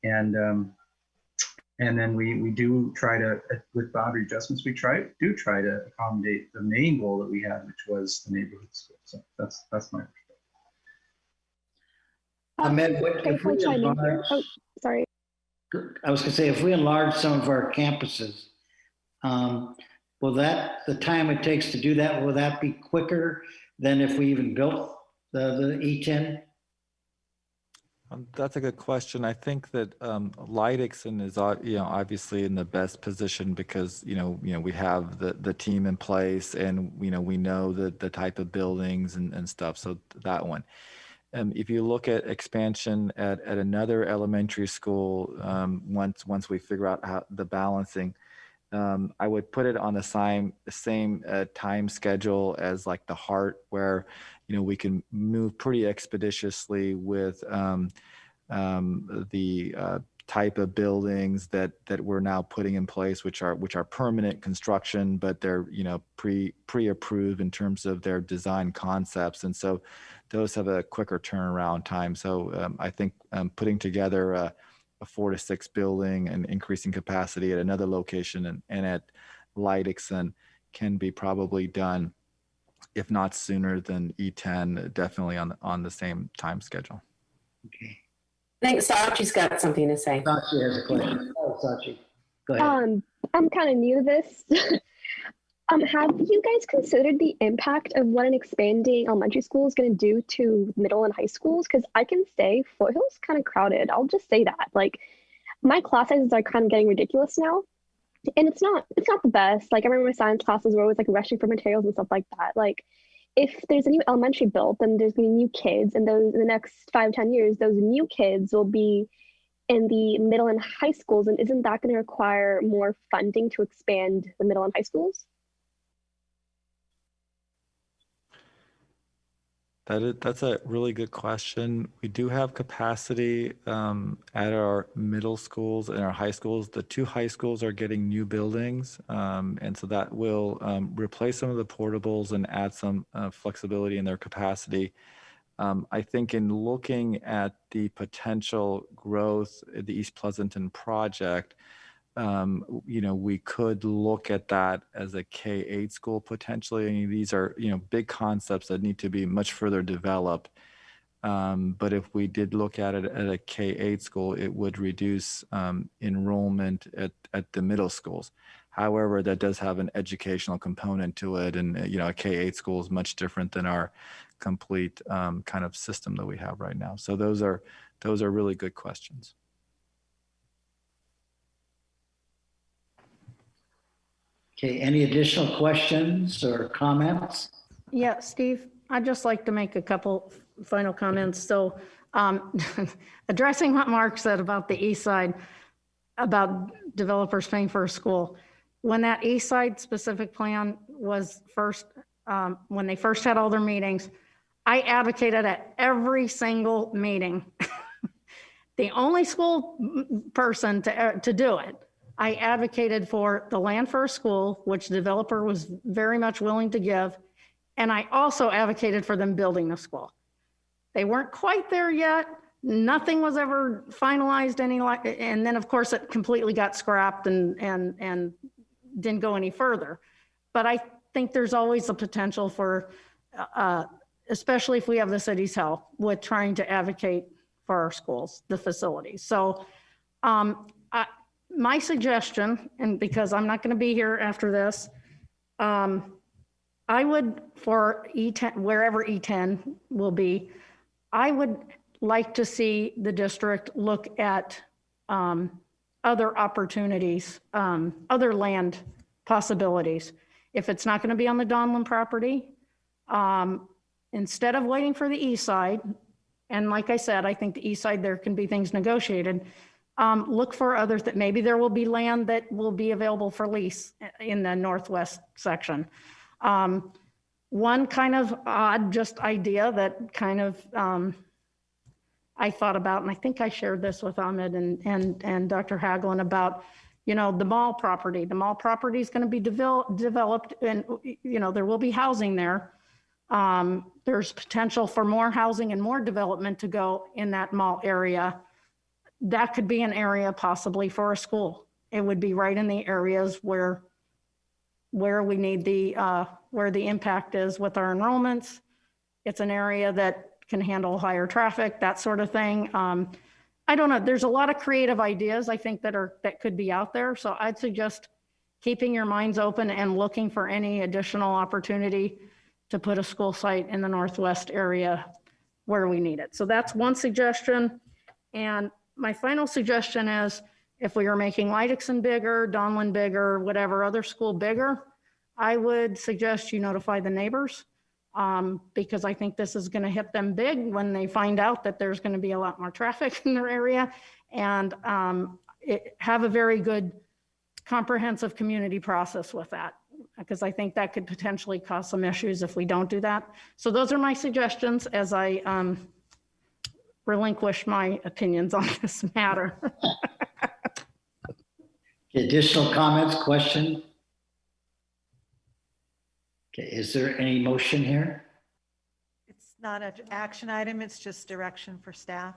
and then we do try to, with boundary adjustments, we try to accommodate the main goal that we had, which was the neighborhood school. So that's my perspective. Sorry. I was going to say, if we enlarge some of our campuses, will the time it takes to do that, will that be quicker than if we even built the E10? That's a good question. I think that Lipscomb is obviously in the best position because we have the team in place, and we know the type of buildings and stuff. So that one. If you look at expansion at another elementary school, once we figure out how the balancing, I would put it on the same time schedule as like the Heart, where we can move pretty expeditiously with the type of buildings that we're now putting in place, which are permanent construction, but they're pre-approved in terms of their design concepts, and so those have a quicker turnaround time. So I think putting together a 4 to 6 building and increasing capacity at another location and at Lipscomb can be probably done, if not sooner than E10, definitely on the same time schedule. Okay. I think Sachi's got something to say. Sachi has a question. Oh, Sachi, go ahead. I'm kind of new to this. Have you guys considered the impact of what an expanding elementary school is going to do to middle and high schools? Because I can say Foothill's kind of crowded. I'll just say that. Like, my class sizes are kind of getting ridiculous now, and it's not the best. Like, I remember my science classes were always like rushing for materials and stuff like that. Like, if there's a new elementary built, then there's going to be new kids, and those in the next 5-10 years, those new kids will be in the middle and high schools. And isn't that going to require more funding to expand the middle and high schools? That's a really good question. We do have capacity at our middle schools and our high schools. The 2 high schools are getting new buildings, and so that will replace some of the portables and add some flexibility in their capacity. I think in looking at the potential growth of the East Pleasanton project, we could look at that as a K-8 school potentially. I mean, these are, big concepts that need to be much further developed. But if we did look at it at a K-8 school, it would reduce enrollment at the middle schools. However, that does have an educational component to it. And, a K-8 school is much different than our complete kind of system that we have right now. So those are really good questions. Okay, any additional questions or comments? Yeah, Steve, I'd just like to make a couple final comments. So addressing what Mark said about the east side, about developers paying for a school. When that east side specific plan was first, when they first had all their meetings, I advocated at every single meeting. The only school person to do it, I advocated for the land for a school, which the developer was very much willing to give. And I also advocated for them building the school. They weren't quite there yet. Nothing was ever finalized and then of course it completely got scrapped and didn't go any further. But I think there's always the potential for, especially if we have the city's help with trying to advocate for our schools, the facilities. So my suggestion, and because I'm not going to be here after this, I would, for E10, wherever E10 will be, I would like to see the district look at other opportunities, other land possibilities. If it's not going to be on the Donlin property, instead of waiting for the east side, and like I said, I think the east side, there can be things negotiated. Look for others that maybe there will be land that will be available for lease in the northwest section. One kind of odd just idea that kind of I thought about, and I think I shared this with Ahmed and Dr. Hagelin about, the mall property. The mall property is going to be developed and, there will be housing there. There's potential for more housing and more development to go in that mall area. That could be an area possibly for a school. It would be right in the areas where we need where the impact is with our enrollments. It's an area that can handle higher traffic, that sort of thing. I don't know. There's a lot of creative ideas I think that could be out there. So I'd suggest keeping your minds open and looking for any additional opportunity to put a school site in the northwest area where we need it. So that's one suggestion. And my final suggestion is, if we are making Leidixon bigger, Donlin bigger, whatever other school bigger, I would suggest you notify the neighbors, because I think this is going to hit them big when they find out that there's going to be a lot more traffic in their area, and have a very good comprehensive community process with that, because I think that could potentially cause some issues if we don't do that. So those are my suggestions as I relinquish my opinions on this matter. Additional comments, question? Okay, is there any motion here? It's not an action item, it's just direction for staff.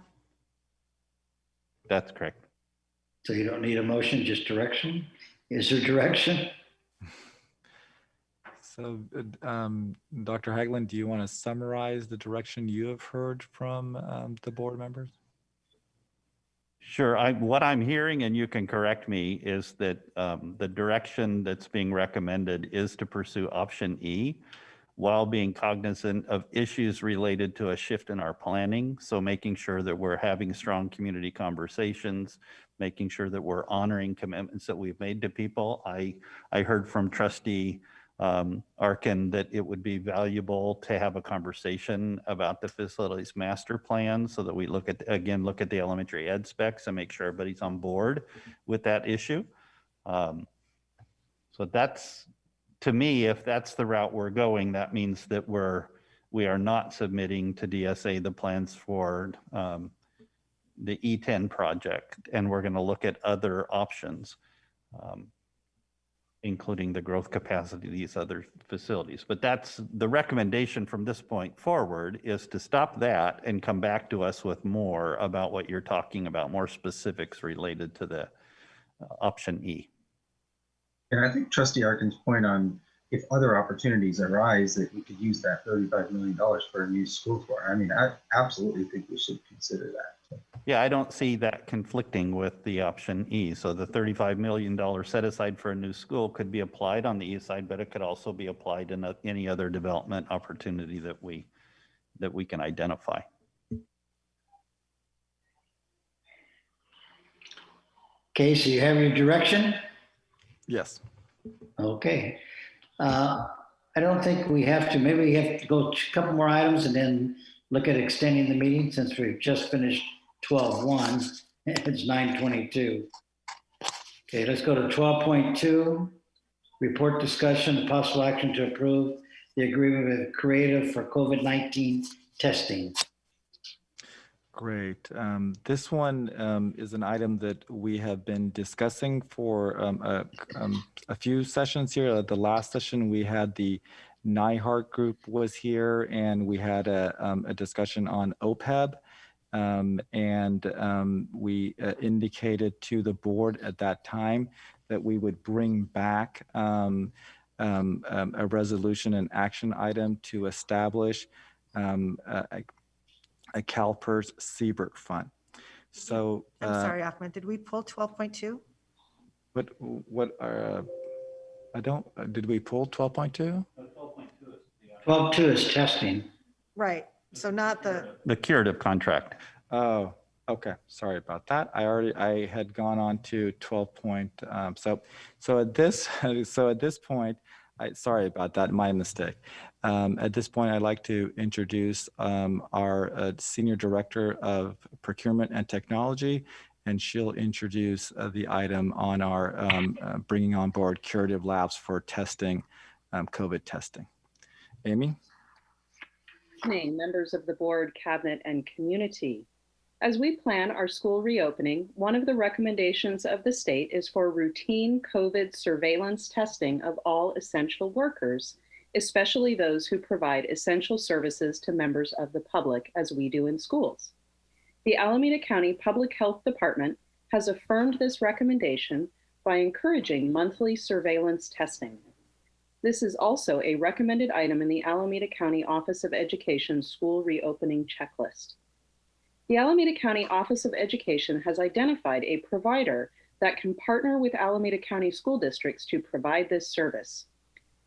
That's correct. So you don't need a motion, just direction? Is there direction? So, Dr. Hagelin, do you want to summarize the direction you have heard from the board members? Sure. What I'm hearing, and you can correct me, is that the direction that's being recommended is to pursue option E while being cognizant of issues related to a shift in our planning. So making sure that we're having strong community conversations, making sure that we're honoring commitments that we've made to people. I heard from Trustee Arkin that it would be valuable to have a conversation about the facilities master plan so that we look at the elementary ed specs and make sure everybody's on board with that issue. So that's, to me, if that's the route we're going, that means that we are not submitting to DSA the plans for the E10 project, and we're going to look at other options, including the growth capacity of these other facilities. But that's the recommendation from this point forward, is to stop that and come back to us with more about what you're talking about, more specifics related to the option E. And I think Trustee Arkin's point on if other opportunities arise that we could use that $35 million for a new school for, I mean, I absolutely think we should consider that. Yeah, I don't see that conflicting with the option E. So the $35 million set aside for a new school could be applied on the east side, but it could also be applied in any other development opportunity that we can identify. Okay, so you have your direction? Yes. Okay. I don't think we have to, maybe we have to go a couple more items and then look at extending the meeting since we've just finished 12:1. It's 9:22. Okay, let's go to 12.2, report discussion, possible action to approve the agreement with Creative for COVID-19 testing. Great. This one is an item that we have been discussing for a few sessions here. The last session we had the NIHART group was here, and we had a discussion on OPEB. We indicated to the board at that time that we would bring back a resolution and action item to establish a CalPERS Siebert Fund. So I'm sorry, Ahmed, did we pull 12.2? Did we pull 12.2? 12.2 is testing. Right, so not the curative contract. Oh, okay. Sorry about that. I had gone on to 12 point. So at this point, sorry about that. My mistake. At this point, I'd like to introduce our Senior Director of Procurement and Technology, and she'll introduce the item on our bringing on board curative labs for testing, COVID testing. Amy? Good evening, members of the board, cabinet, and community. As we plan our school reopening, one of the recommendations of the state is for routine COVID surveillance testing of all essential workers, especially those who provide essential services to members of the public, as we do in schools. The Alameda County Public Health Department has affirmed this recommendation by encouraging monthly surveillance testing. This is also a recommended item in the Alameda County Office of Education school reopening checklist. The Alameda County Office of Education has identified a provider that can partner with Alameda County school districts to provide this service.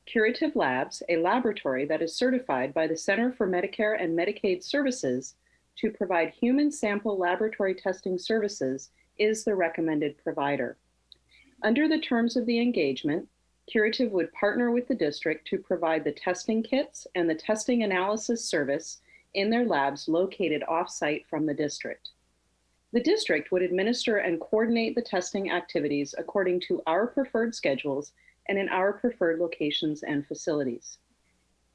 Curative Labs, a laboratory that is certified by the Center for Medicare and Medicaid Services to provide human sample laboratory testing services, is the recommended provider. Under the terms of the engagement, Curative would partner with the district to provide the testing kits and the testing analysis service in their labs located off-site from the district. The district would administer and coordinate the testing activities according to our preferred schedules and in our preferred locations and facilities.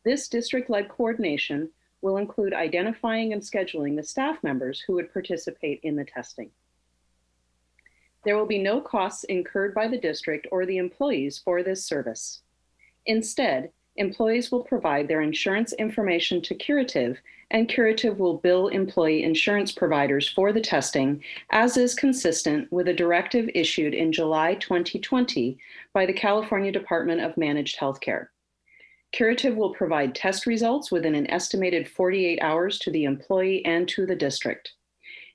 This district-led coordination will include identifying and scheduling the staff members who would participate in the testing. There will be no costs incurred by the district or the employees for this service. Instead, employees will provide their insurance information to Curative, and Curative will bill employee insurance providers for the testing, as is consistent with a directive issued in July 2020 by the California Department of Managed Healthcare. Curative will provide test results within an estimated 48 hours to the employee and to the district.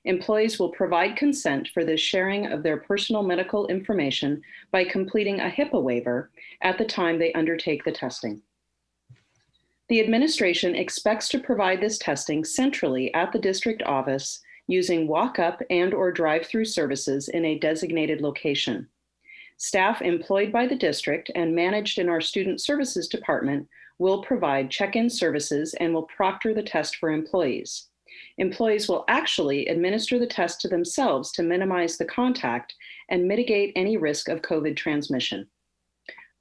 Employees will provide consent for the sharing of their personal medical information by completing a HIPAA waiver at the time they undertake the testing. The administration expects to provide this testing centrally at the district office using walk-up and/or drive-through services in a designated location. Staff employed by the district and managed in our Student Services Department will provide check-in services and will proctor the test for employees. Employees will actually administer the test to themselves to minimize the contact and mitigate any risk of COVID transmission.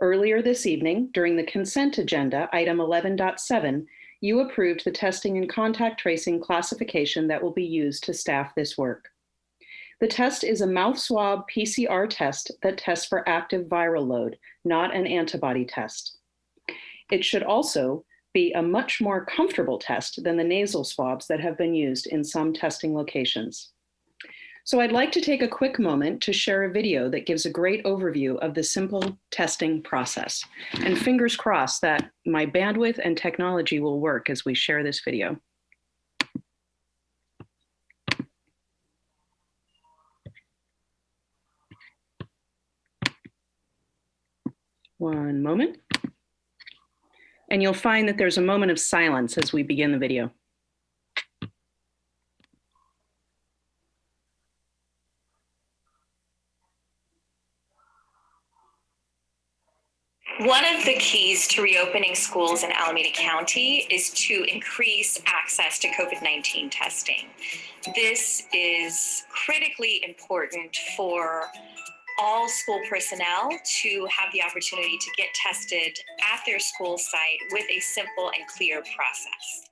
Earlier this evening, during the consent agenda, item 11.7, you approved the testing and contact tracing classification that will be used to staff this work. The test is a mouth swab PCR test that tests for active viral load, not an antibody test. It should also be a much more comfortable test than the nasal swabs that have been used in some testing locations. So I'd like to take a quick moment to share a video that gives a great overview of the simple testing process. And fingers crossed that my bandwidth and technology will work as we share this video. One moment. And you'll find that there's a moment of silence as we begin the video. One of the keys to reopening schools in Alameda County is to increase access to COVID-19 testing. This is critically important for all school personnel to have the opportunity to get tested at their school site with a simple and clear process.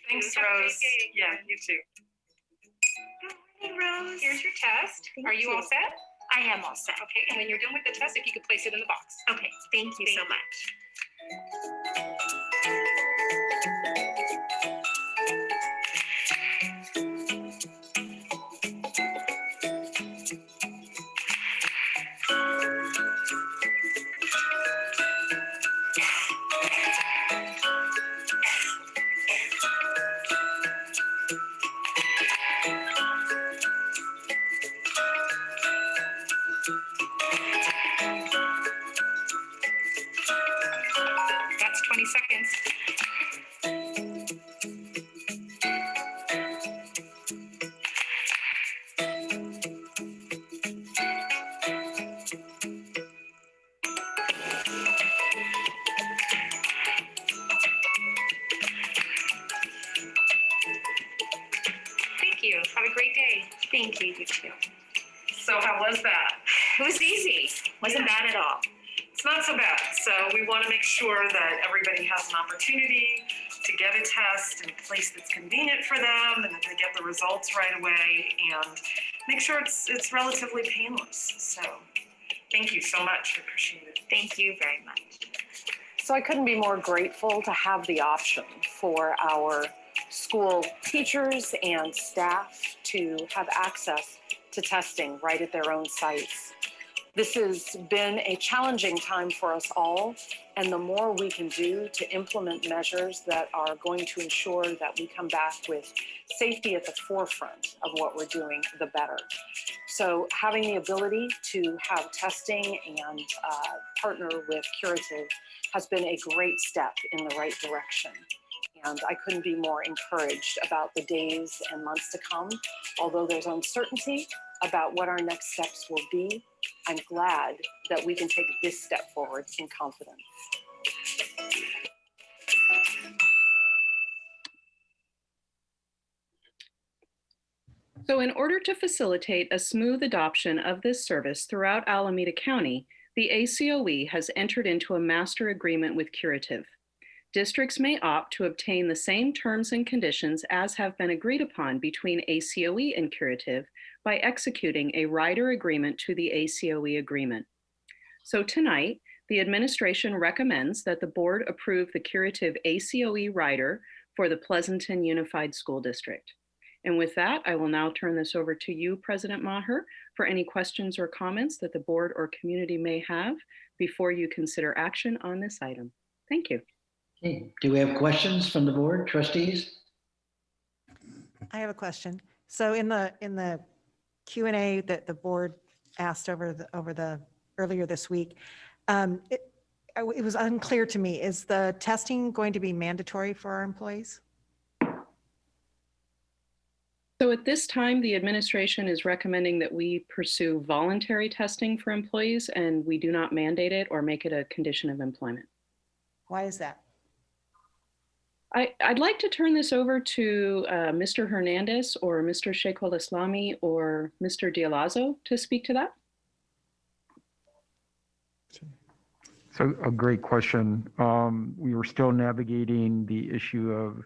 Thanks, Rose. Yeah, you too. Good morning, Rose. Here's your test. Are you all set? I am all set. Okay, and when you're done with the test, if you could place it in the box. Okay, thank you so much. That's 20 seconds. Thank you. Have a great day. Thank you, you too. So how was that? It was easy. Wasn't bad at all. It's not so bad. So we want to make sure that everybody has an opportunity to get a test in a place that's convenient for them and that they get the results right away and make sure it's relatively painless. So thank you so much. I appreciate it. Thank you very much. So I couldn't be more grateful to have the option for our school teachers and staff to have access to testing right at their own sites. This has been a challenging time for us all, and the more we can do to implement measures that are going to ensure that we come back with safety at the forefront of what we're doing, the better. So having the ability to have testing and partner with Curative has been a great step in the right direction. And I couldn't be more encouraged about the days and months to come. Although there's uncertainty about what our next steps will be, I'm glad that we can take this step forward in confidence. So in order to facilitate a smooth adoption of this service throughout Alameda County, the ACOE has entered into a master agreement with Curative. Districts may opt to obtain the same terms and conditions as have been agreed upon between ACOE and Curative by executing a rider agreement to the ACOE agreement. So tonight, the administration recommends that the board approve the Curative ACOE rider for the Pleasanton Unified School District. And with that, I will now turn this over to you, President Maher, for any questions or comments that the board or community may have before you consider action on this item. Thank you. Okay. Do we have questions from the board, trustees? I have a question. So in the Q&A that the board asked earlier this week, it was unclear to me, is the testing going to be mandatory for our employees? So at this time, the administration is recommending that we pursue voluntary testing for employees, and we do not mandate it or make it a condition of employment. Why is that? I'd like to turn this over to Mr. Hernandez or Mr. Sheikh al-Islami or Mr. Dialazo to speak to that. So a great question. We were still navigating the issue of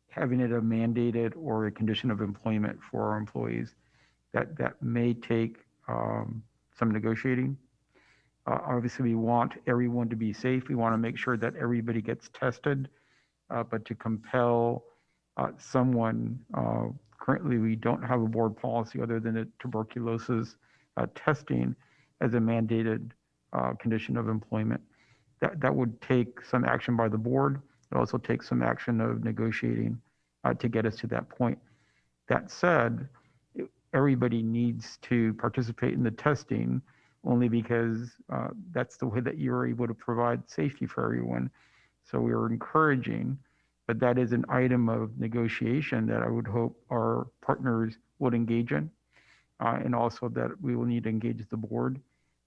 having it a mandated or a condition of employment for our employees. That may take some negotiating. Obviously, we want everyone to be safe. We want to make sure that everybody gets tested, but to compel someone, currently we don't have a board policy other than the tuberculosis testing as a mandated condition of employment. That would take some action by the board. It also takes some action of negotiating to get us to that point. That said, everybody needs to participate in the testing only because that's the way that you're able to provide safety for everyone. So we are encouraging, but that is an item of negotiation that I would hope our partners would engage in, and also that we will need to engage the board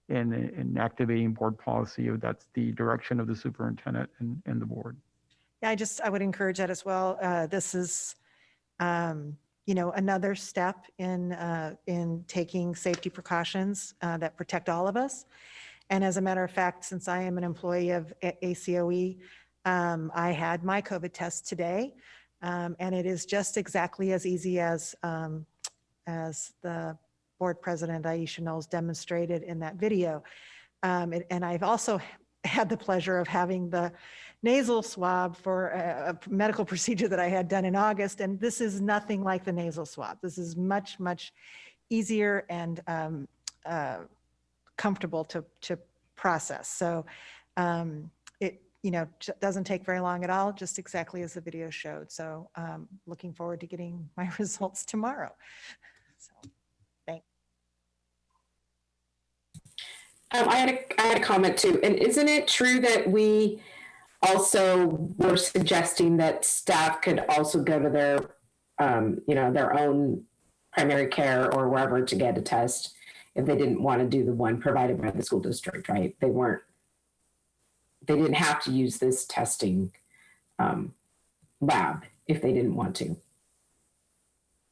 in activating board policy if that's the direction of the superintendent and the board. Yeah, I would encourage that as well. This is, another step in taking safety precautions that protect all of us. And as a matter of fact, since I am an employee of ACOE, I had my COVID test today, and it is just exactly as easy as the board president Aisha Knowles demonstrated in that video. And I've also had the pleasure of having the nasal swab for a medical procedure that I had done in August. And this is nothing like the nasal swab. This is much, much easier and comfortable to process. So it doesn't take very long at all, just exactly as the video showed. So looking forward to getting my results tomorrow. So thanks. I had a comment too. And isn't it true that we also were suggesting that staff could also go to their, their own primary care or wherever to get a test if they didn't want to do the one provided by the school district, right? They didn't have to use this testing lab if they didn't want to.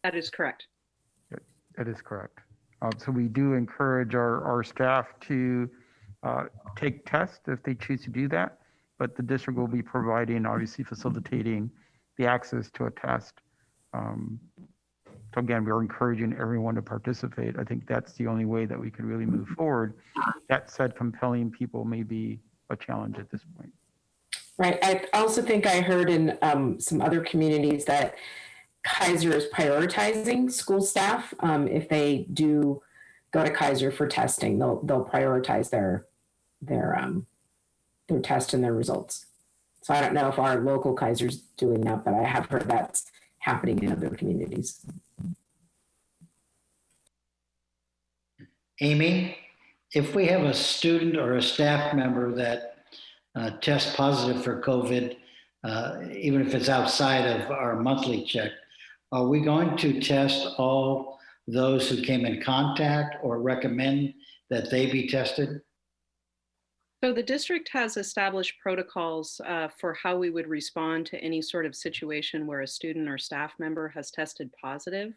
That is correct. That is correct. So we do encourage our staff to take tests if they choose to do that, but the district will be providing, obviously facilitating the access to a test. So again, we're encouraging everyone to participate. I think that's the only way that we can really move forward. That said, compelling people may be a challenge at this point. Right. I also think I heard in some other communities that Kaiser is prioritizing school staff. If they do go to Kaiser for testing, they'll prioritize their test and their results. So I don't know if our local Kaiser's doing that, but I have heard that's happening in other communities. Amy, if we have a student or a staff member that tests positive for COVID, even if it's outside of our monthly check, are we going to test all those who came in contact or recommend that they be tested? So the district has established protocols for how we would respond to any sort of situation where a student or staff member has tested positive.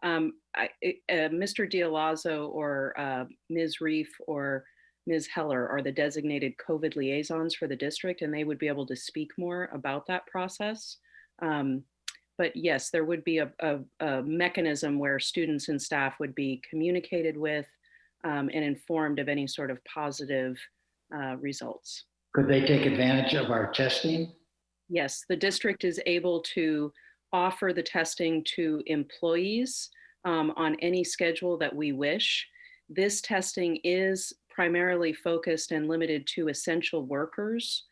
Mr. Dialazo or Ms. Reif or Ms. Heller are the designated COVID liaisons for the district, and they would be able to speak more about that process. But yes, there would be a mechanism where students and staff would be communicated with and informed of any sort of positive results. Could they take advantage of our testing? Yes, the district is able to offer the testing to employees on any schedule that we wish. This testing is primarily focused and limited to essential workers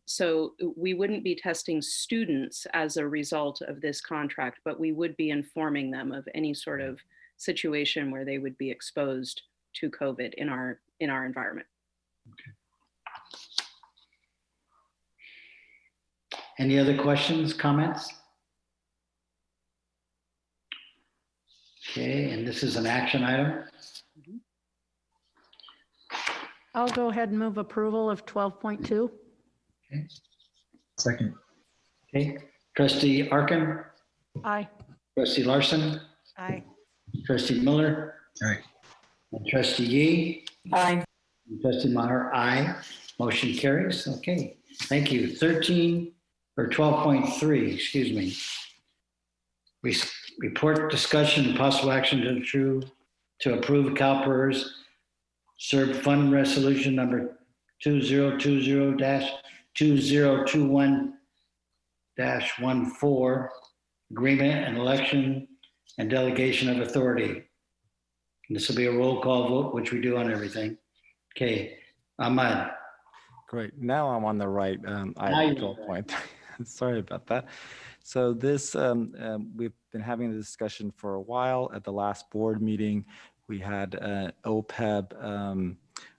So we wouldn't be testing students as a result of this contract, but we would be informing them of any sort of situation where they would be exposed to COVID in our environment. Any other questions, comments? Okay, and this is an action item. I'll go ahead and move approval of 12.2. Okay. Second. Okay, trustee Arkin, Aye. trustee Larson, Aye. trustee Miller, Aye. and trustee Yee. Aye. And trustee Maher, aye. Motion carries. Okay, thank you. 12.3, excuse me. Report discussion and possible action to approve CalPERS SERB Fund Resolution number 2020-2021-14, agreement and election and delegation of authority. And this will be a roll call vote, which we do on everything. Okay, Ahmad. Great. Now I'm on the right item 12.3. Sorry about that. So this, we've been having the discussion for a while. At the last board meeting, we had an OPEB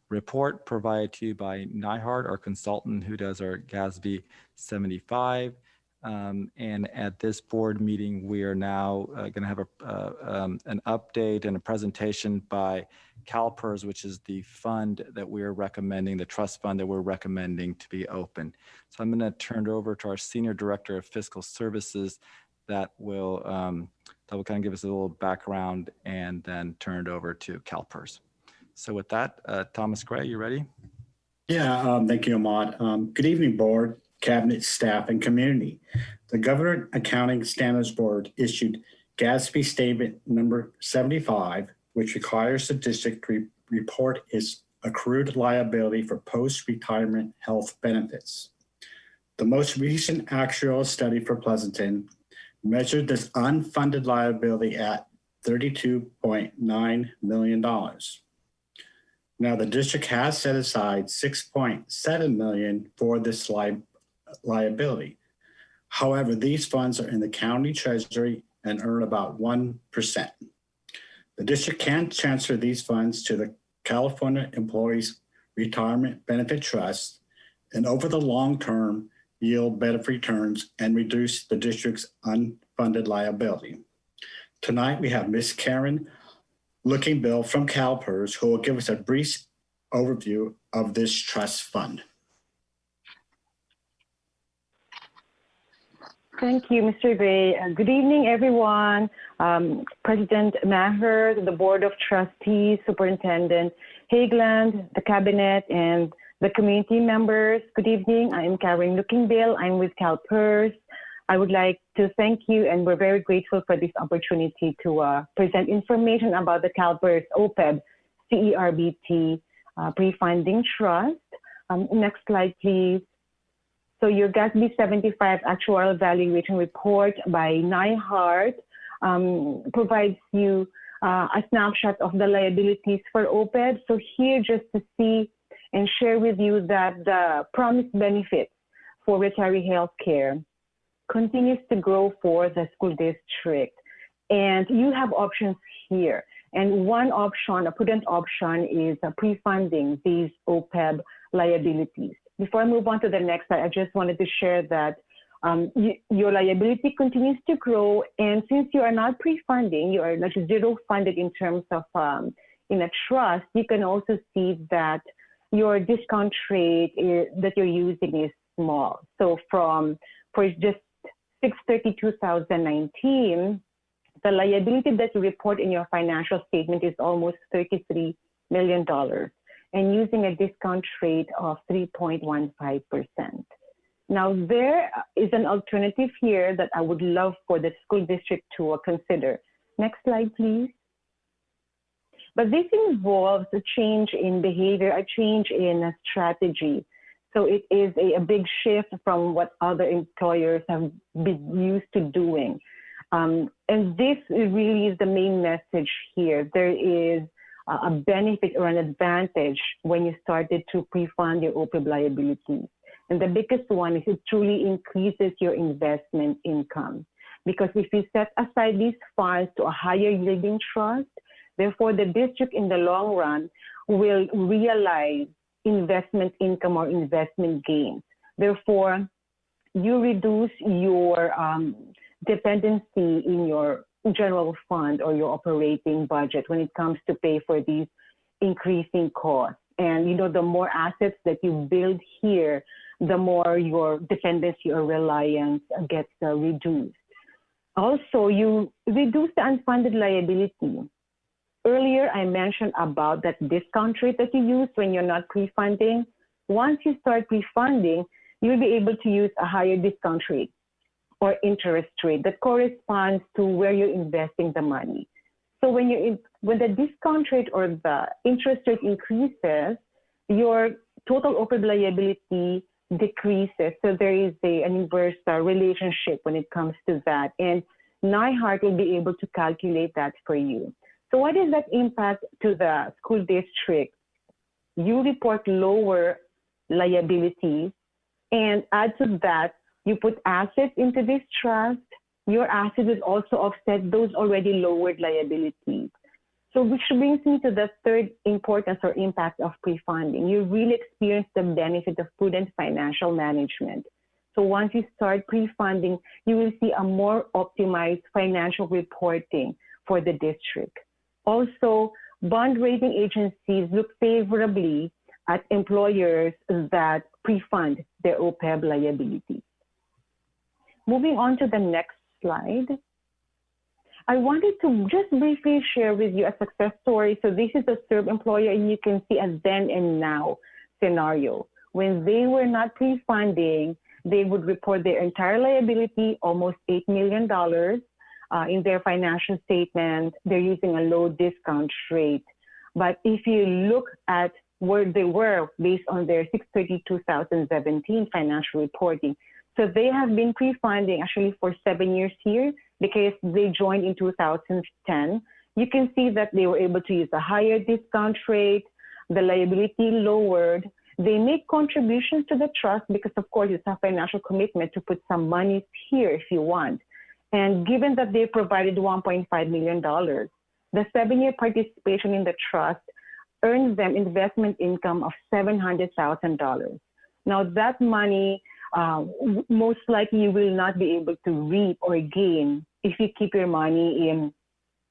report provided to you by Nyhard, our consultant who does our GASB 75. And at this board meeting, we are now going to have an update and a presentation by CalPERS, which is the fund that we're recommending, the trust fund that we're recommending to be open. So I'm going to turn it over to our Senior Director of Fiscal Services that will kind of give us a little background and then turn it over to CalPERS. So with that, Thomas Gray, you ready? Yeah, thank you, Ahmad. Good evening, board, cabinet, staff, and community. The Government Accounting Standards Board issued GASB Statement number 75, which requires the district to report its accrued liability for post-retirement health benefits. The most recent actuarial study for Pleasanton measured this unfunded liability at $32.9 million. Now, the district has set aside $6.7 million for this liability. However, these funds are in the county treasury and earn about 1%. The district can transfer these funds to the California Employees Retirement Benefit Trust and over the long term yield better returns and reduce the district's unfunded liability. Tonight we have Ms. Karen Lookingbill from CalPERS who will give us a brief overview of this trust fund. Thank you, Mr. Gray. Good evening, everyone. President Maher, the Board of Trustees, Superintendent Hageland, the Cabinet, and the community members. Good evening. I am Karen Lookingbill. I'm with CalPERS. I would like to thank you, and we're very grateful for this opportunity to present information about the CalPERS OPEB CERBT pre-funding trust. Next slide, please. So your GASB 75 actuarial valuation report by Nyhard provides you a snapshot of the liabilities for OPEB. So here, just to see and share with you that the promised benefits for retiree health care continues to grow for the school district. And you have options here. And one option, a prudent option, is pre-funding these OPEB liabilities. Before I move on to the next slide, I just wanted to share that your liability continues to grow. And since you are not pre-funding, you are like zero funded in terms of in a trust, you can also see that your discount rate that you're using is small. So for just 6/30/2019, the liability that you report in your financial statement is almost $33 million, and using a discount rate of 3.15%. Now, there is an alternative here that I would love for the school district to consider. Next slide, please. But this involves a change in behavior, a change in a strategy. So it is a big shift from what other employers have been used to doing. And this really is the main message here. There is a benefit or an advantage when you started to pre-fund your OPEB liabilities. And the biggest one is it truly increases your investment income. Because if you set aside these funds to a higher yielding trust, therefore the district in the long run will realize investment income or investment gains. Therefore, you reduce your dependency in your general fund or your operating budget when it comes to pay for these increasing costs. And you know, the more assets that you build here, the more your dependency or reliance gets reduced. Also, you reduce the unfunded liability. Earlier, I mentioned about that discount rate that you use when you're not pre-funding. Once you start pre-funding, you'll be able to use a higher discount rate or interest rate that corresponds to where you're investing the money. So when the discount rate or the interest rate increases, your total OPEB liability decreases. So there is an inverse relationship when it comes to that. And NIHART will be able to calculate that for you. So what is that impact to the school district? You report lower liabilities, and add to that, you put assets into this trust. Your assets will also offset those already lowered liabilities. So which brings me to the third importance or impact of pre-funding. You really experience the benefit of prudent financial management. So once you start pre-funding, you will see a more optimized financial reporting for the district. Also, bond rating agencies look favorably at employers that pre-fund their OPEB liability. Moving on to the next slide. I wanted to just briefly share with you a success story. So this is a served employer, and you can see a then and now scenario. When they were not pre-funding, they would report their entire liability, almost $8 million, in their financial statement. They're using a low discount rate. But if you look at where they were based on their 6/30/2017 financial reporting, so they have been pre-funding actually for 7 years here because they joined in 2010. You can see that they were able to use a higher discount rate, the liability lowered. They make contributions to the trust because, of course, it's a financial commitment to put some money here if you want. And given that they provided $1.5 million, the 7-year participation in the trust earns them investment income of $700,000. Now, that money, most likely you will not be able to reap or gain if you keep your money in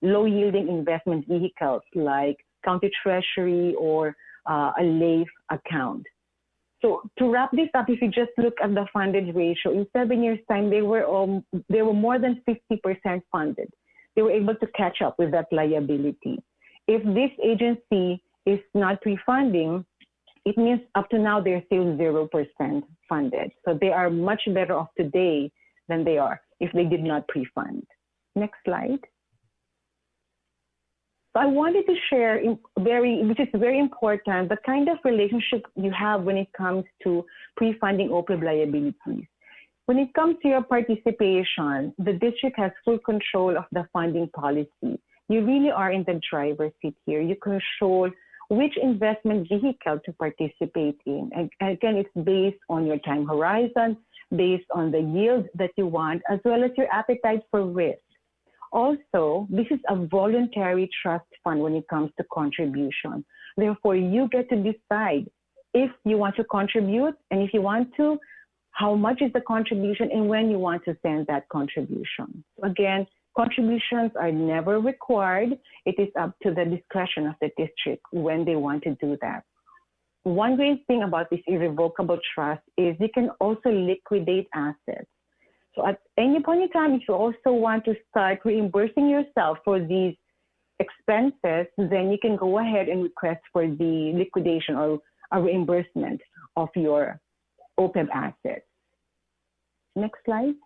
low-yielding investment vehicles like county treasury or a LAIF account. So to wrap this up, if you just look at the funded ratio, in 7 years' time, they were more than 50% funded. They were able to catch up with that liability. If this agency is not pre-funding, it means up to now they're still 0% funded. So they are much better off today than they are if they did not pre-fund. Next slide. So I wanted to share, which is very important, the kind of relationship you have when it comes to pre-funding OPEB liabilities. When it comes to your participation, the district has full control of the funding policy. You really are in the driver's seat here. You control which investment vehicle to participate in. And again, it's based on your time horizon, based on the yield that you want, as well as your appetite for risk. Also, this is a voluntary trust fund when it comes to contribution. Therefore, you get to decide if you want to contribute, and if you want to, how much is the contribution and when you want to send that contribution. So again, contributions are never required. It is up to the discretion of the district when they want to do that. One great thing about this irrevocable trust is you can also liquidate assets. So at any point in time, if you also want to start reimbursing yourself for these expenses, then you can go ahead and request for the liquidation or a reimbursement of your OPEB assets. Next slide.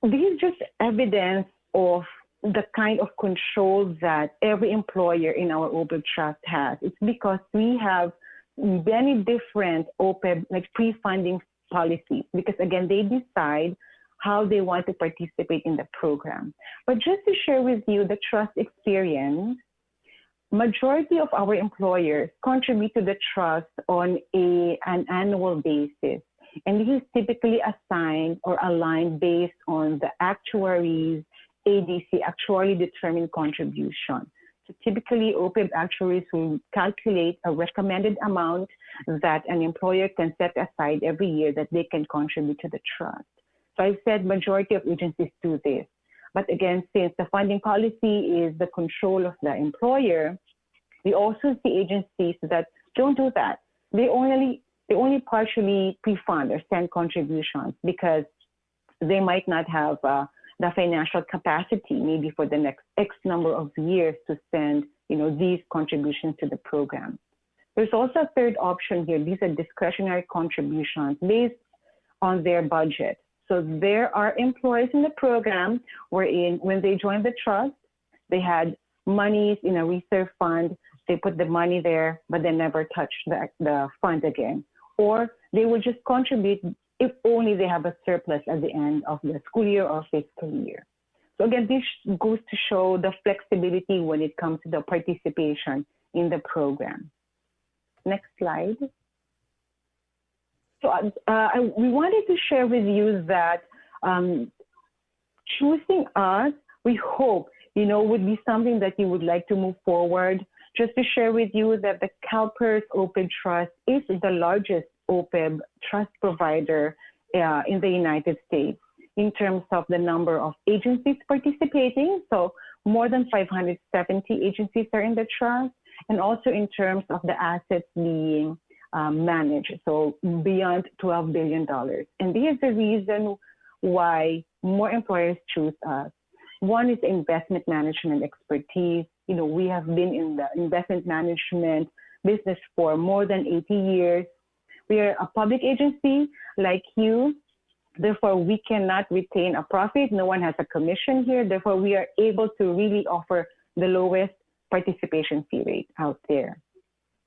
This is just evidence of the kind of control that every employer in our OPEB trust has. It's because we have many different OPEB, like pre-funding policies, because again, they decide how they want to participate in the program. But just to share with you the trust experience, majority of our employers contribute to the trust on an annual basis. And this is typically assigned or aligned based on the actuaries' ADC, actuarially determined contribution. So typically, OPEB actuaries will calculate a recommended amount that an employer can set aside every year that they can contribute to the trust. So I said majority of agencies do this. But again, since the funding policy is the control of the employer, we also see agencies that don't do that. They only partially pre-fund or send contributions because they might not have the financial capacity maybe for the next X number of years to send, these contributions to the program. There's also a third option here. These are discretionary contributions based on their budget. So there are employees in the program wherein when they joined the trust, they had monies in a reserve fund. They put the money there, but they never touch the fund again. Or they will just contribute if only they have a surplus at the end of the school year or fiscal year. So again, this goes to show the flexibility when it comes to the participation in the program. Next slide. So we wanted to share with you that choosing us, we hope, would be something that you would like to move forward. Just to share with you that the CalPERS OPEB Trust is the largest OPEB trust provider in the United States in terms of the number of agencies participating. So more than 570 agencies are in the trust, and also in terms of the assets being managed, so beyond $12 billion. And this is the reason why more employers choose us. One is investment management expertise. We have been in the investment management business for more than 80 years. We are a public agency like you. Therefore, we cannot retain a profit. No one has a commission here. Therefore, we are able to really offer the lowest participation fee rate out there.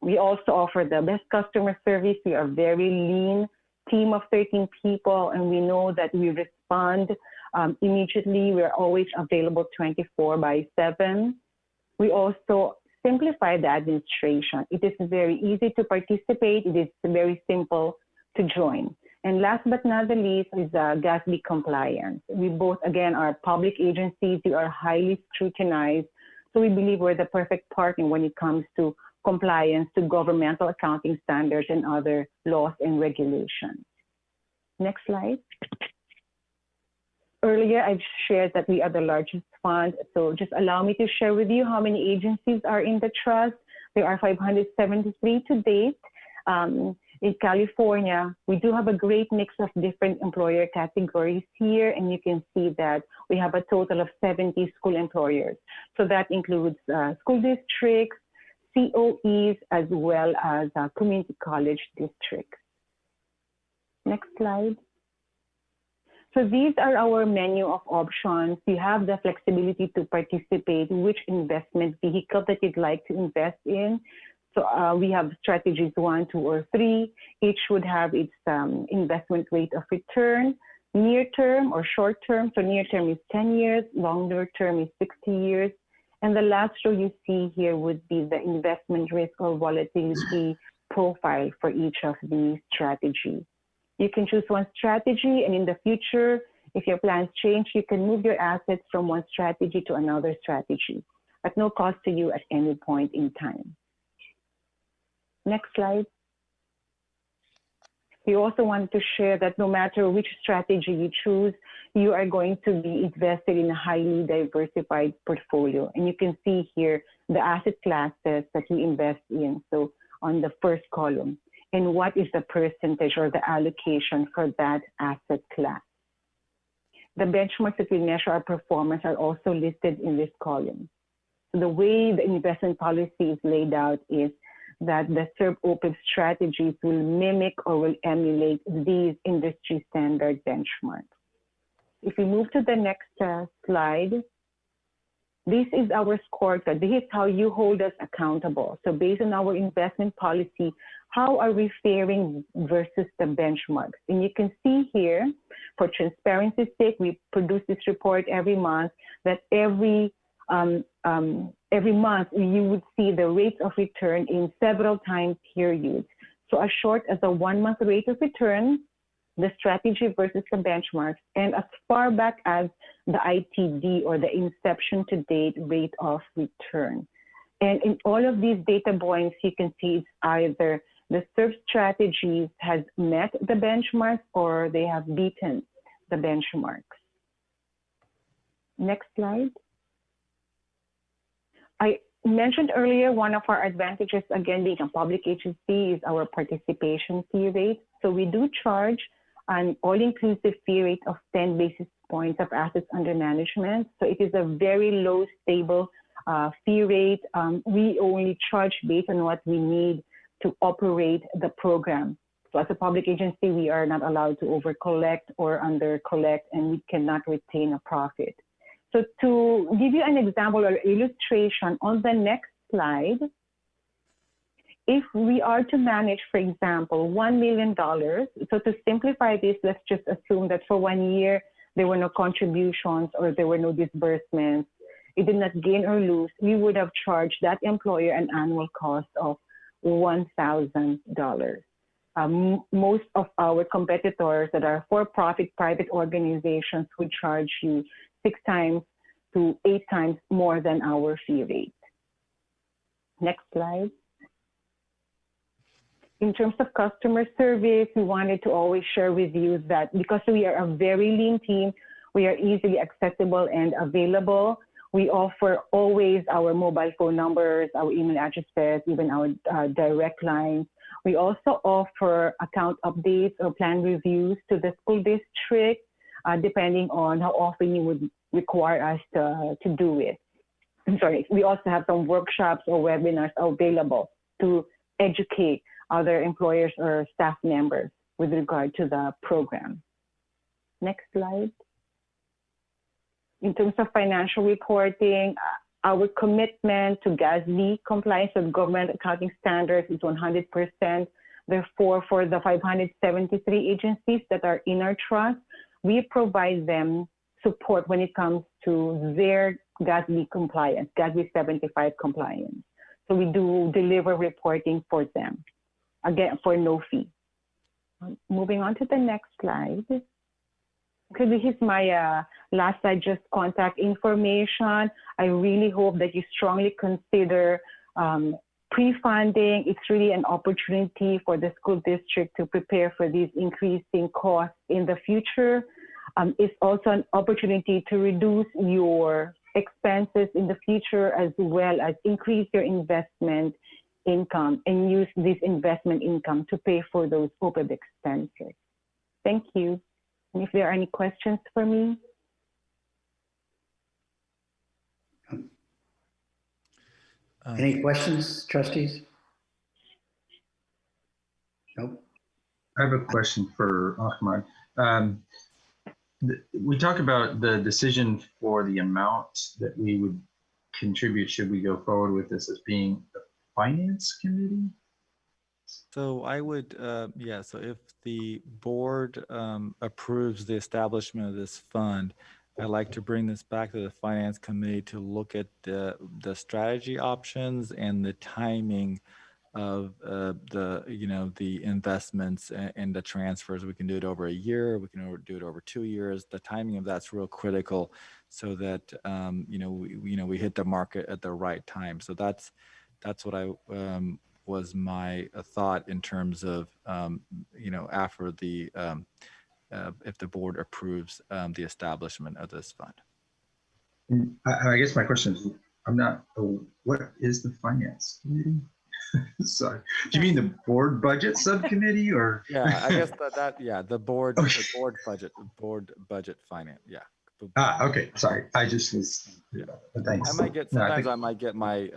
We also offer the best customer service. We are a very lean team of 13 people, and we know that we respond immediately. We're always available 24/7. We also simplify the administration. It is very easy to participate. It is very simple to join. And last but not the least is GASB compliance. We both, again, are public agencies. We are highly scrutinized. So we believe we're the perfect partner when it comes to compliance to governmental accounting standards and other laws and regulations. Next slide. Earlier, I've shared that we are the largest fund. So just allow me to share with you how many agencies are in the trust. There are 573 to date. In California, we do have a great mix of different employer categories here, and you can see that we have a total of 70 school employers. So that includes school districts, COEs, as well as community college districts. Next slide. So these are our menu of options. You have the flexibility to participate which investment vehicle that you'd like to invest in. So we have strategies 1, 2, or 3. Each would have its investment rate of return, near term or short term. So near term is 10 years, longer term is 60 years. And the last row you see here would be the investment risk or volatility profile for each of these strategies. You can choose one strategy, and in the future, if your plans change, you can move your assets from one strategy to another strategy at no cost to you at any point in time. Next slide. We also want to share that no matter which strategy you choose, you are going to be invested in a highly diversified portfolio. And you can see here the asset classes that you invest in. So on the first column, and what is the percentage or the allocation for that asset class. The benchmarks that we measure our performance are also listed in this column. So the way the investment policy is laid out is that the SERB OPEB strategies will mimic or will emulate these industry standard benchmarks. If we move to the next slide, this is our scorecard. This is how you hold us accountable. So based on our investment policy, how are we faring versus the benchmarks? And you can see here, for transparency's sake, we produce this report every month, that every every month, you would see the rates of return in several time periods. So as short as a 1 month rate of return, the strategy versus the benchmarks, and as far back as the ITD or the inception to date rate of return. And in all of these data points, you can see it's either the served strategies has met the benchmarks or they have beaten the benchmarks. Next slide. I mentioned earlier, one of our advantages, again, being a public agency, is our participation fee rate. So we do charge an all-inclusive fee rate of 10 basis points of assets under management. So it is a very low, stable fee rate. We only charge based on what we need to operate the program. So as a public agency, we are not allowed to over-collect or under-collect, and we cannot retain a profit. So to give you an example or illustration on the next slide, if we are to manage, for example, $1 million, so to simplify this, let's just assume that for 1 year, there were no contributions or there were no disbursements, it did not gain or lose, we would have charged that employer an annual cost of $1,000. Most of our competitors that are for-profit private organizations would charge you 6 times to 8 times more than our fee rate. Next slide. In terms of customer service, we wanted to always share with you that because we are a very lean team, we are easily accessible and available. We offer always our mobile phone numbers, our email addresses, even our direct lines. We also offer account updates or plan reviews to the school district, depending on how often you would require us to do it. I'm sorry, we also have some workshops or webinars available to educate other employers or staff members with regard to the program. Next slide. In terms of financial reporting, our commitment to GASB compliance with government accounting standards is 100%. Therefore, for the 573 agencies that are in our trust, we provide them support when it comes to their GASB compliance, GASB 75 compliance. So we do deliver reporting for them, again, for no fee. Moving on to the next slide. Okay, this is my last slide, just contact information. I really hope that you strongly consider pre-funding. It's really an opportunity for the school district to prepare for these increasing costs in the future. It's also an opportunity to reduce your expenses in the future, as well as increase your investment income and use this investment income to pay for those OPEB expenses. Thank you. And if there are any questions for me. Any questions, trustees? Nope. I have a question for Ahmad. We talked about the decision for the amount that we would contribute should we go forward with this as being the finance committee. So I would, yeah, so if the board approves the establishment of this fund, I'd like to bring this back to the finance committee to look at the strategy options and the timing of the investments and the transfers. We can do it over a year, we can do it over 2 years. The timing of that's real critical so that we hit the market at the right time. So that's what I was my thought in terms of after the if the board approves the establishment of this fund. And I guess my question is, what is the finance committee? Sorry, do you mean the board budget subcommittee or? Yeah, I guess the board, okay. The board budget finance. Yeah. Okay. Sorry, I just was. Yeah. Thanks. I might get sometimes. I might get my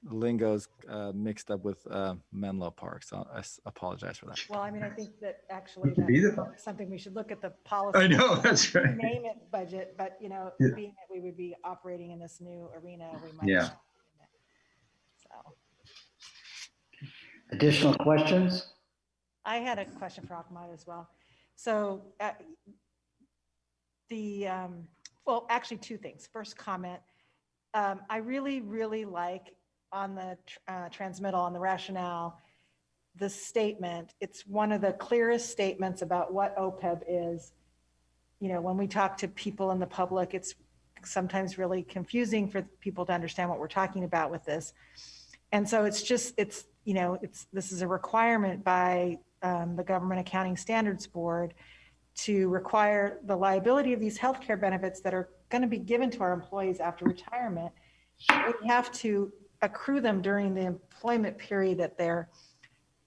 lingos mixed up with Menlo Park, so I apologize for that. Well, I mean, I think that actually that's something we should look at the policy. I know, that's right. Name it budget, but being that we would be operating in this new arena, we might. Yeah. So. Additional questions? I had a question for Ahmad as well. So the well, actually two things. First comment, I really, really like on the transmittal, on the rationale, the statement. It's one of the clearest statements about what OPEB is. You know, when we talk to people in the public, it's sometimes really confusing for people to understand what we're talking about with this. And so it's you know, this is a requirement by the Government Accounting Standards Board to require the liability of these healthcare benefits that are going to be given to our employees after retirement. We have to accrue them during the employment period that they're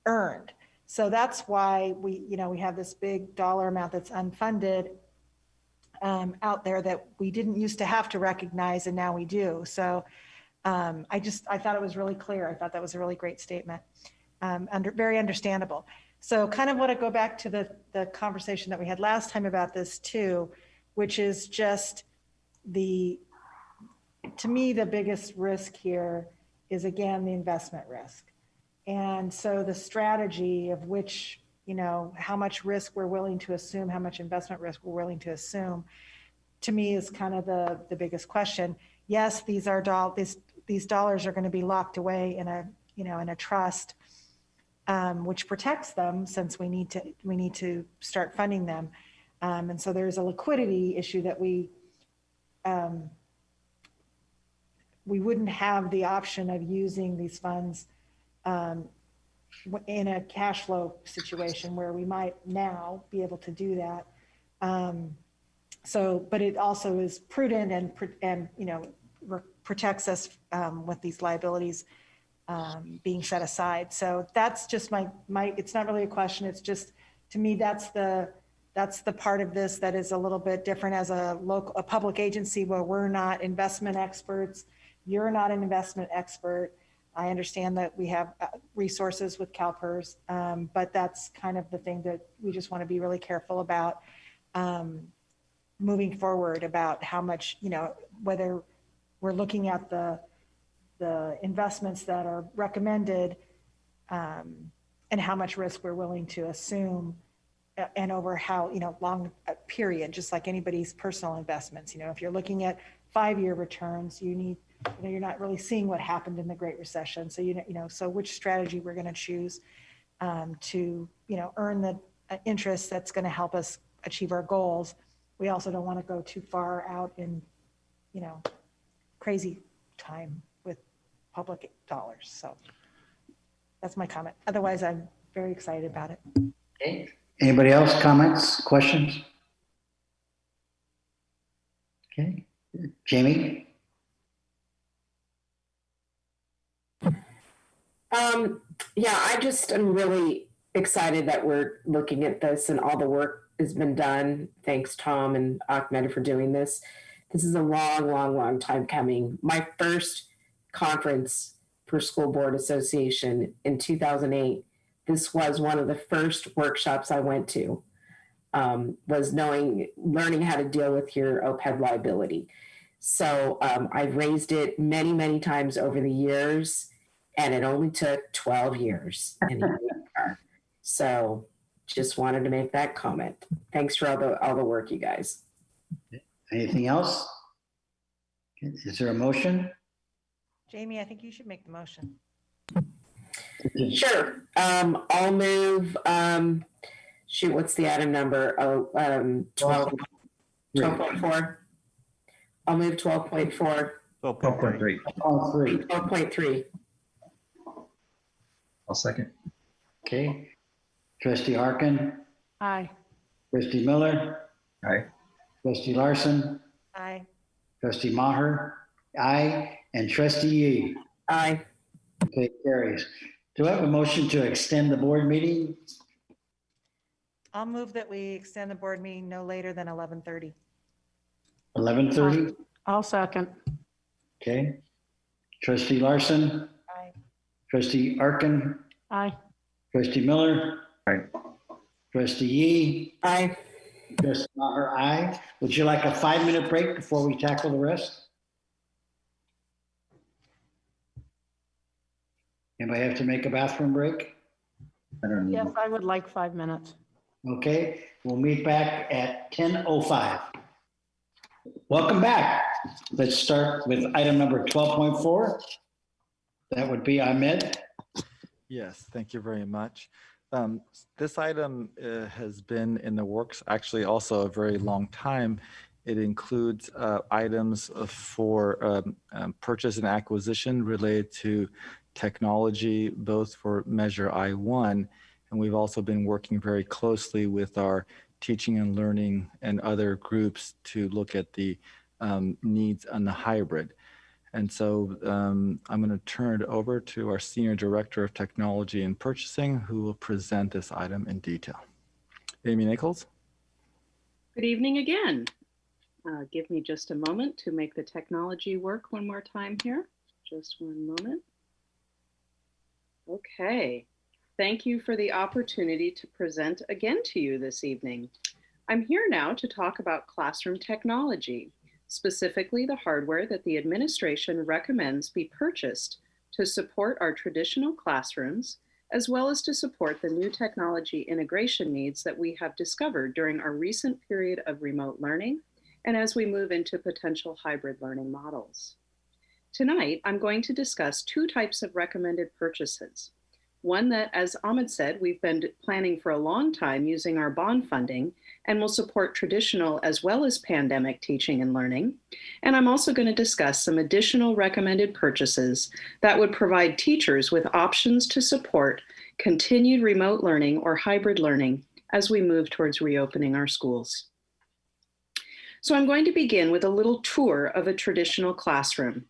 earned. So that's why we have this big dollar amount that's unfunded out there that we didn't used to have to recognize, and now we do. So I thought it was really clear. I thought that was a really great statement. Very understandable. So kind of want to go back to the conversation that we had last time about this too, which is just to me, the biggest risk here is, again, the investment risk. And so the strategy of which, you know, how much risk we're willing to assume, how much investment risk we're willing to assume, to me is kind of the biggest question. Yes, these dollars are going to be locked away in a trust, which protects them, since we need to start funding them. And so there's a liquidity issue that we wouldn't have the option of using these funds in a cash flow situation where we might now be able to do that. But it also is prudent and you know, protects us with these liabilities being set aside. So that's just my it's not really a question. It's just, to me, that's the part of this that is a little bit different as a public agency where we're not investment experts. You're not an investment expert. I understand that we have resources with CalPERS, but that's kind of the thing that we just want to be really careful about moving forward, about how much, you know, whether we're looking at the investments that are recommended and how much risk we're willing to assume and over how, you know, long a period, just like anybody's personal investments. You know, if you're looking at 5-year returns, you're not really seeing what happened in the Great Recession. So, so which strategy we're going to choose to, you know, earn the interest that's going to help us achieve our goals. We also don't want to go too far out in, you know, crazy time with public dollars. So that's my comment. Otherwise, I'm very excited about it. Okay. Anybody else? Comments, questions? Okay. Jamie? Yeah, I just am really excited that we're looking at this and all the work has been done. Thanks, Tom and Ahmed, for doing this. This is a long time coming. My first conference for School Board Association in 2008, this was one of the first workshops I went to, was learning how to deal with your OPEB liability. So I've raised it many times over the years, and it only took 12 years. So just wanted to make that comment. Thanks for all the work, you guys. Anything else? Is there a motion? Jamie, I think you should make the motion. Sure. I'll move, what's the item number? 12.4. I'll move 12.4. 12.3. 12.3. I'll second. Okay. Trustee Harkin? Aye. Trustee Miller? Aye. Trustee Larson? Aye. Trustee Maher? Aye. And Trustee Yee? Aye. Okay, carries. Do I have a motion to extend the board meeting? I'll move that we extend the board meeting no later than 11:30. 11:30? I'll second. Okay. Trustee Larson? Aye. Trustee Harkin? Aye. Trustee Miller? Aye. Trustee Yee? Aye. Trustee Maher? Aye. Would you like a 5-minute break before we tackle the rest? Anybody have to make a bathroom break? I don't need Yes, I would like 5 minutes. Okay, we'll meet back at 10:05. Welcome back. Let's start with item number 12.4. That would be Ahmed. Yes, thank you very much. This item has been in the works actually also a very long time. It includes items for purchase and acquisition related to technology, both for Measure I-1, and we've also been working very closely with our teaching and learning and other groups to look at the needs on the hybrid. And so I'm going to turn it over to our Senior Director of Technology and Purchasing, who will present this item in detail. Amy Nichols. Good evening again. Give me just a moment to make the technology work one more time here. Just one moment. Okay. Thank you for the opportunity to present again to you this evening. I'm here now to talk about classroom technology, specifically the hardware that the administration recommends be purchased to support our traditional classrooms, as well as to support the new technology integration needs that we have discovered during our recent period of remote learning and as we move into potential hybrid learning models. Tonight, I'm going to discuss two types of recommended purchases. One that, as Ahmed said, we've been planning for a long time using our bond funding and will support traditional as well as pandemic teaching and learning. And I'm also going to discuss some additional recommended purchases that would provide teachers with options to support continued remote learning or hybrid learning as we move towards reopening our schools. So I'm going to begin with a little tour of a traditional classroom.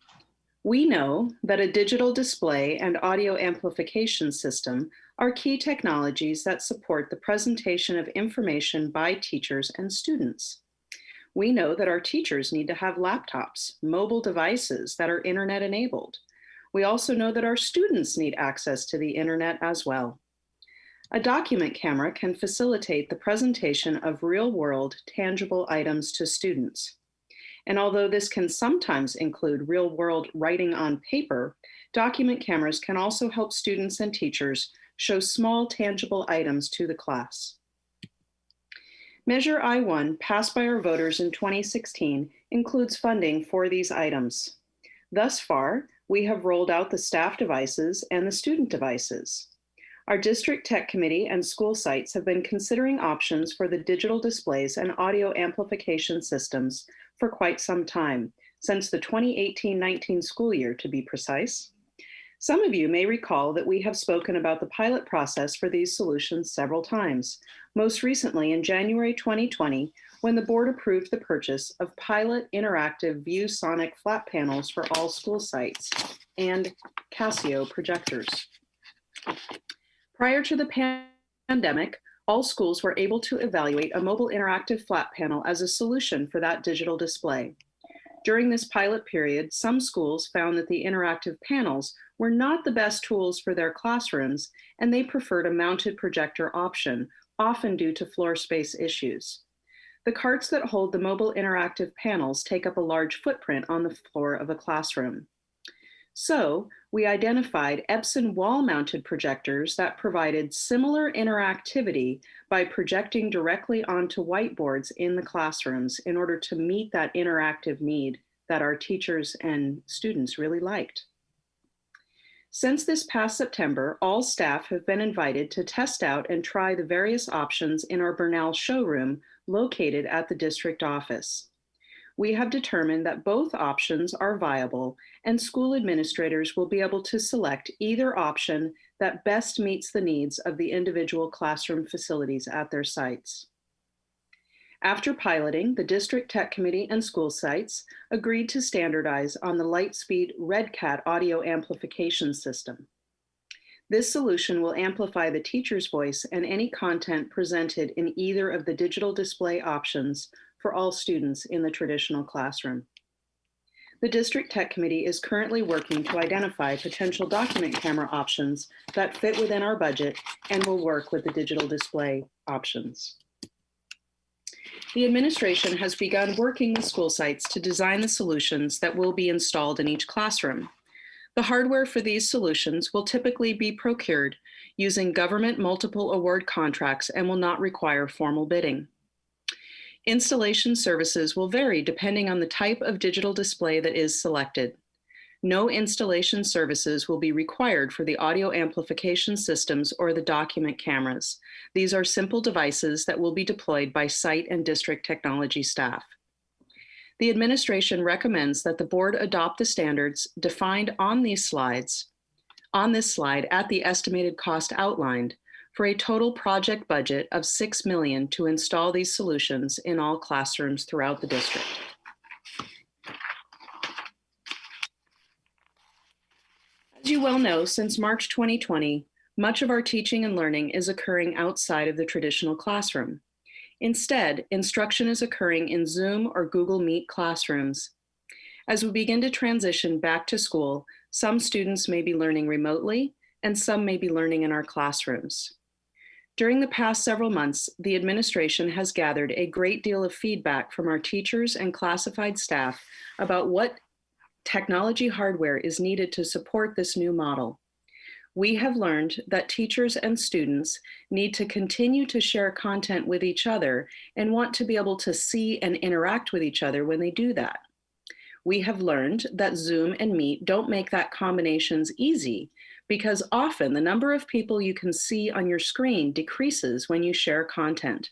We know that a digital display and audio amplification system are key technologies that support the presentation of information by teachers and students. We know that our teachers need to have laptops, mobile devices that are internet enabled. We also know that our students need access to the internet as well. A document camera can facilitate the presentation of real-world, tangible items to students. And although this can sometimes include real-world writing on paper, document cameras can also help students and teachers show small, tangible items to the class. Measure I-1, passed by our voters in 2016, includes funding for these items. Thus far, we have rolled out the staff devices and the student devices. Our district tech committee and school sites have been considering options for the digital displays and audio amplification systems for quite some time, since the 2018-19 school year to be precise. Some of you may recall that we have spoken about the pilot process for these solutions several times, most recently in January 2020, when the board approved the purchase of pilot interactive ViewSonic flat panels for all school sites and Csea projectors. Prior to the pandemic, all schools were able to evaluate a mobile interactive flat panel as a solution for that digital display. During this pilot period, some schools found that the interactive panels were not the best tools for their classrooms, and they preferred a mounted projector option, often due to floor space issues. The carts that hold the mobile interactive panels take up a large footprint on the floor of a classroom. So we identified Epson wall-mounted projectors that provided similar interactivity by projecting directly onto whiteboards in the classrooms in order to meet that interactive need that our teachers and students really liked. Since this past September, all staff have been invited to test out and try the various options in our Bernal showroom located at the district office. We have determined that both options are viable, and school administrators will be able to select either option that best meets the needs of the individual classroom facilities at their sites. After piloting, the district tech committee and school sites agreed to standardize on the Lightspeed RedCat audio amplification system. This solution will amplify the teacher's voice and any content presented in either of the digital display options for all students in the traditional classroom. The District Tech Committee is currently working to identify potential document camera options that fit within our budget and will work with the digital display options. The administration has begun working with school sites to design the solutions that will be installed in each classroom. The hardware for these solutions will typically be procured using government multiple award contracts and will not require formal bidding. Installation services will vary depending on the type of digital display that is selected. No installation services will be required for the audio amplification systems or the document cameras. These are simple devices that will be deployed by site and district technology staff. The administration recommends that the board adopt the standards defined on this slide at the estimated cost outlined for a total project budget of $6 million to install these solutions in all classrooms throughout the district. As you well know, since March 2020, much of our teaching and learning is occurring outside of the traditional classroom. Instead, instruction is occurring in Zoom or Google Meet classrooms. As we begin to transition back to school, some students may be learning remotely and some may be learning in our classrooms. During the past several months, the administration has gathered a great deal of feedback from our teachers and classified staff about what technology hardware is needed to support this new model. We have learned that teachers and students need to continue to share content with each other and want to be able to see and interact with each other when they do that. We have learned that Zoom and Meet don't make that combinations easy because often the number of people you can see on your screen decreases when you share content.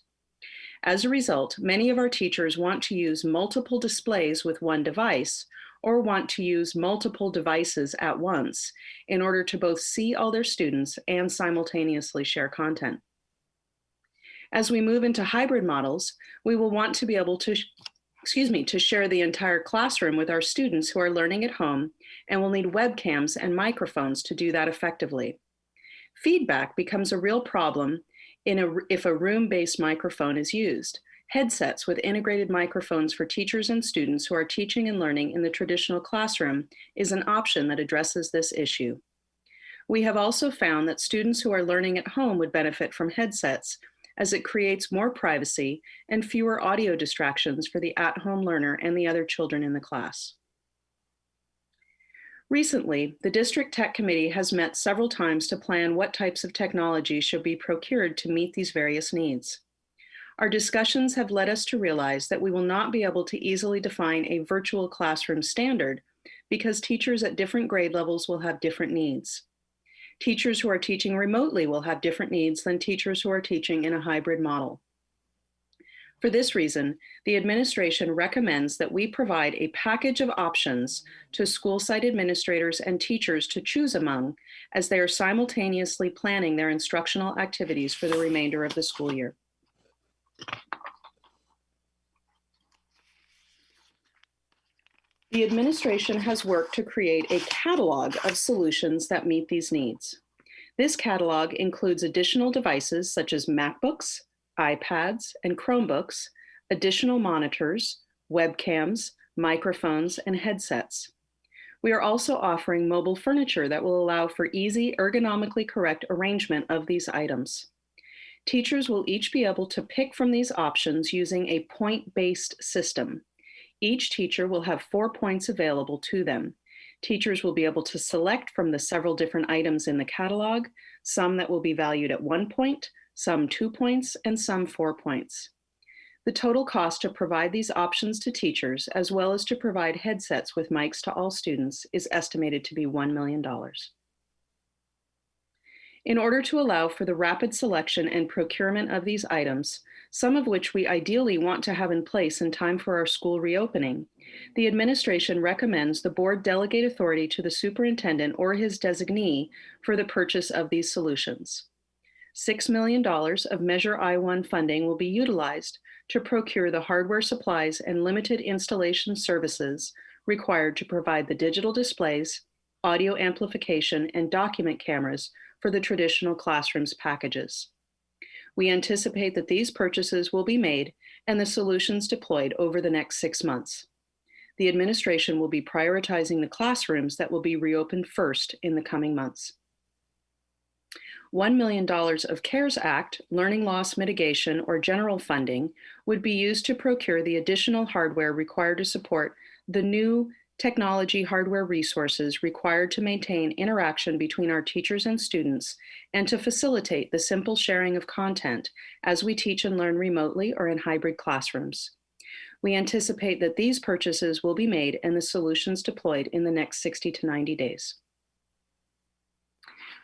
As a result, many of our teachers want to use multiple displays with one device or want to use multiple devices at once in order to both see all their students and simultaneously share content. As we move into hybrid models, we will want to be able to share the entire classroom with our students who are learning at home and will need webcams and microphones to do that effectively. Feedback becomes a real problem if a room-based microphone is used. Headsets with integrated microphones for teachers and students who are teaching and learning in the traditional classroom is an option that addresses this issue. We have also found that students who are learning at home would benefit from headsets as it creates more privacy and fewer audio distractions for the at-home learner and the other children in the class. Recently, the District Tech Committee has met several times to plan what types of technology should be procured to meet these various needs. Our discussions have led us to realize that we will not be able to easily define a virtual classroom standard because teachers at different grade levels will have different needs. Teachers who are teaching remotely will have different needs than teachers who are teaching in a hybrid model. For this reason, the administration recommends that we provide a package of options to school site administrators and teachers to choose among as they are simultaneously planning their instructional activities for the remainder of the school year. The administration has worked to create a catalog of solutions that meet these needs. This catalog includes additional devices such as MacBooks, iPads, and Chromebooks, additional monitors, webcams, microphones, and headsets. We are also offering mobile furniture that will allow for easy, ergonomically correct arrangement of these items. Teachers will each be able to pick from these options using a point-based system. Each teacher will have 4 points available to them. Teachers will be able to select from the several different items in the catalog, some that will be valued at 1 point, some 2 points, and some 4 points. The total cost to provide these options to teachers, as well as to provide headsets with mics to all students, is estimated to be $1 million. In order to allow for the rapid selection and procurement of these items, some of which we ideally want to have in place in time for our school reopening, the administration recommends the board delegate authority to the superintendent or his designee for the purchase of these solutions. $6 million of Measure I-1 funding will be utilized to procure the hardware supplies and limited installation services required to provide the digital displays, audio amplification, and document cameras for the traditional classrooms packages. We anticipate that these purchases will be made and the solutions deployed over the next 6 months. The administration will be prioritizing the classrooms that will be reopened first in the coming months. $1 million of CARES Act, learning loss mitigation, or general funding would be used to procure the additional hardware required to support the new technology hardware resources required to maintain interaction between our teachers and students, and to facilitate the simple sharing of content as we teach and learn remotely or in hybrid classrooms. We anticipate that these purchases will be made and the solutions deployed in the next 60 to 90 days.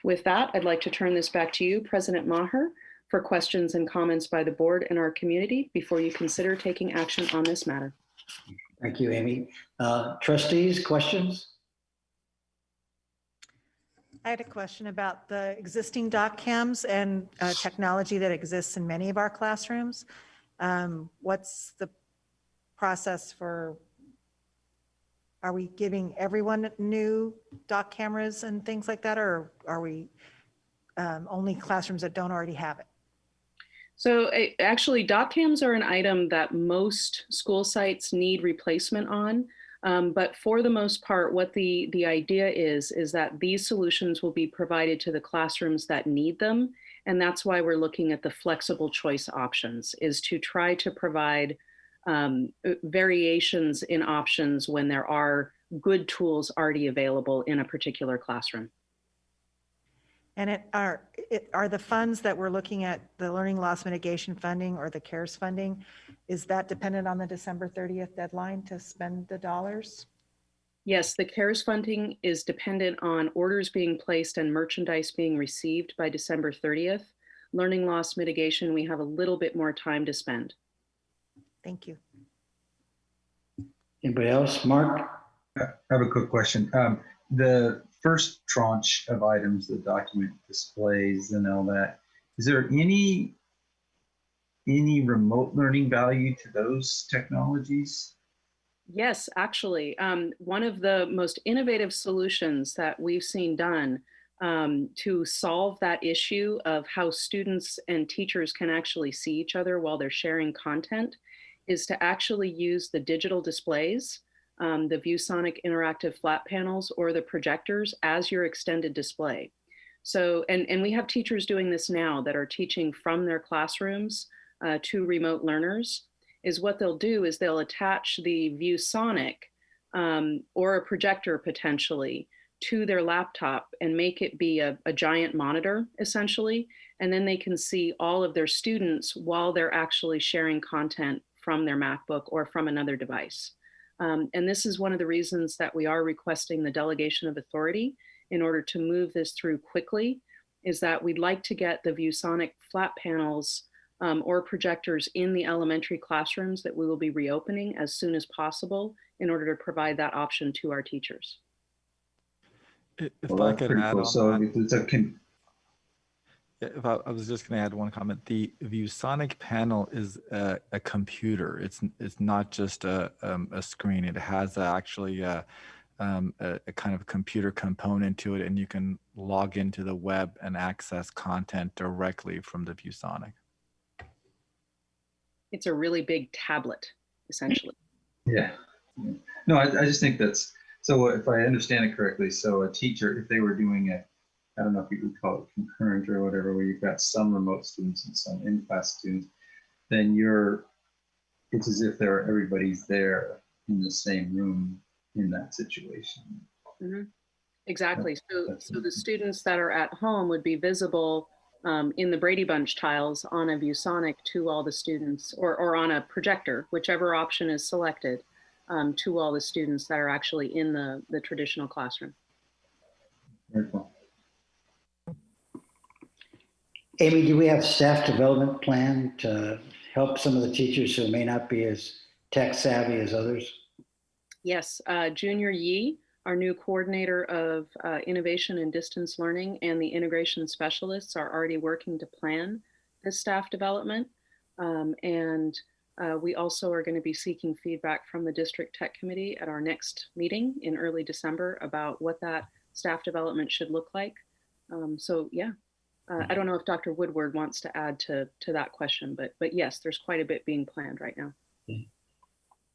With that, I'd like to turn this back to you, President Maher, for questions and comments by the board and our community before you consider taking action on this matter. Thank you, Amy. Trustees, questions? I had a question about the existing doc cams and technology that exists in many of our classrooms. What's the process for, are we giving everyone new doc cameras and things like that, or are we only classrooms that don't already have it? So actually, doc cams are an item that most school sites need replacement on. But for the most part, what the idea is that these solutions will be provided to the classrooms that need them. And that's why we're looking at the flexible choice options, is to try to provide variations in options when there are good tools already available in a particular classroom. And are the funds that we're looking at, the learning loss mitigation funding or the CARES funding, is that dependent on the December 30th deadline to spend the dollars? Yes, the CARES funding is dependent on orders being placed and merchandise being received by December 30th. Learning loss mitigation, we have a little bit more time to spend. Thank you. Anybody else? Mark? I have a quick question. The first tranche of items, the document displays and all that, is there any remote learning value to those technologies? Yes, actually, one of the most innovative solutions that we've seen done to solve that issue of how students and teachers can actually see each other while they're sharing content is to actually use the digital displays, the ViewSonic interactive flat panels, or the projectors as your extended display. So, and we have teachers doing this now that are teaching from their classrooms to remote learners. Is what they'll do is they'll attach the ViewSonic or a projector potentially to their laptop and make it be a giant monitor essentially. And then they can see all of their students while they're actually sharing content from their MacBook or from another device. And this is one of the reasons that we are requesting the delegation of authority in order to move this through quickly, is that we'd like to get the ViewSonic flat panels or projectors in the elementary classrooms that we will be reopening as soon as possible in order to provide that option to our teachers. If I could add on that. If I was just going to add one comment. The ViewSonic panel is a computer. It's not just a screen. It has actually a kind of computer component to it, and you can log into the web and access content directly from the ViewSonic. It's a really big tablet, essentially. Yeah. No, I just think that's, so if I understand it correctly, so a teacher, if they were doing I don't know if you would call it concurrent or whatever, where you've got some remote students and some in-class students, then it's as if everybody's there in the same room in that situation. Mm-hmm. Exactly. So the students that are at home would be visible in the Brady Bunch tiles on a ViewSonic to all the students, or on a projector, whichever option is selected, to all the students that are actually in the traditional classroom. Very cool. Amy, do we have staff development plan to help some of the teachers who may not be as tech savvy as others? Yes, Junior Yee, our new coordinator of innovation and distance learning, and the integration specialists are already working to plan this staff development. And we also are going to be seeking feedback from the district tech committee at our next meeting in early December about what that staff development should look like. So yeah, I don't know if Dr. Woodward wants to add to that question, but yes, there's quite a bit being planned right now.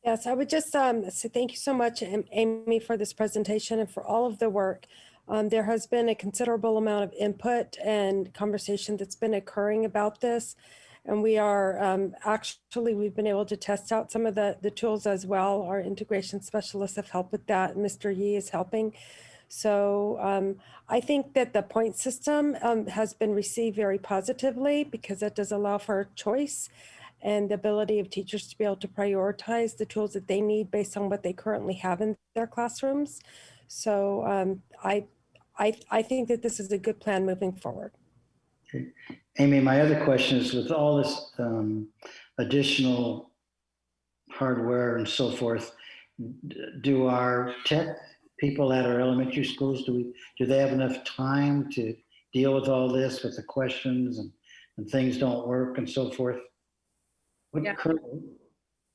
Yes, I would just say thank you so much, Amy, for this presentation and for all of the work. There has been a considerable amount of input and conversation that's been occurring about this. And we are actually, we've been able to test out some of the tools as well. Our integration specialists have helped with that. Mr. Yee is helping. So I think that the point system has been received very positively because it does allow for choice and the ability of teachers to be able to prioritize the tools that they need based on what they currently have in their classrooms. So I think that this is a good plan moving forward. Okay. Amy, my other question is, with all this additional hardware and so forth, do our tech people at our elementary schools, do they have enough time to deal with all this, with the questions and things don't work and so forth?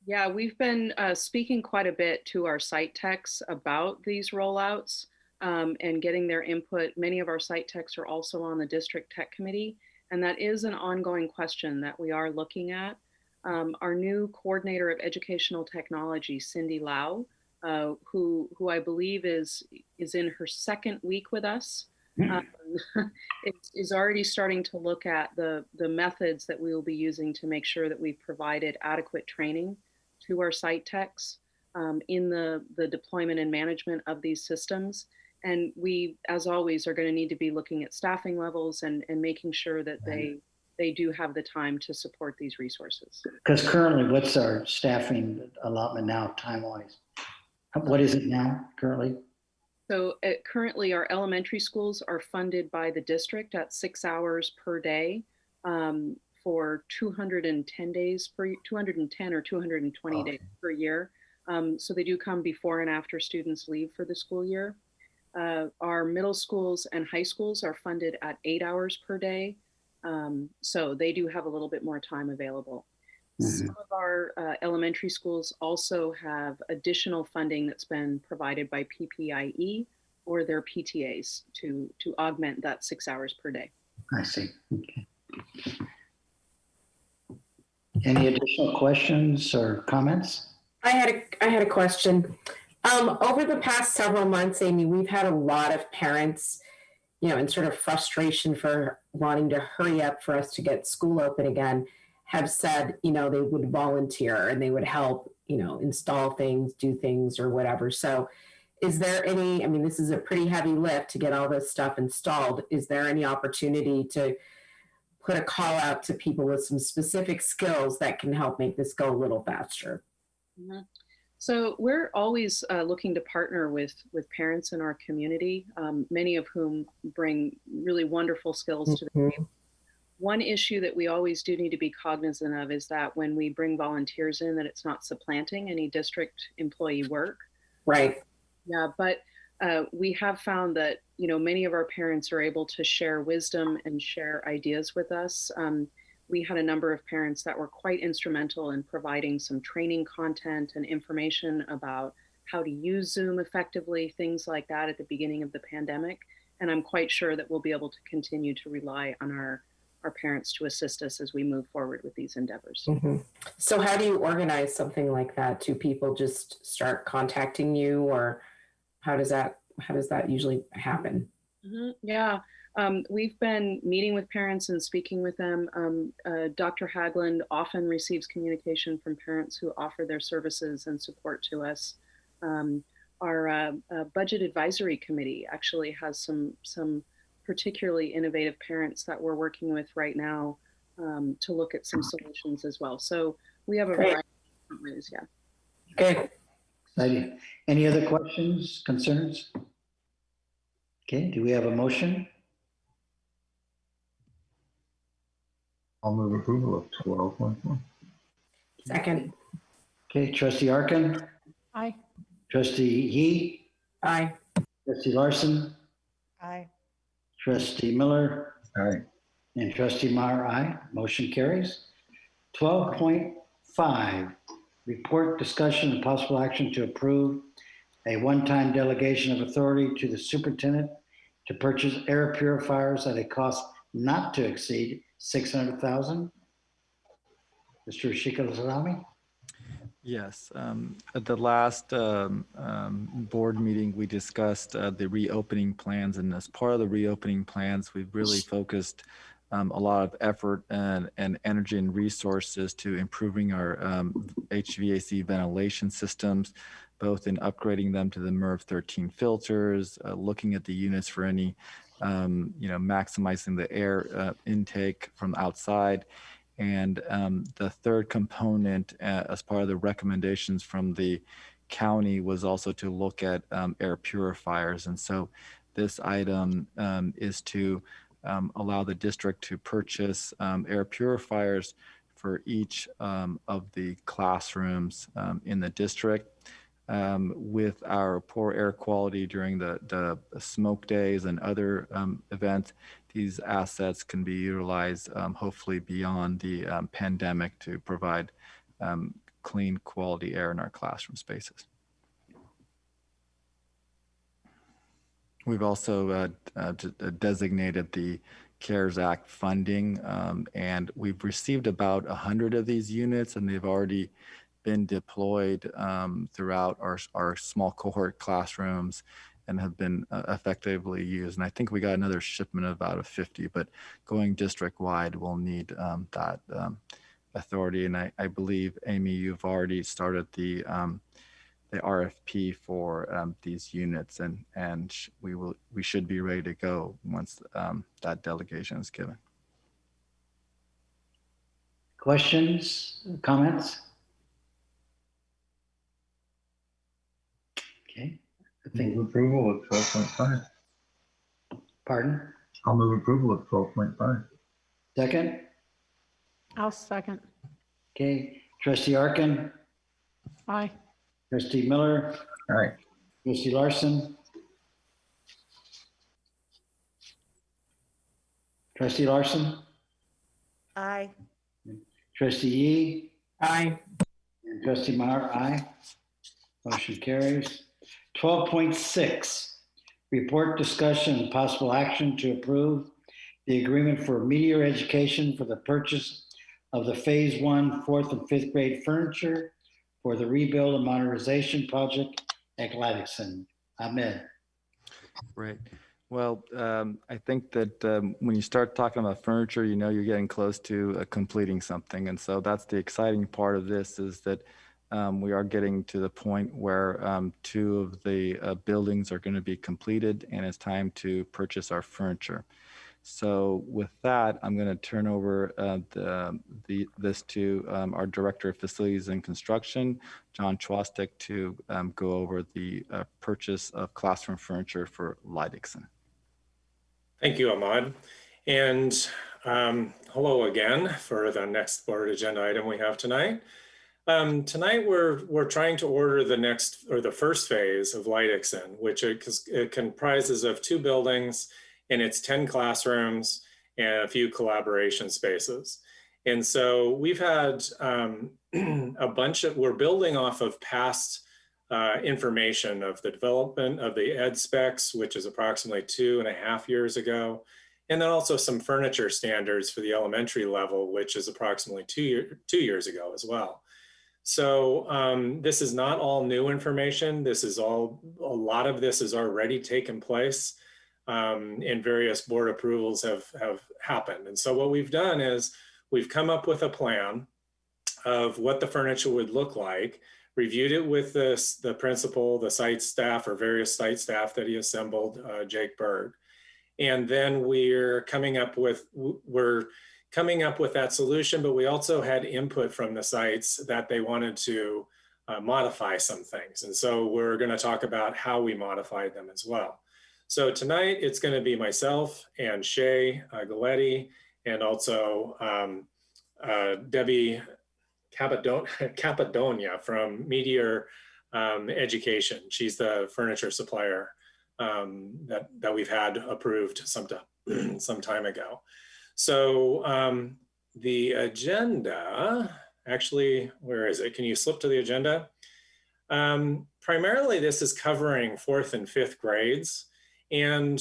Yeah, we've been speaking quite a bit to our site techs about these rollouts and getting their input. Many of our site techs are also on the district tech committee, and that is an ongoing question that we are looking at. Our new coordinator of educational technology, Cindy Lau, who I believe is in her second week with us, is already starting to look at the methods that we will be using to make sure that we've provided adequate training to our site techs in the deployment and management of these systems. And we, as always, are going to need to be looking at staffing levels and making sure that they do have the time to support these resources. Because currently, what's our staffing allotment now, time-wise? What is it now, currently? So currently, our elementary schools are funded by the district at 6 hours per day for 210 days per 210 or 220 days per year. So they do come before and after students leave for the school year. Our middle schools and high schools are funded at 8 hours per day. So they do have a little bit more time available. Some of our elementary schools also have additional funding that's been provided by PPIE or their PTAs to augment that 6 hours per day. I see. Okay. Any additional questions or comments? I had a question. Over the past several months, Amy, we've had a lot of parents, in sort of frustration for wanting to hurry up for us to get school open again, have said, they would volunteer and they would help, install things, do things or whatever. So is there any, this is a pretty heavy lift to get all this stuff installed. Is there any opportunity to put a call out to people with some specific skills that can help make this go a little faster? Mm-hmm. So we're always looking to partner with parents in our community, many of whom bring really wonderful skills to the table. One issue that we always do need to be cognizant of is that when we bring volunteers in, that it's not supplanting any district employee work. Right. Yeah, but we have found that, many of our parents are able to share wisdom and share ideas with us. We had a number of parents that were quite instrumental in providing some training content and information about how to use Zoom effectively, things like that at the beginning of the pandemic. And I'm quite sure that we'll be able to continue to rely on our parents to assist us as we move forward with these endeavors. Mm-hmm. So how do you organize something like that? Do people just start contacting you, or how does that usually happen? Mm-hmm. Yeah. We've been meeting with parents and speaking with them. Dr. Hagland often receives communication from parents who offer their services and support to us. Our budget advisory committee actually has some particularly innovative parents that we're working with right now to look at some solutions as well. So we have a variety of different ways, yeah. Good. Exciting. Any other questions, concerns? Okay, do we have a motion? I'll move approval of 12.1. Second. Okay, Trustee Arkin? Aye. Trustee Yee? Aye. Trustee Larson? Aye. Trustee Miller? Aye. And Trustee Meyer, aye. Motion carries. 12.5, report, discussion, and possible action to approve a one-time delegation of authority to the superintendent to purchase air purifiers at a cost not to exceed $600,000. Mr. Shikazalami? Yes, at the last board meeting, we discussed the reopening plans, and as part of the reopening plans, we've really focused a lot of effort and energy and resources to improving our HVAC ventilation systems, both in upgrading them to the MERV 13 filters, looking at the units for any, maximizing the air intake from outside. And the third component as part of the recommendations from the county was also to look at air purifiers. And so this item is to allow the district to purchase air purifiers for each of the classrooms in the district. With our poor air quality during the smoke days and other events, these assets can be utilized hopefully beyond the pandemic to provide clean quality air in our classroom spaces. We've also designated the CARES Act funding, and we've received about 100 of these units, and they've already been deployed throughout our small cohort classrooms and have been effectively used. And I think we got another shipment of about 50, but going district-wide, we'll need that authority. And I believe, Amy, you've already started the RFP for these units, and we should be ready to go once that delegation is given. Questions, comments? Okay. I think Move approval of 12.5. Pardon? I'll move approval of 12.5. Second? I'll second. Okay. Trustee Arkin? Aye. Trustee Miller? Aye. Trustee Larson? Trustee Larson? Aye. Trustee Yee? Aye. And Trustee Maher, aye. Motion carries. 12.6, report, discussion, and possible action to approve the agreement for meteor education for the purchase of the Phase 1 4th and 5th grade furniture for the rebuild and modernization project at Gladyston. Ahmed. Right. Well, I think that when you start talking about furniture, you're getting close to completing something. And so that's the exciting part of this, is that we are getting to the point where 2 of the buildings are going to be completed, and it's time to purchase our furniture. So with that, I'm going to turn over this to our Director of Facilities and Construction, John Chwastik, to go over the purchase of classroom furniture for Lipscomb. Thank you, Ahmad. And hello again for the next board agenda item we have tonight. Tonight we're trying to order the first phase of Lipscomb, which it comprises of 2 buildings, and it's 10 classrooms and a few collaboration spaces. And so we've had we're building off of past information of the development of the ed specs, which is approximately 2.5 years ago. And then also some furniture standards for the elementary level, which is approximately 2 years ago as well. So this is not all new information. A lot of this has already taken place, and various board approvals have happened. And so what we've done is we've come up with a plan of what the furniture would look like, reviewed it with the principal, the site staff, or various site staff that he assembled, Jake Berg. And then we're coming up with that solution, but we also had input from the sites that they wanted to modify some things. And so we're going to talk about how we modified them as well. So tonight it's going to be myself and Csea Galetti, and also Debbie Capadonia from Meteor Education. She's the furniture supplier that we've had approved some time ago. So the agenda, actually, where is it? Can you slip to the agenda? Primarily, this is covering 4th and 5th grades. And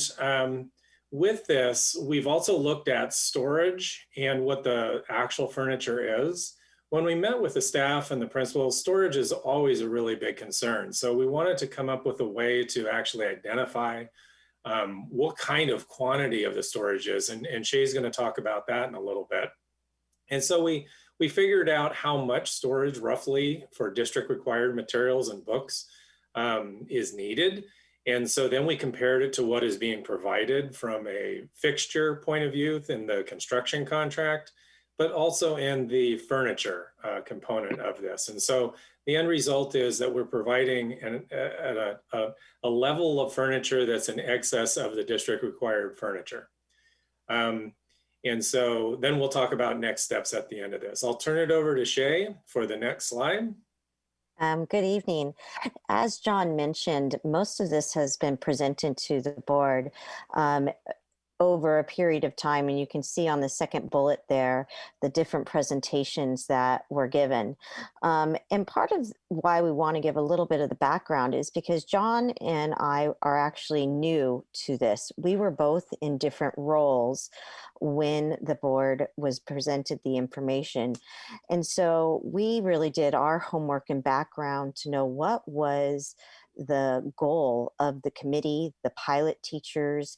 with this, we've also looked at storage and what the actual furniture is. When we met with the staff and the principals, storage is always a really big concern. So we wanted to come up with a way to actually identify what kind of quantity of the storage is. And Csea is going to talk about that in a little bit. And so we figured out how much storage roughly for district required materials and books is needed. And so then we compared it to what is being provided from a fixture point of view in the construction contract, but also in the furniture component of this. And so the end result is that we're providing a level of furniture that's in excess of the district required furniture. And so then we'll talk about next steps at the end of this. I'll turn it over to Csea for the next slide. Good evening. As John mentioned, most of this has been presented to the board over a period of time, and you can see on the second bullet there the different presentations that were given. And part of why we want to give a little bit of the background is because John and I are actually new to this. We were both in different roles when the board was presented the information. And so we really did our homework and background to know what was the goal of the committee, the pilot teachers,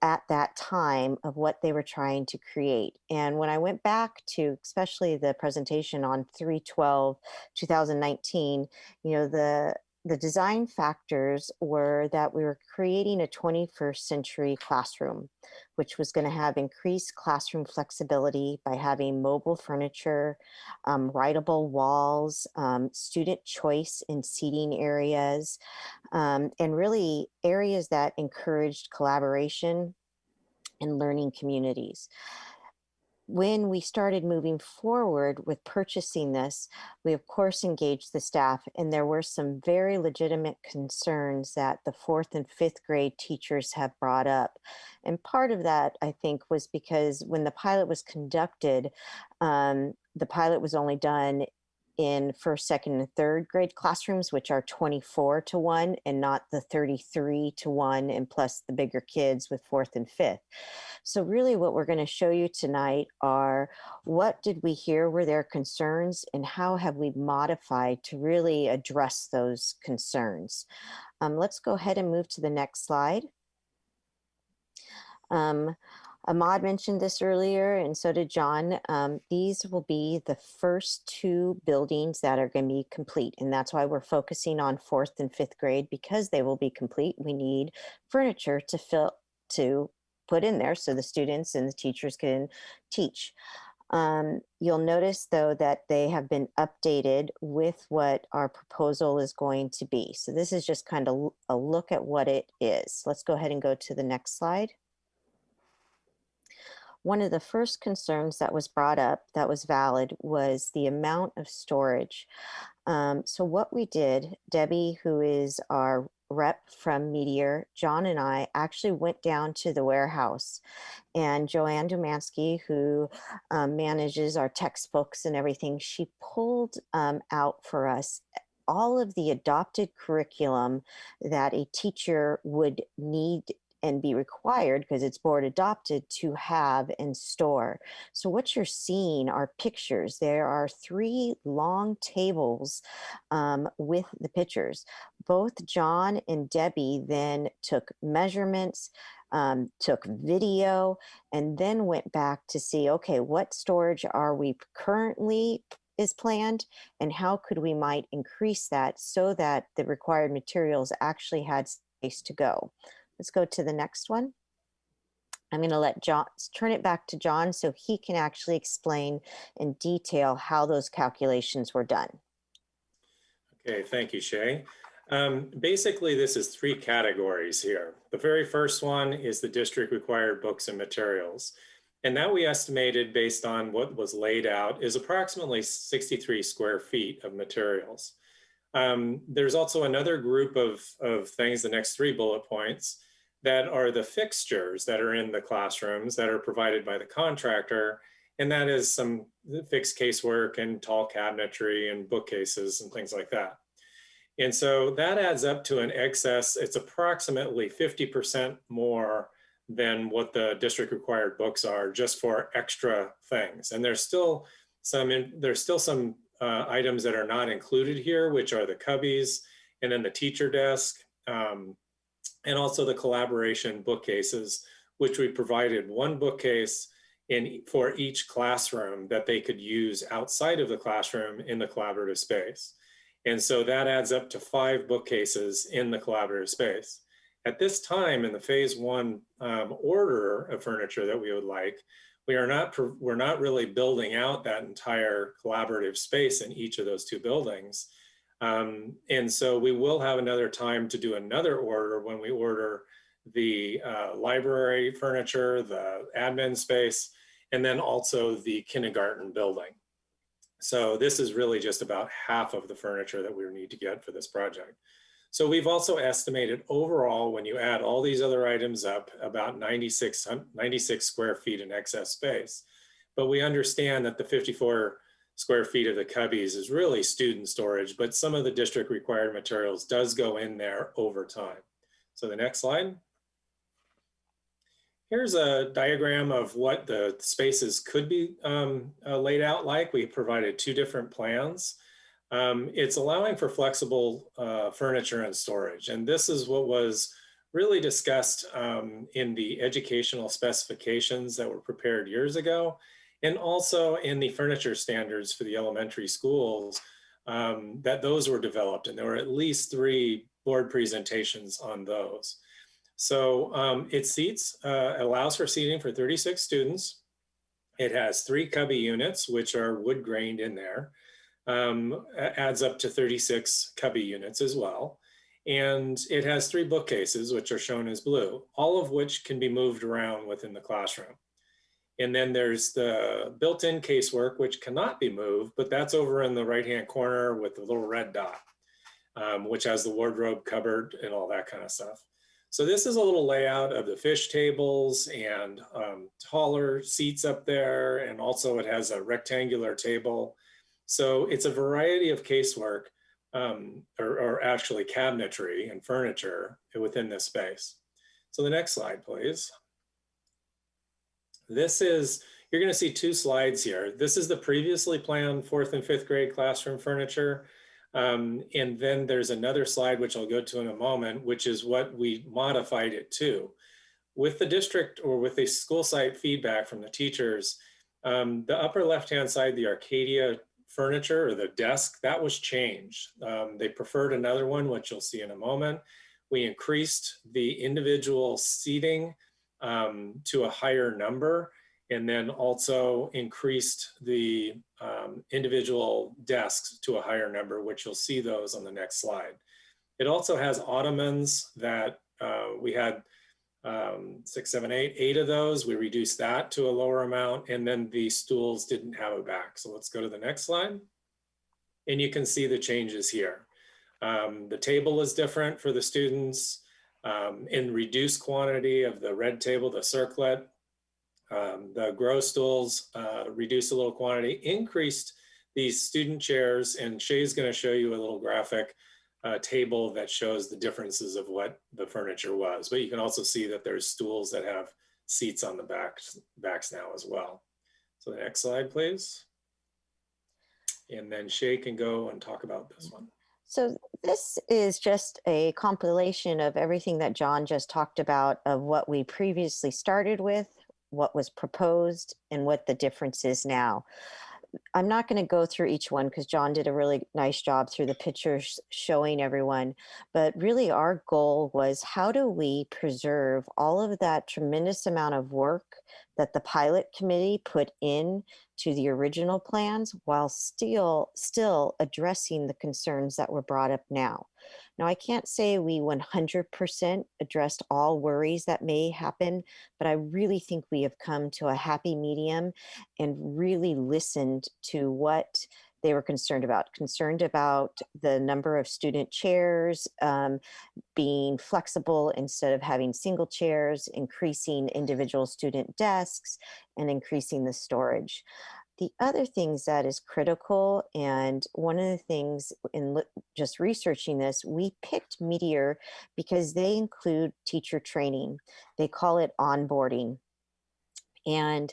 at that time of what they were trying to create. And when I went back to, especially the presentation on 3/12/2019, you know, the design factors were that we were creating a 21st century classroom, which was going to have increased classroom flexibility by having mobile furniture, writable walls, student choice in seating areas, and really areas that encouraged collaboration and learning communities. When we started moving forward with purchasing this, we of course engaged the staff, and there were some very legitimate concerns that the 4th and 5th grade teachers have brought up. And part of that, I think, was because when the pilot was conducted, the pilot was only done in 1st, 2nd, and 3rd grade classrooms, which are 24:1 and not the 33:1, and plus the bigger kids with 4th and 5th. So really what we're going to show you tonight are what did we hear were their concerns and how have we modified to really address those concerns. Let's go ahead and move to the next slide. Ahmad mentioned this earlier, and so did John. These will be the first 2 buildings that are going to be complete, and that's why we're focusing on 4th and 5th grade, because they will be complete. We need furniture to put in there so the students and the teachers can teach. You'll notice, though, that they have been updated with what our proposal is going to be. So this is just kind of a look at what it is. Let's go ahead and go to the next slide. One of the first concerns that was brought up that was valid was the amount of storage. So what we did, Debbie, who is our rep from Meteor, John and I actually went down to the warehouse, and Joanne Dumansky, who manages our textbooks and everything, she pulled out for us all of the adopted curriculum that a teacher would need and be required, because it's board adopted, to have and store. So what you're seeing are pictures. There are 3 long tables with the pictures. Both John and Debbie then took measurements, took video, and then went back to see, okay, what storage are we currently is planned, and how could we might increase that so that the required materials actually had space to go. Let's go to the next one. I'm going to let John turn it back to John so he can actually explain in detail how those calculations were done. Okay, thank you, Csea. Basically, this is 3 categories here. The very first one is the district required books and materials. And that we estimated based on what was laid out is approximately 63 square feet of materials. There's also another group of things, the next 3 bullet points, that are the fixtures that are in the classrooms that are provided by the contractor. And that is some fixed casework and tall cabinetry and bookcases and things like that. And so that adds up to an excess. It's approximately 50% more than what the district required books are, just for extra things. And there's still some items that are not included here, which are the cubbies and then the teacher desk. and also the collaboration bookcases, which we provided one bookcase for each classroom that they could use outside of the classroom in the collaborative space. And so that adds up to 5 bookcases in the collaborative space. At this time in the phase 1 order of furniture that we would like, we're not really building out that entire collaborative space in each of those 2 buildings. And so we will have another time to do another order when we order the library furniture, the admin space, and then also the kindergarten building. So this is really just about half of the furniture that we need to get for this project. So we've also estimated overall, when you add all these other items up, about 96 square feet in excess space. But we understand that the 54 square feet of the cubbies is really student storage, but some of the district required materials does go in there over time. So the next slide. Here's a diagram of what the spaces could be laid out like. We provided 2 different plans. It's allowing for flexible furniture and storage. And this is what was really discussed in the educational specifications that were prepared years ago, and also in the furniture standards for the elementary schools, that those were developed. And there were at least 3 board presentations on those. So it allows for seating for 36 students. It has 3 cubby units, which are wood grained in there. Adds up to 36 cubby units as well. And it has 3 bookcases, which are shown as blue, all of which can be moved around within the classroom. And then there's the built-in casework, which cannot be moved, but that's over in the right-hand corner with the little red dot, which has the wardrobe cupboard and all that kind of stuff. So this is a little layout of the fish tables and taller seats up there. And also it has a rectangular table. So it's a variety of casework or actually cabinetry and furniture within this space. So the next slide, please. This is, you're going to see 2 slides here. This is the previously planned 4th and 5th grade classroom furniture. And then there's another slide, which I'll go to in a moment, which is what we modified it to. With the district or with the school site feedback from the teachers, the upper left-hand side, the Arcadia furniture or the desk, that was changed. They preferred another one, which you'll see in a moment. We increased the individual seating to a higher number, and then also increased the individual desks to a higher number, which you'll see those on the next slide. It also has ottomans that we had 6, 7, 8 of those. We reduced that to a lower amount, and then the stools didn't have a back. So let's go to the next slide. And you can see the changes here. The table is different for the students in reduced quantity of the red table, the circlet. The grow stools reduced a little quantity, increased these student chairs, and Shea's going to show you a little graphic table that shows the differences of what the furniture was. But you can also see that there's stools that have seats on the backs now as well. So the next slide, please. And then Csea can go and talk about this one. So this is just a compilation of everything that John just talked about, of what we previously started with, what was proposed, and what the difference is now. I'm not going to go through each one because John did a really nice job through the pictures showing everyone, but really our goal was, how do we preserve all of that tremendous amount of work that the pilot committee put in to the original plans while still addressing the concerns that were brought up now. Now, I can't say we 100% addressed all worries that may happen, but I really think we have come to a happy medium and really listened to what they were concerned about the number of student chairs, being flexible instead of having single chairs, increasing individual student desks, and increasing the storage. The other things that is critical, and one of the things in just researching this, we picked Meteor because they include teacher training. They call it onboarding. And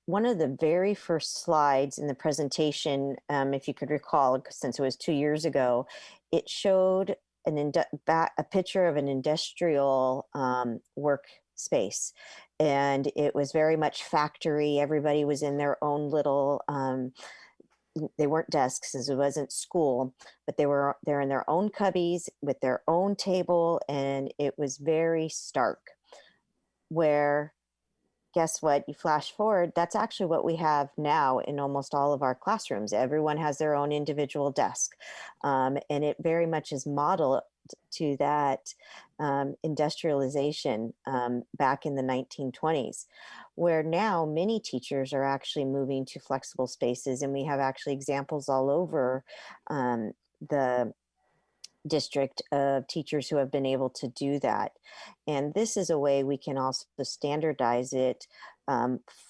one of the very first slides in the presentation, if you could recall, since it was 2 years ago, it showed a picture of an industrial workspace, and it was very much factory. Everybody was in their own little. They weren't desks, as it wasn't school, but they're in their own cubbies with their own table, and it was very stark. Where, guess what? You flash forward, that's actually what we have now in almost all of our classrooms. Everyone has their own individual desk. And it very much is modeled to that industrialization back in the 1920s, where now many teachers are actually moving to flexible spaces. And we have actually examples all over the district of teachers who have been able to do that. And this is a way we can also standardize it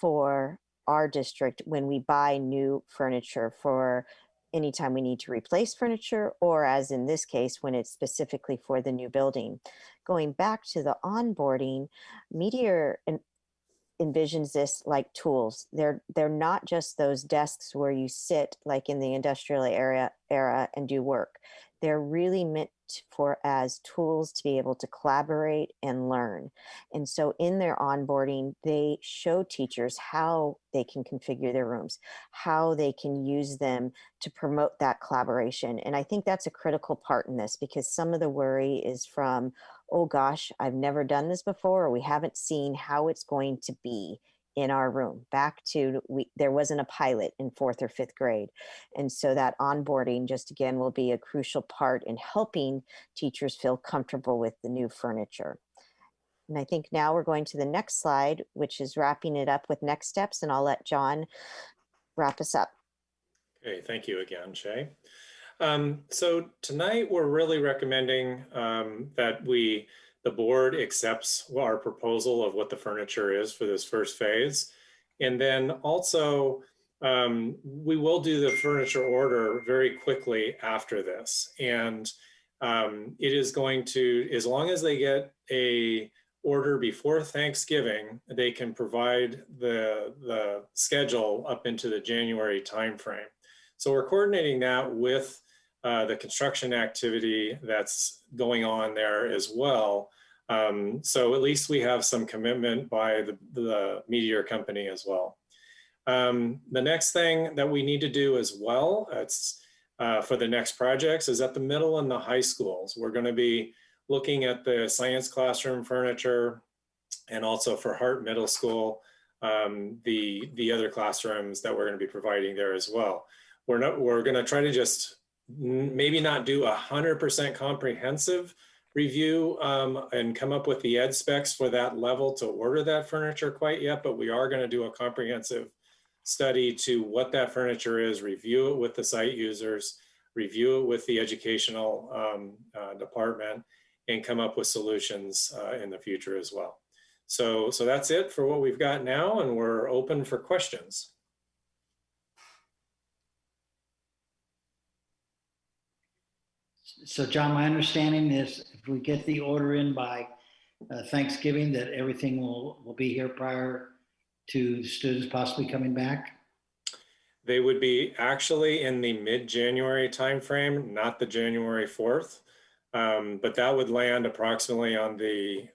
for our district when we buy new furniture for anytime we need to replace furniture, or as in this case, when it's specifically for the new building. Going back to the onboarding, Meteor envisions this like tools. They're not just those desks where you sit like in the industrial era and do work. They're really meant for as tools to be able to collaborate and learn. And so in their onboarding, they show teachers how they can configure their rooms, how they can use them to promote that collaboration. And I think that's a critical part in this, because some of the worry is from, oh gosh, I've never done this before, or we haven't seen how it's going to be in our room. Back to, there wasn't a pilot in 4th or 5th grade. And so that onboarding just again will be a crucial part in helping teachers feel comfortable with the new furniture. And I think now we're going to the next slide, which is wrapping it up with next steps, and I'll let John wrap us up. Okay, thank you again, Csea. So tonight we're really recommending that the board accepts our proposal of what the furniture is for this first phase. And then also, we will do the furniture order very quickly after this. And it is going to, as long as they get a order before Thanksgiving, they can provide the schedule up into the January timeframe. So we're coordinating that with the construction activity that's going on there as well. So at least we have some commitment by the Meteor company as well. The next thing that we need to do as well, it's for the next projects, is at the middle and the high schools. We're going to be looking at the science classroom furniture, and also for Hart Middle School, the other classrooms that we're going to be providing there as well. We're going to try to just maybe not do 100% comprehensive review and come up with the ed specs for that level to order that furniture quite yet, but we are going to do a comprehensive study to what that furniture is, review it with the site users, review it with the educational department, and come up with solutions in the future as well. So that's it for what we've got now, and we're open for questions. So John, my understanding is if we get the order in by Thanksgiving, that everything will be here prior to students possibly coming back? They would be actually in the mid-January timeframe, not the January 4th, but that would land approximately on the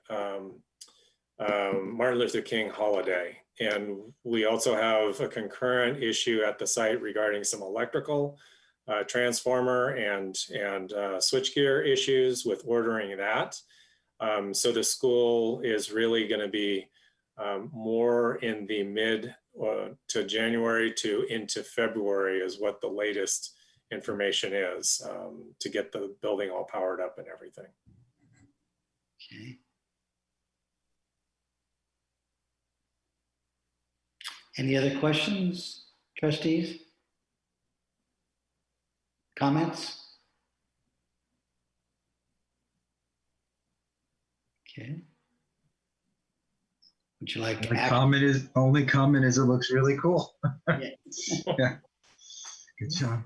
Martin Luther King holiday. And we also have a concurrent issue at the site regarding some electrical transformer and switchgear issues with ordering that. So the school is really going to be more in the mid to January to into February is what the latest information is to get the building all powered up and everything. Okay. Any other questions, trustees? Comments? Okay. Would you like the only comment is it looks really cool. Yeah. Yeah. Good job.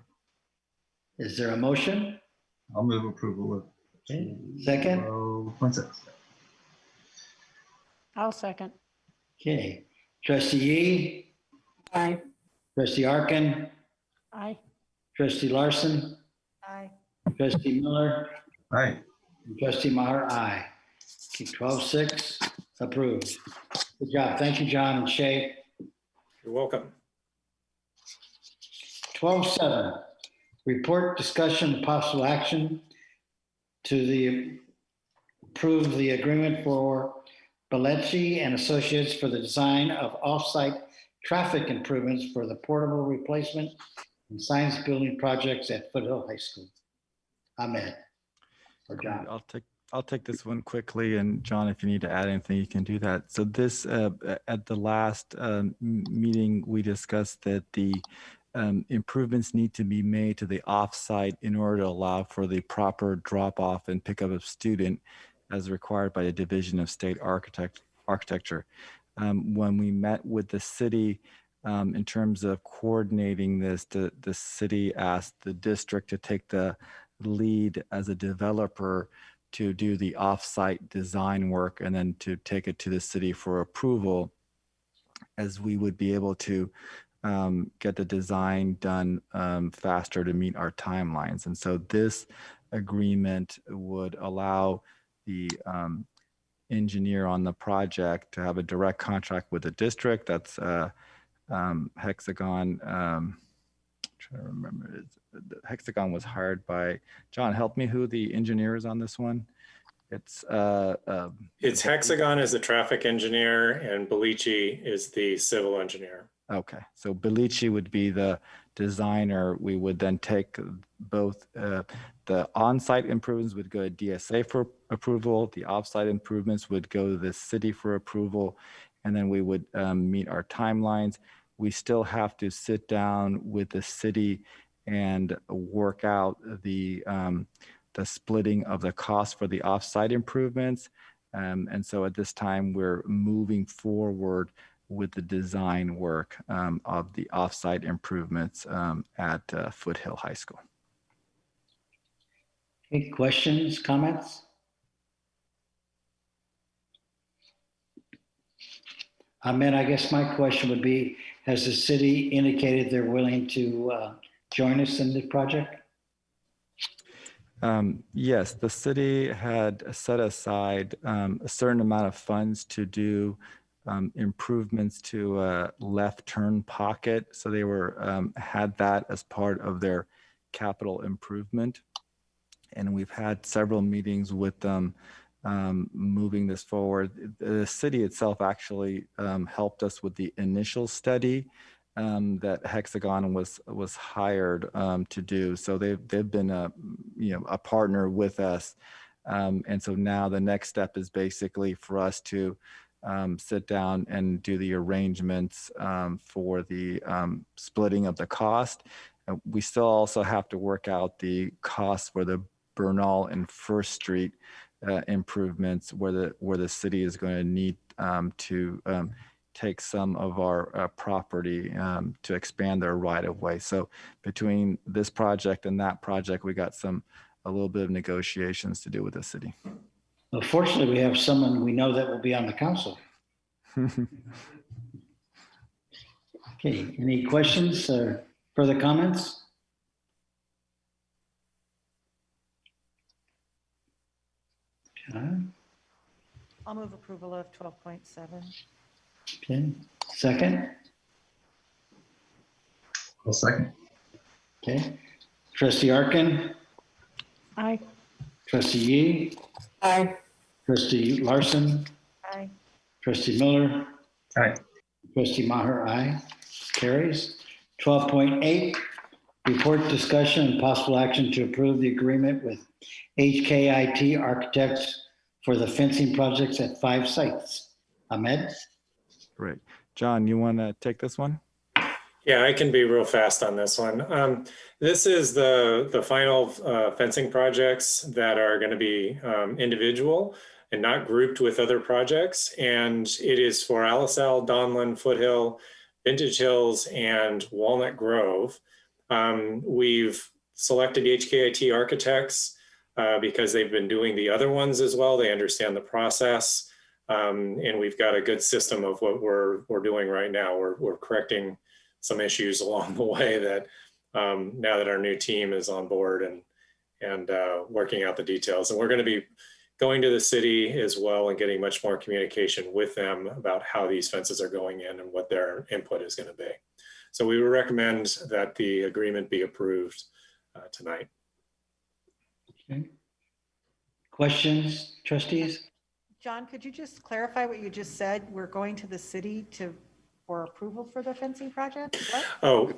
Is there a motion? I'll move approval of. Okay. Second? 1 second. I'll second. Okay. Trustee Yee? Aye. Trustee Arkin? Aye. Trustee Larson? Aye. Trustee Miller? Aye. Trustee Maher, aye. Okay, 12-6, approved. Good job. Thank you, John and Shay. You're welcome. 12-7, report, discussion, and possible action to approve the agreement for Belletti and Associates for the design of off-site traffic improvements for the portable replacement and science building projects at Foothill High School. Ahmed or John. I'll take this one quickly, and John, if you need to add anything, you can do that. So this, at the last meeting, we discussed that the improvements need to be made to the offsite in order to allow for the proper drop-off and pickup of student as required by the Division of State Architecture. When we met with the city in terms of coordinating this, the city asked the district to take the lead as a developer to do the offsite design work and then to take it to the city for approval, as we would be able to get the design done faster to meet our timelines. And so this agreement would allow the engineer on the project to have a direct contract with the district. That's Hexagon. I'm trying to remember. Hexagon was hired by, John, help me who the engineer is on this one. It's Hexagon is the traffic engineer and Bellici is the civil engineer. Okay, so Bellici would be the designer. We would then take both the on-site improvements would go to DSA for approval. The off-site improvements would go to the city for approval, and then we would meet our timelines. We still have to sit down with the city and work out the splitting of the cost for the off-site improvements. And so at this time, we're moving forward with the design work of the off-site improvements at Foothill High School. Any questions, comments? Ahmed, I guess my question would be, has the city indicated they're willing to join us in this project? Yes, the city had set aside a certain amount of funds to do improvements to a left turn pocket. So they were had that as part of their capital improvement. And we've had several meetings with them moving this forward. The city itself actually helped us with the initial study that Hexagon was hired to do. So they've been a partner with us. And so now the next step is basically for us to sit down and do the arrangements for the splitting of the cost. We still also have to work out the costs for the Bernal and First Street improvements where the city is going to need to take some of our property to expand their right of way. So between this project and that project, we got a little bit of negotiations to do with the city. Well, fortunately, we have someone we know that will be on the council. Okay, any questions or further comments? I'll move approval of 12.7. Okay, second? I'll second. Okay, Trustee Arkin? Aye. Trustee Yee? Aye. Trustee Larson? Aye. Trustee Miller? Aye. Trustee Maher, aye. Carries. 12.8, report, discussion, and possible action to approve the agreement with HKIT Architects for the fencing projects at 5 sites. Ahmed? Great. John, you want to take this one? Yeah, I can be real fast on this one. This is the final fencing projects that are going to be individual and not grouped with other projects. And it is for Alisal, Donlin, Foothill, Vintage Hills, and Walnut Grove. We've selected HKIT Architects because they've been doing the other ones as well. They understand the process. And we've got a good system of what we're doing right now. We're correcting some issues along the way that now that our new team is on board working out the details. And we're going to be going to the city as well and getting much more communication with them about how these fences are going in and what their input is going to be. So we would recommend that the agreement be approved tonight. Okay. Questions, trustees? John, could you just clarify what you just said? We're going to the city for approval for the fencing project? What? Oh,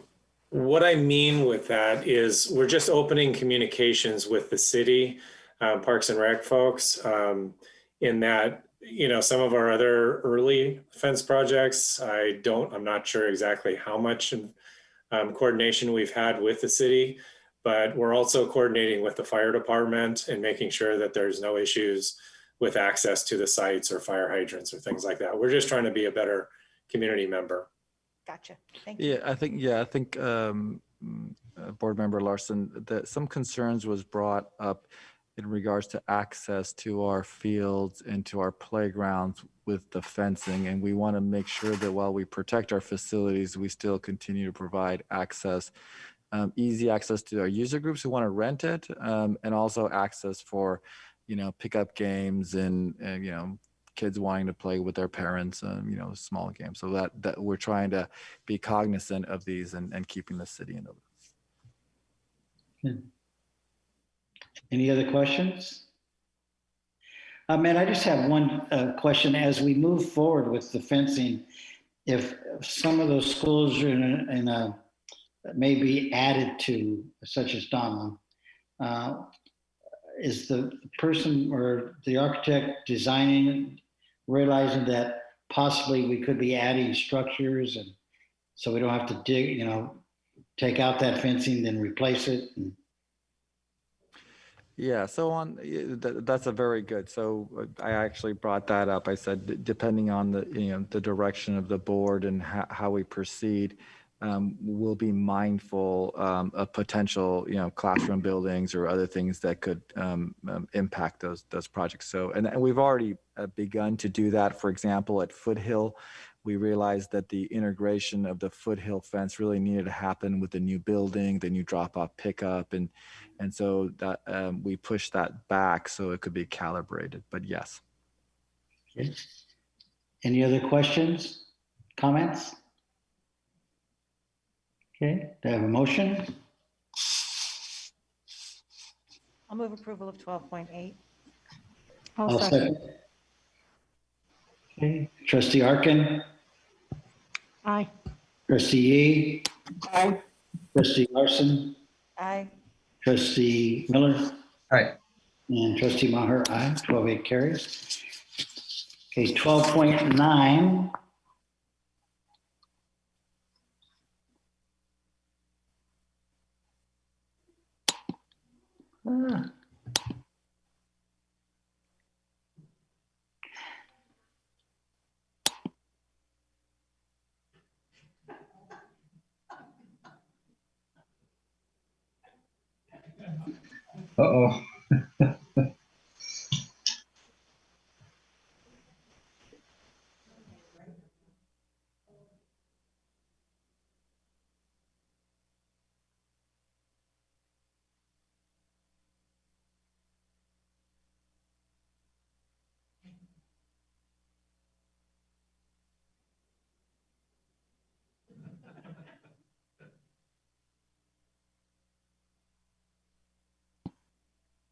what I mean with that is we're just opening communications with the city, Parks and Rec folks, in that, you know, some of our other early fence projects, I'm not sure exactly how much coordination we've had with the city, but we're also coordinating with the fire department and making sure that there's no issues with access to the sites or fire hydrants or things like that. We're just trying to be a better community member. Gotcha. Thank you. I think Board Member Larson, that some concerns was brought up in regards to access to our fields and to our playgrounds with the fencing. And we want to make sure that while we protect our facilities, we still continue to provide access, easy access to our user groups who want to rent it, and also access for, you know, pickup games and you know, kids wanting to play with their parents, you know, small games. So that we're trying to be cognizant of these and keeping the city in the loop. Any other questions? Man, I just have one question. As we move forward with the fencing, if some of those schools are may be added to, such as Donlin, is the person or the architect designing, realizing that possibly we could be adding structures, and so we don't have to dig, you know, take out that fencing, then replace it? Yeah, so that's a very good. So I actually brought that up. I said, depending on the direction of the board and how we proceed, we'll be mindful of potential, classroom buildings or other things that could impact those projects. So, and we've already begun to do that. For example, at Foothill, we realized that the integration of the Foothill fence really needed to happen with the new building, the new drop-off pickup, and so that we pushed that back so it could be calibrated. But yes. Okay. Any other questions, comments? Okay, do I have a motion? I'll move approval of 12.8. I'll second. Okay, Trustee Arkin? Aye. Trustee Csea? Aye. Trustee Larson? Aye. Trustee Miller? Aye. And Trustee Maher, aye. 12-8 carries. Okay, 12.9. Uh-oh.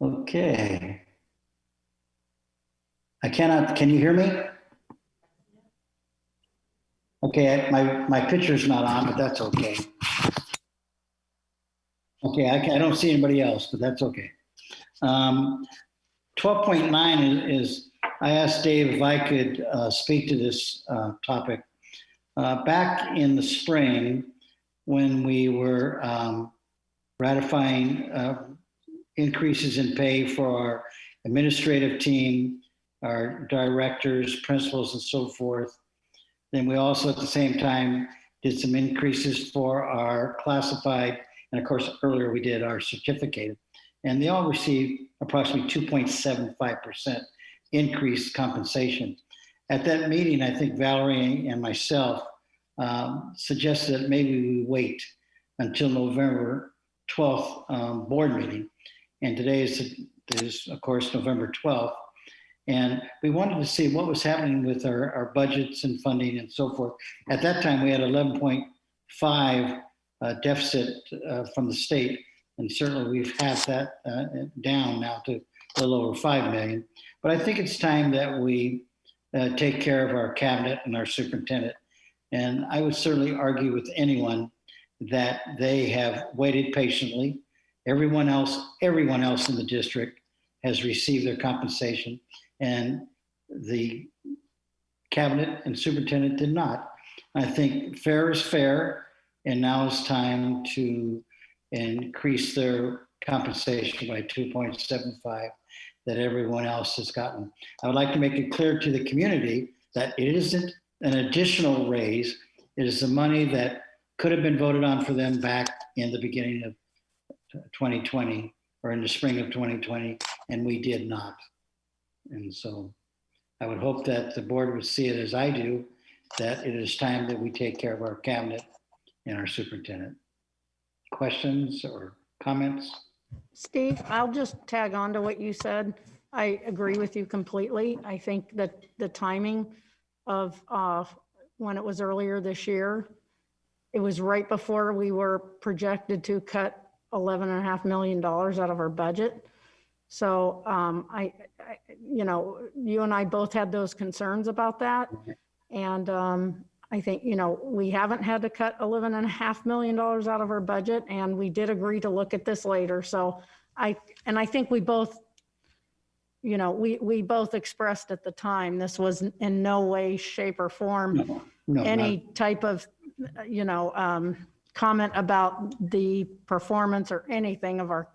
Okay. Can you hear me? Okay, my picture's not on, but that's okay. Okay, I don't see anybody else, but that's okay. 12.9 is, I asked Dave if I could speak to this topic. Back in the spring, when we were ratifying increases in pay for our administrative team, our directors, principals, and so forth. Then we also at the same time did some increases for our classified, and of course earlier we did our certificated, and they all received approximately 2.75% increased compensation. At that meeting, I think Valerie and myself suggested that maybe we wait until November 12th board meeting And today is of course, November 12th. And we wanted to see what was happening with our budgets and funding and so forth. At that time, we had 11.5 deficit from the state. And certainly we've had that down now to a little over 5 million. But I think it's time that we take care of our cabinet and our superintendent. And I would certainly argue with anyone that they have waited patiently. Everyone else in the district has received their compensation, and the cabinet and superintendent did not. I think fair is fair, and now it's time to increase their compensation by 2.75 that everyone else has gotten. I would like to make it clear to the community that it isn't an additional raise. It is the money that could have been voted on for them back in the beginning of 2020 or in the spring of 2020, and we did not. And so I would hope that the board would see it as I do, that it is time that we take care of our cabinet and our superintendent. Questions or comments? Steve, I'll just tag on to what you said. I agree with you completely. I think that the timing of when it was earlier this year, it was right before we were projected to cut $11.5 million out of our budget. So you know, you and I both had those concerns about that. And I think, you know, we haven't had to cut $11.5 million out of our budget, and we did agree to look at this later. So I think we both, you know, we both expressed at the time, this was in no way, shape or form, any type of, you know, comment about the performance or anything of our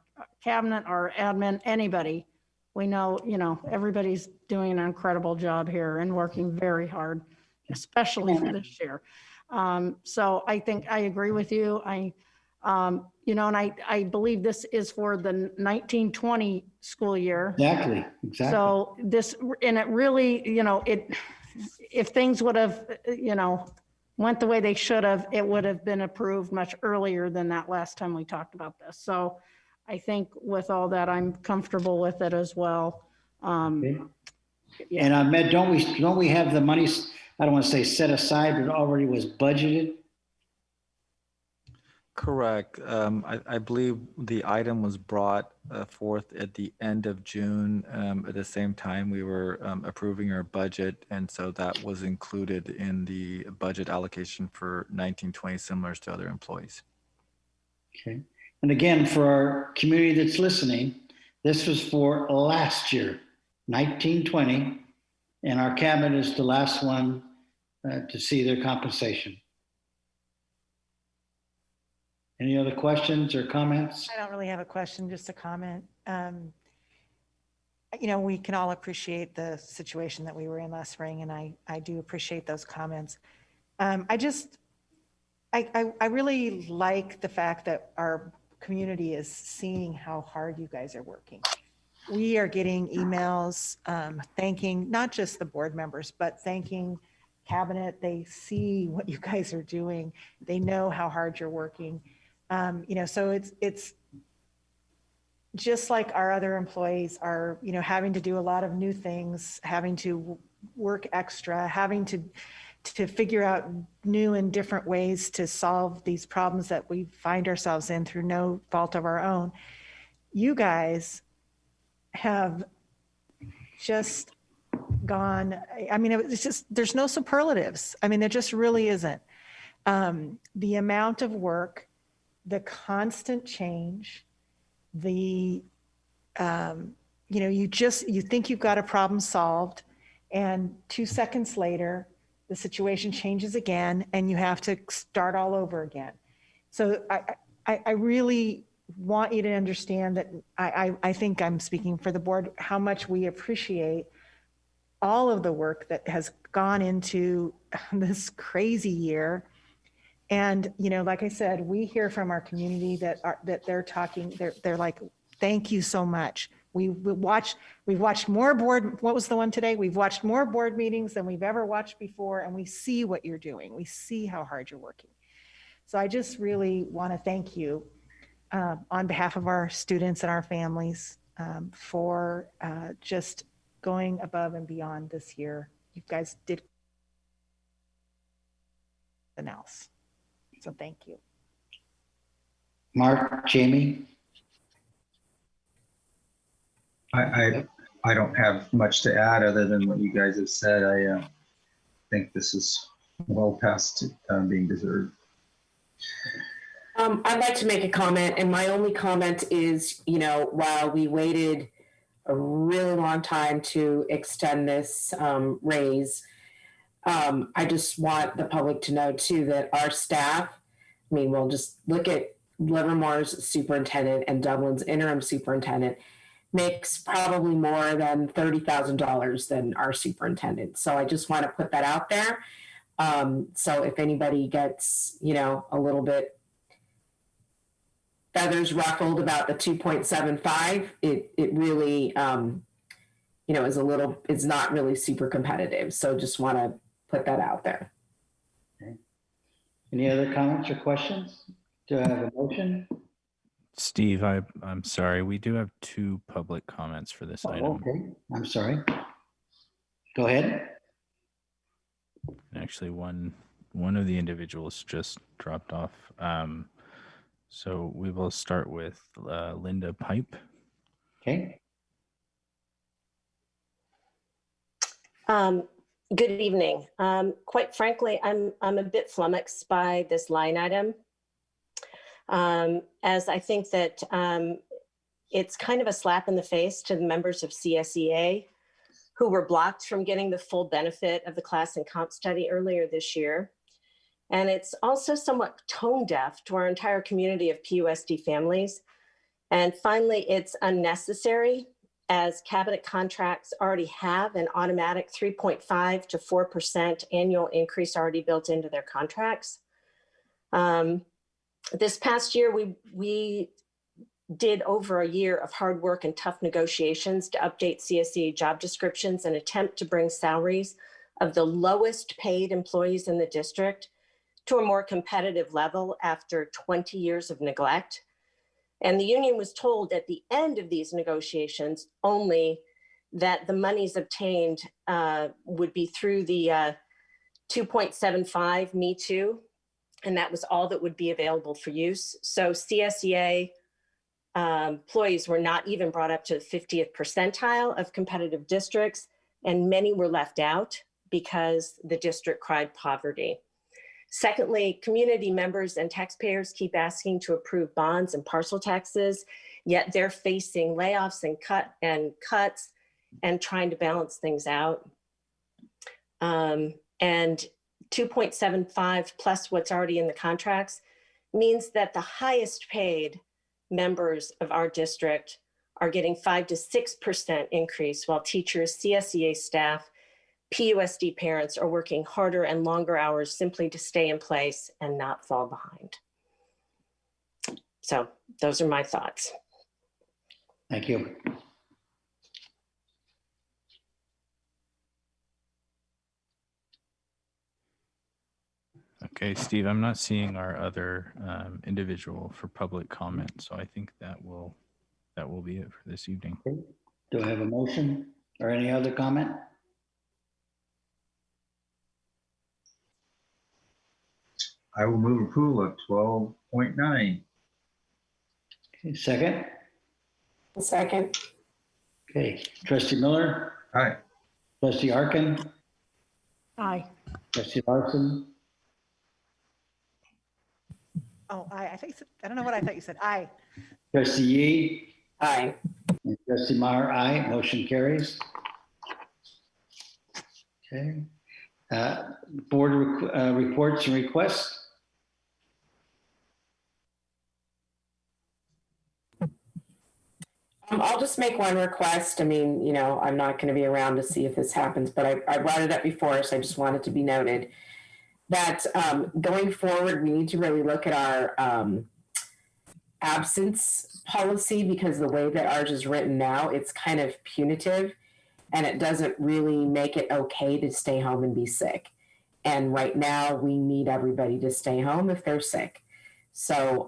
cabinet, our admin, anybody. We know, you know, everybody's doing an incredible job here and working very hard, especially for this year. So I think I agree with you. You know, and I believe this is for the 1920 school year. Exactly. So this, and it really, you know, if things would have, you know, went the way they should have, it would have been approved much earlier than that last time we talked about this. So I think with all that, I'm comfortable with it as well. Okay. Yeah. And Ahmed, don't we have the money, I don't want to say set aside, but already was budgeted? Correct. I believe the item was brought forth at the end of June. At the same time, we were approving our budget, and so that was included in the budget allocation for 1920, similar to other employees. Okay. And again, for our community that's listening, this was for last year, 1920, and our cabinet is the last one to see their compensation. Any other questions or comments? I don't really have a question, just a comment. You know, we can all appreciate the situation that we were in last spring, and I do appreciate those comments. I really like the fact that our community is seeing how hard you guys are working. We are getting emails thanking not just the board members, but thanking cabinet. They see what you guys are doing. They know how hard you're working. You know, so it's just like our other employees are, you know, having to do a lot of new things, having to work extra, having to figure out new and different ways to solve these problems that we find ourselves in through no fault of our own. You guys have just gone, I mean, it's just, there's no superlatives. I mean, there just really isn't. The amount of work, the constant change, the, you know, you think you've got a problem solved, and 2 seconds later, the situation changes again and you have to start all over again. So I really want you to understand that I think I'm speaking for the board, how much we appreciate all of the work that has gone into this crazy year. And, you know, like I said, we hear from our community that they're talking, they're like, thank you so much. We've watched more board, what was the one today? We've watched more board meetings than we've ever watched before, and we see what you're doing. We see how hard you're working. So I just really want to thank you. on behalf of our students and our families for just going above and beyond this year. You guys did something else. So thank you. Mark, Jamie? I don't have much to add other than what you guys have said. I think this is well past being deserved. I'd like to make a comment, and my only comment is, you know, while we waited a really long time to extend this raise, I just want the public to know too that our staff, I mean, we'll just look at Livermore's superintendent and Dublin's interim superintendent, makes probably more than $30,000 than our superintendent. So I just want to put that out there. So if anybody gets, you know, a little bit feathers ruffled about the 2.75, it really, you know, is not really super competitive. So just want to put that out there. Okay. Any other comments or questions? Do I have a motion? Steve, I'm sorry. We do have 2 public comments for this item. Okay, I'm sorry. Go ahead. Actually, one of the individuals just dropped off. So we will start with Linda Pipe. Okay. Good evening. Quite frankly, I'm a bit flummoxed by this line item, as I think that it's kind of a slap in the face to the members of Csea who were blocked from getting the full benefit of the class and comp study earlier this year. And it's also somewhat tone deaf to our entire community of PUSD families. And finally, it's unnecessary, as cabinet contracts already have an automatic 3.5 to 4% annual increase already built into their contracts. This past year, we did over a year of hard work and tough negotiations to update CSE job descriptions and attempt to bring salaries of the lowest paid employees in the district to a more competitive level after 20 years of neglect. And the union was told at the end of these negotiations only that the monies obtained would be through the 2.75 Me Too, and that was all that would be available for use. So CSEA employees were not even brought up to the 50th percentile of competitive districts, and many were left out because the district cried poverty. Secondly, community members and taxpayers keep asking to approve bonds and parcel taxes, yet they're facing layoffs and cuts and trying to balance things out. And 2.75 plus what's already in the contracts means that the highest paid members of our district are getting 5 to 6% increase, while teachers, CSEA staff, PUSD parents are working harder and longer hours simply to stay in place and not fall behind. So those are my thoughts. Thank you. Okay, Steve, I'm not seeing our other individual for public comment, so I think that will be it for this evening. Okay. Do I have a motion or any other comment? I will move approval of 12.9. Okay, second. Second. Okay, Trustee Miller. Aye. Trustee Arkin. Aye. Trustee Larson. Oh, aye. I don't know what I thought you said. Aye. Trustee Yee. Aye. And Trustee Meyer, aye. Motion carries. Okay. Board reports and requests. I'll just make one request. I mean, you know, I'm not going to be around to see if this happens, but I brought it up before, so I just want it to be noted that going forward, we need to really look at our absence policy, because the way that ours is written now, it's kind of punitive and it doesn't really make it okay to stay home and be sick. And right now we need everybody to stay home if they're sick. So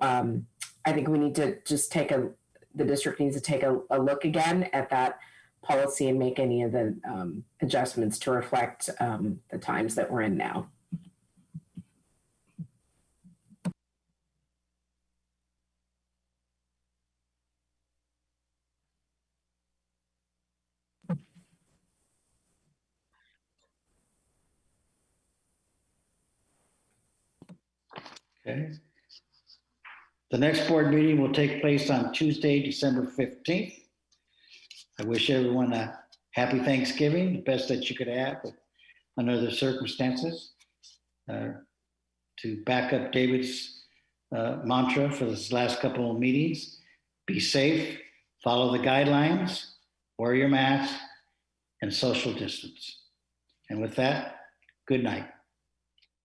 I think we need to just the district needs to take a look again at that policy and make any of the adjustments to reflect the times that we're in now. Okay. The next board meeting will take place on Tuesday, December 15th. I wish everyone a happy Thanksgiving, the best that you could have under the circumstances. To back up David's mantra for this last couple of meetings, be safe, follow the guidelines, wear your mask, and social distance. And with that, good night.